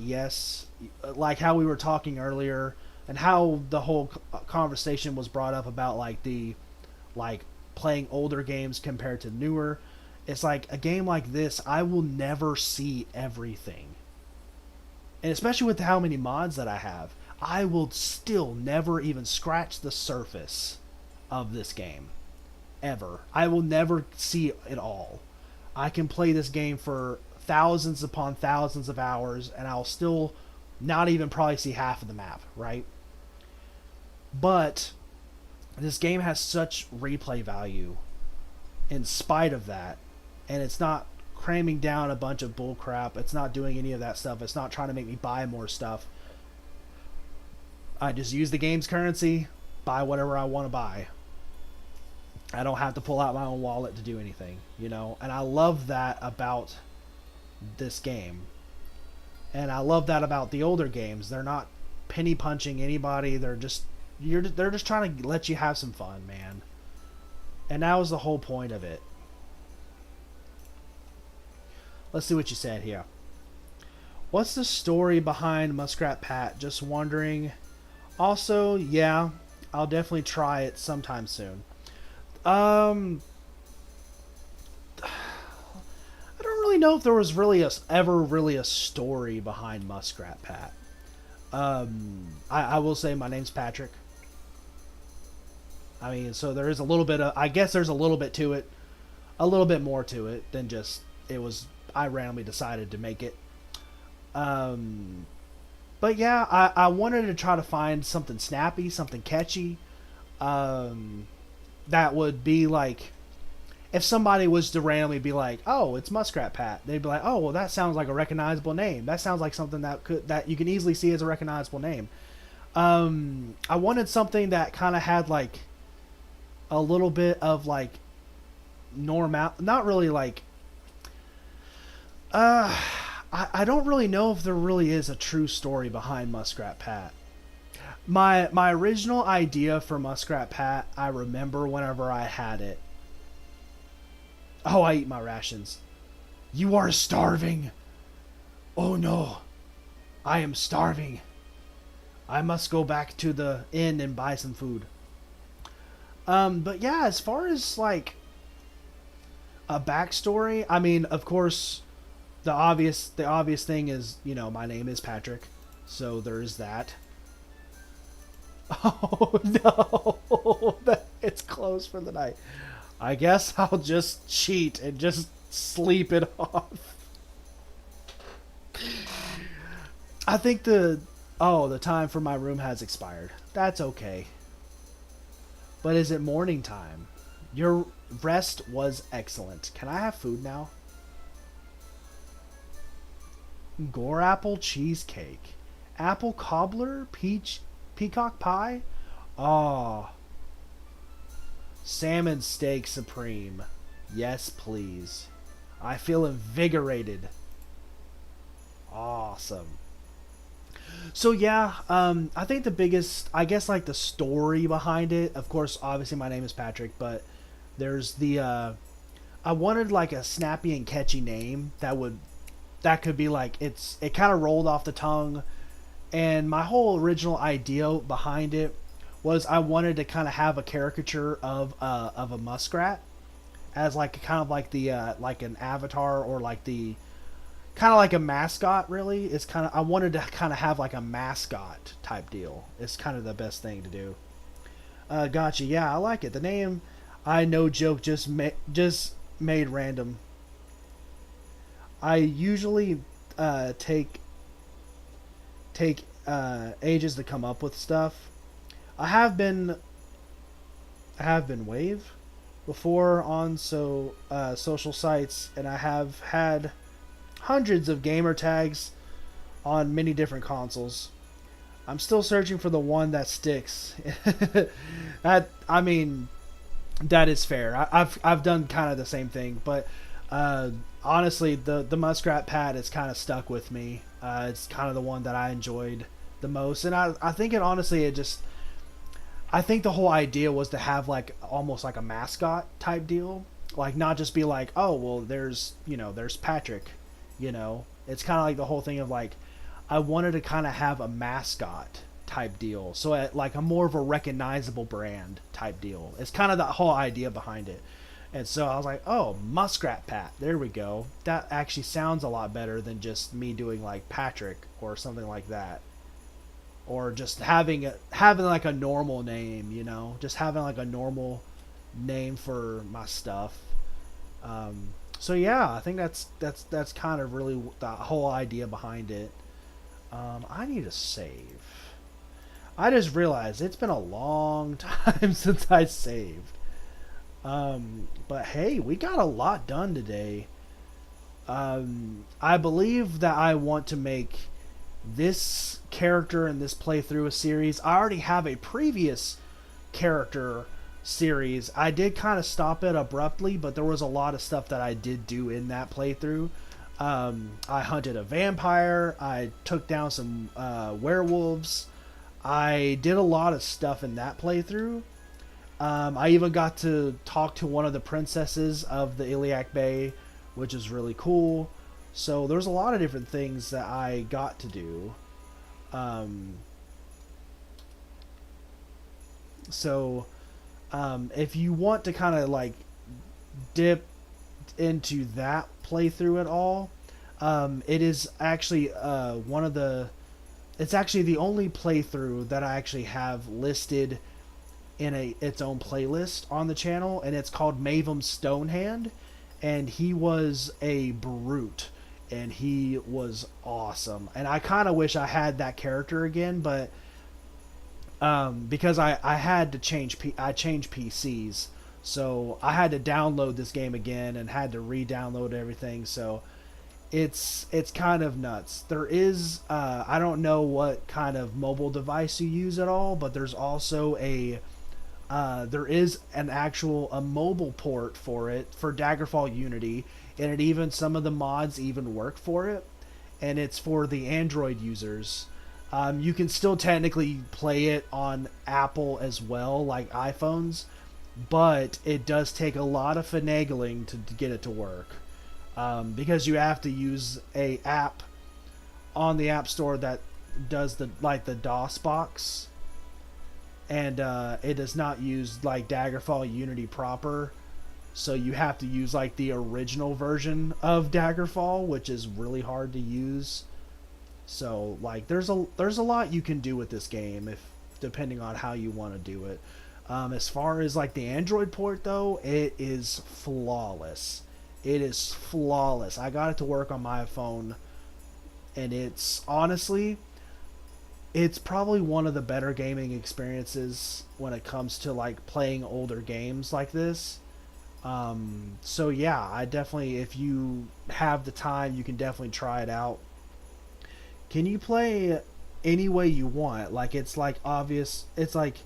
how we were talking earlier, and how the whole conversation was brought up about like playing older games compared to newer. It's like a game like this, I will never see everything. And especially with how many mods that I have, I will still never even scratch the surface of this game. Ever. I will never see it all. I can play this game for thousands upon thousands of hours, and I'll still not even probably see half of the map, right? But this game has such replay value in spite of that, and it's not cramming down a bunch of bull crap. It's not doing any of that stuff. It's not trying to make me buy more stuff. I just use the game's currency, buy whatever I want to buy. I don't have to pull out my own wallet to do anything, and I love that about this game. And I love that about the older games. They're not penny punching anybody. They're just trying to let you have some fun, man. And that was the whole point of it. Let's see what you said here. What's the story behind Muskrat Pat? Just wondering. Also, yeah, I'll definitely try it sometime soon. I don't really know if there was ever really a story behind Muskrat Pat. I will say my name's Patrick. I mean, so there is a little bit of, I guess there's a little bit to it, a little bit more to it than just, I randomly decided to make it. But yeah, I wanted to try to find something snappy, something catchy, um, that would be like, if somebody was to randomly be like, "Oh, it's Muskrat Pat," they'd be like, "Oh, well, that sounds like a recognizable name. That sounds like something that you can easily see as a recognizable name." I wanted something that kind of had like a little bit of like normal, not really like. Uh, I don't really know if there really is a true story behind Muskrat Pat. My original idea for Muskrat Pat, I remember whenever I had it. Oh, I eat my rations. You are starving. Oh no, I am starving. I must go back to the inn and buy some food. But yeah, as far as like a backstory, I mean, of course, the obvious thing is, my name is Patrick, so there is that. Oh no, it's closed for the night. I guess I'll just cheat and just sleep it off. I think the time for my room has expired. That's okay. But is it morning time? Your rest was excellent. Can I have food now? Gore apple cheesecake. Apple cobbler? Peacock pie? Oh. Salmon steak supreme. Yes, please. I feel invigorated. Awesome. So yeah, I think the biggest, I guess, like the story behind it. Of course, obviously, my name is Patrick, but there's I wanted like a snappy and catchy name that could be like it kind of rolled off the tongue, and my whole original idea behind it was I wanted to kind of have a caricature of a muskrat as like kind of like the like an avatar, or like the kind of like a mascot. Really, it's kind of, I wanted to kind of have like a mascot type deal. It's kind of the best thing to do. Gotcha. Yeah, I like it. The name, I no joke, just made random. I usually take ages to come up with stuff. I have been wave before on social sites, and I have had hundreds of gamer tags on many different consoles. I'm still searching for the one that sticks. I mean, that is fair. I've done kind of the same thing, but honestly, the Muskrat Pat is kind of stuck with me. It's kind of the one that I enjoyed the most, and I think it honestly, I think the whole idea was to have like almost like a mascot type deal, like not just be like, oh well, there's Patrick, it's kind of like the whole thing of like, I wanted to kind of have a mascot type deal, so like a more of a recognizable brand type deal. It's kind of the whole idea behind it. And so I was like, oh, Muskrat Pat, there we go. That actually sounds a lot better than just me doing like Patrick or something like that. Or just having like a normal name, just having like a normal name for my stuff. So yeah, I think that's kind of really the whole idea behind it. I need to save. I just realized it's been a long time since I saved. But hey, we got a lot done today. I believe that I want to make this character in this playthrough a series. I already have a previous character series. I did kind of stop it abruptly, but there was a lot of stuff that I did do in that playthrough. I hunted a vampire. I took down some werewolves. I did a lot of stuff in that playthrough. I even got to talk to one of the princesses of the Illiac Bay, which is really cool. So there's a lot of different things that I got to do. If you want to kind of like dip into that playthrough at all, it is actually it's actually the only playthrough that I actually have listed in its own playlist on the channel, and it's called Mavum Stonehand, and he was a brute and he was awesome. And I kind of wish I had that character again, but because I had to I changed PCs, so I had to download this game again and had to re-download everything. So it's kind of nuts. There is I don't know what kind of mobile device you use at all, but there's also there is an actual a mobile port for it for Daggerfall Unity, and it even some of the mods even work for it, and it's for the Android users. You can still technically play it on Apple as well, like iPhones, but it does take a lot of finagling to get it to work, because you have to use a app on the App Store that does the DOS box, and it does not use like Daggerfall Unity proper. So you have to use like the original version of Daggerfall, which is really hard to use. So like there's a lot you can do with this game if depending on how you want to do it. As far as like the Android port though, it is flawless. It is flawless. I got it to work on my phone, and it's honestly, it's probably one of the better gaming experiences when it comes to like playing older games like this. So yeah, I definitely, if you have the time, you can definitely try it out. Can you play any way you want? Like it's like obvious, it's like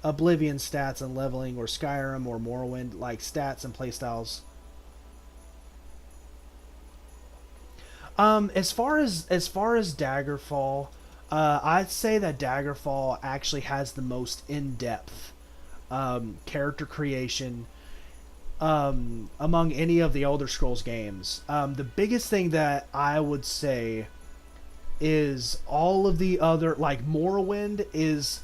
Oblivion stats and leveling, or Skyrim or Morrowind like stats and playstyles. As far as Daggerfall, I'd say that Daggerfall actually has the most in-depth character creation among any of the Elder Scrolls games. The biggest thing that I would say is all of the other, like Morrowind is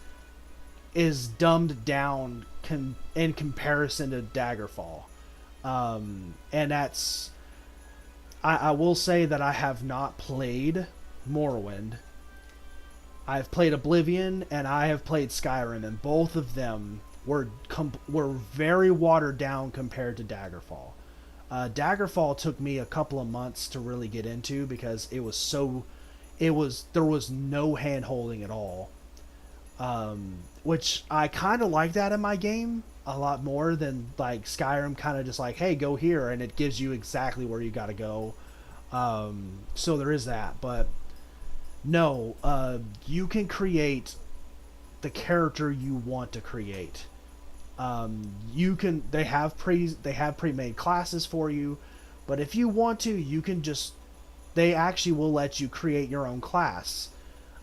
dumbed down in comparison to Daggerfall, and that's, I will say that I have not played Morrowind. I've played Oblivion and I have played Skyrim, and both of them were very watered down compared to Daggerfall. Daggerfall took me a couple of months to really get into because there was no hand holding at all, which I kind of like that in my game a lot more than like Skyrim, kind of just like, hey, go here, and it gives you exactly where you got to go. So there is that, but no, you can create the character you want to create. They have pre-made classes for you, but if you want to, you can just, they actually will let you create your own class.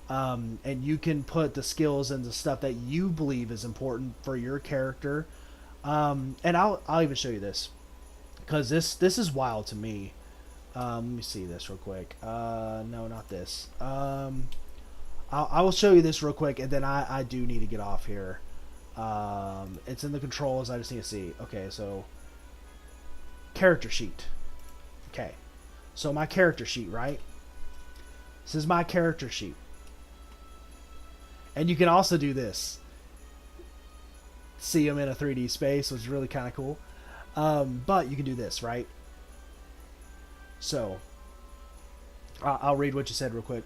And you can put the skills and the stuff that you believe is important for your character. And I'll even show you this, because this is wild to me. Let me see this real quick. No, not this. I will show you this real quick, and then I do need to get off here. It's in the controls. I just need to see. Okay, so character sheet. Okay, so my character sheet, right? This is my character sheet. And you can also do this. See them in a 3D space, which is really kind of cool. But you can do this, right? So, I'll read what you said real quick.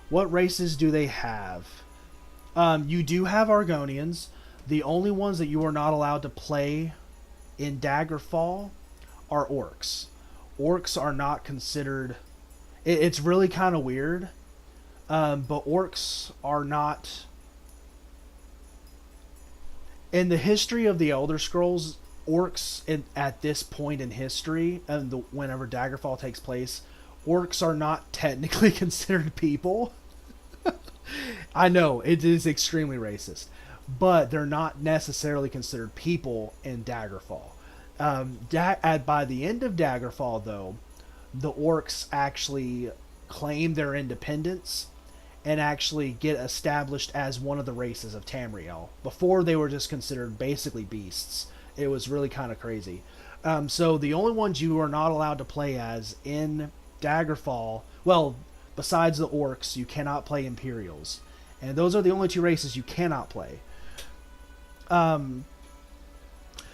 What races do they have? You do have Argonians. The only ones that you are not allowed to play in Daggerfall are orcs. Orcs are not considered... It's really kind of weird. But orcs are not... In the history of the Elder Scrolls, orcs at this point in history, and whenever Daggerfall takes place, orcs are not technically considered people. I know, it is extremely racist, but they're not necessarily considered people in Daggerfall. By the end of Daggerfall, though, the orcs actually claim their independence and actually get established as one of the races of Tamriel. Before, they were just considered basically beasts. It was really kind of crazy. So the only ones you are not allowed to play as in Daggerfall, well, besides the orcs, you cannot play Imperials. And those are the only two races you cannot play.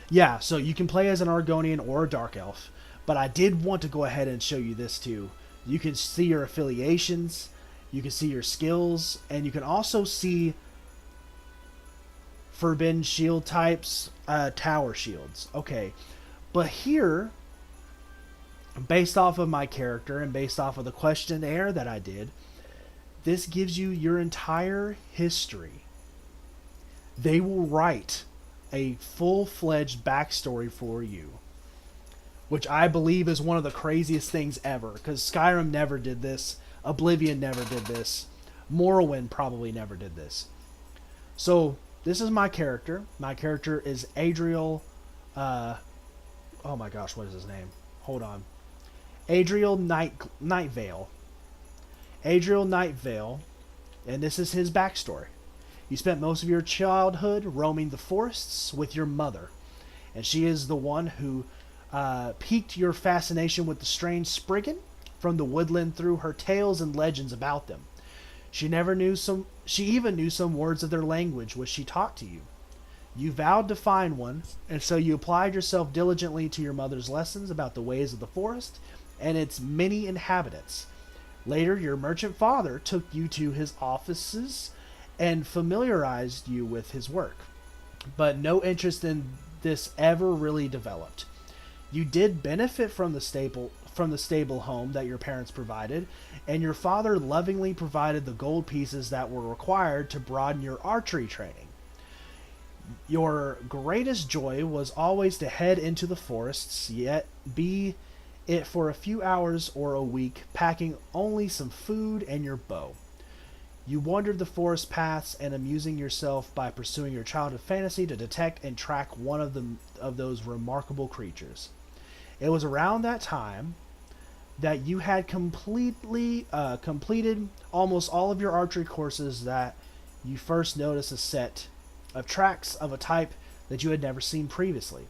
Yeah, so you can play as an Argonian or a Dark Elf. But I did want to go ahead and show you this too, You can see your affiliations, you can see your skills, and you can also see forbidden shield types, tower shields. Okay, but here, based off of my character and based off of the questionnaire that I did, this gives you your entire history. They will write a full-fledged backstory for you, which I believe is one of the craziest things ever, because Skyrim never did this, Oblivion never did this, Morrowind probably never did this. So this is my character. My character is Adriel. Oh my gosh, what is his name? Hold on. Adriel Nightvale. Adriel Nightvale, and this is his backstory. You spent most of your childhood roaming the forests with your mother, and she is the one who piqued your fascination with the strange Spriggan from the woodland through her tales and legends about them. She even knew some words of their language, which she taught to you. You vowed to find one, and so you applied yourself diligently to your mother's lessons about the ways of the forest and its many inhabitants. Later, your merchant father took you to his offices and familiarized you with his work, but no interest in this ever really developed. You did benefit from the stable home that your parents provided, and your father lovingly provided the gold pieces that were required to broaden your archery training. Your greatest joy was always to head into the forests, yet be it for a few hours or a week, packing only some food and your bow. You wandered the forest paths and amusing yourself by pursuing your childhood fantasy to detect and track one of those remarkable creatures. It was around that time that you had completed almost all of your archery courses that you first noticed a set of tracks of a type that you had never seen previously.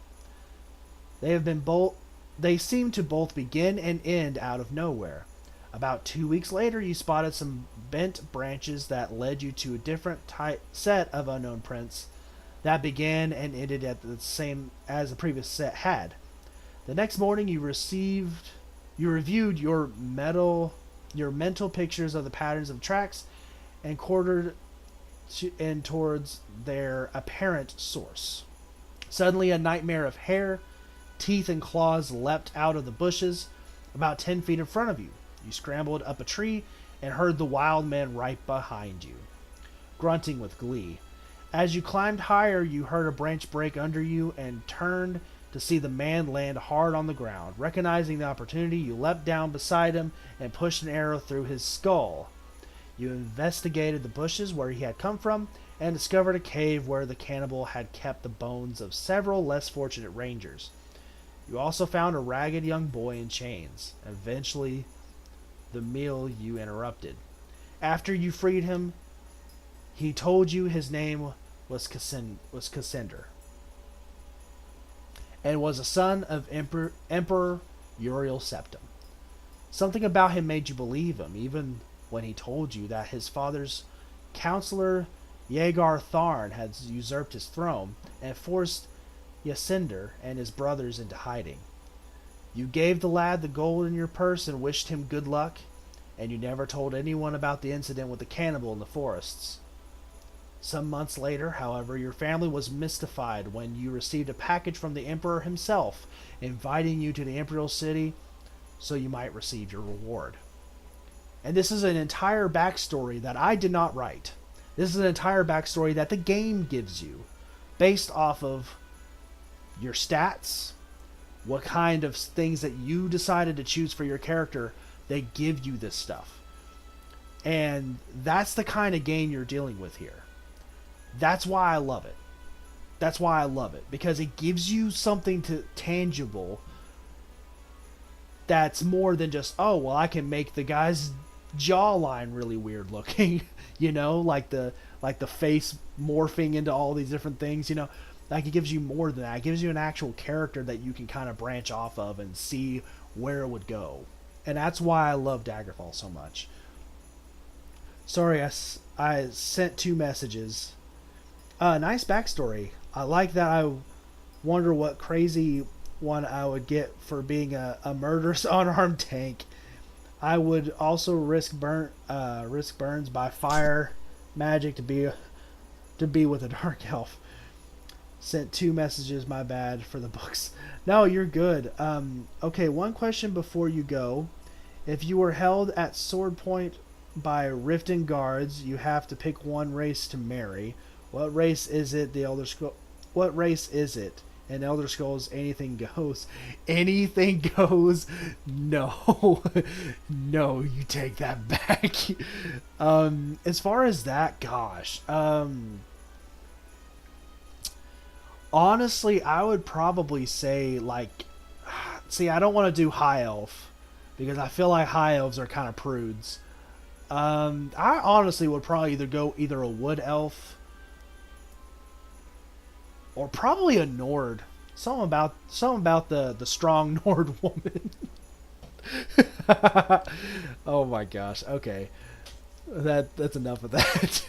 They seem to both begin and end out of nowhere. About 2 weeks later, you spotted some bent branches that led you to a different set of unknown prints that began and ended at the same as the previous set had. The next morning, you reviewed your mental pictures of the patterns of tracks and quartered towards their apparent source. Suddenly, a nightmare of hair, teeth, and claws leapt out of the bushes about 10 feet in front of you. You scrambled up a tree and heard the wild man right behind you, grunting with glee. As you climbed higher, you heard a branch break under you and turned to see the man land hard on the ground. Recognizing the opportunity, you leapt down beside him and pushed an arrow through his skull. You investigated the bushes where he had come from and discovered a cave where the cannibal had kept the bones of several less fortunate rangers. You also found a ragged young boy in chains. Eventually, the meal you interrupted. After you freed him, he told you his name was Cassandra, and was a son of Emperor Uriel Septim. Something about him made you believe him, even when he told you that his father's counselor Yegar Tharn had usurped his throne and forced Yacinder and his brothers into hiding. You gave the lad the gold in your purse and wished him good luck, and you never told anyone about the incident with the cannibal in the forests. Some months later, however, your family was mystified when you received a package from the Emperor himself, inviting you to the Imperial City so you might receive your reward. And this is an entire backstory that I did not write. This is an entire backstory that the game gives you, based off of your stats, what kind of things that you decided to choose for your character. They give you this stuff. And that's the kind of game you're dealing with here. That's why I love it. That's why I love it. Because it gives you something tangible that's more than just, oh, well, I can make the guy's jawline really weird looking. You know, like the face morphing into all these different things, you know. Like, it gives you more than that. It gives you an actual character that you can kind of branch off of and see where it would go. And that's why I love Daggerfall so much. Sorry, I sent 2 messages. Nice backstory. I like that. I wonder what crazy one I would get for being a murderous unarmed tank. I would also risk burns by fire magic to be with a dark elf. Sent 2 messages. My bad for the books. No, you're good. Okay, one question before you go. If you were held at sword point by Riften guards, you have to pick one race to marry. What race is it? What race is it? In Elder Scrolls, anything goes. Anything goes. No, no, you take that back. As far as that, gosh. Honestly, I would probably say like, see, I don't want to do high elf because I feel like high elves are kind of prudes. I honestly would probably either go either a wood elf or probably a Nord. Something about the strong Nord woman. Oh my gosh. Okay, that's enough of that.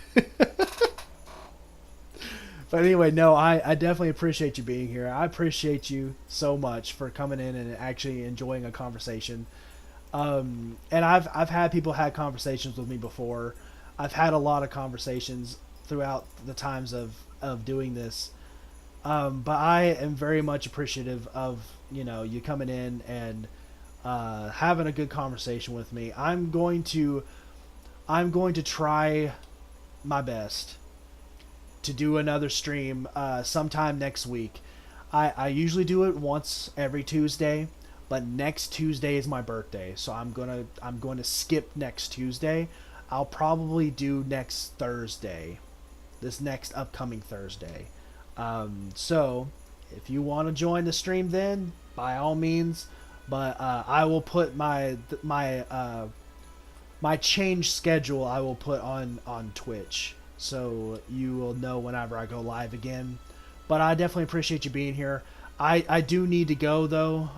But anyway, no, I definitely appreciate you being here. I appreciate you so much for coming in and actually enjoying a conversation. And I've had people had conversations with me before. I've had a lot of conversations throughout the times of doing this. But I am very much appreciative of you coming in and having a good conversation with me. I'm going to try my best to do another stream sometime next week. I usually do it once every Tuesday, but next Tuesday is my birthday, so I'm going to skip next Tuesday. I'll probably do next Thursday, this next upcoming Thursday. So if you want to join the stream, then by all means. But I will put my change schedule. I will put on Twitch, so you will know whenever I go live again. But I definitely appreciate you being here. I do need to go though.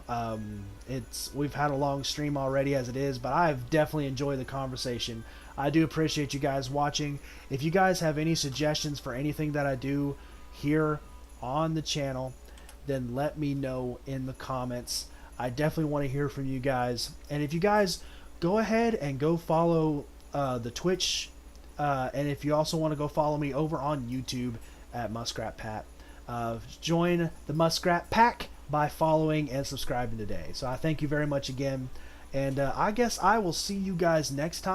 We've had a long stream already as it is, but I've definitely enjoyed the conversation. I do appreciate you guys watching. If you guys have any suggestions for anything that I do here on the channel, then let me know in the comments. I definitely want to hear from you guys. And if you guys go ahead and go follow the Twitch, and if you also want to go follow me over on YouTube at Muskrat Pat, join the Muskrat Pack by following and subscribing today. So I thank you very much again, and I guess I will see you guys next time.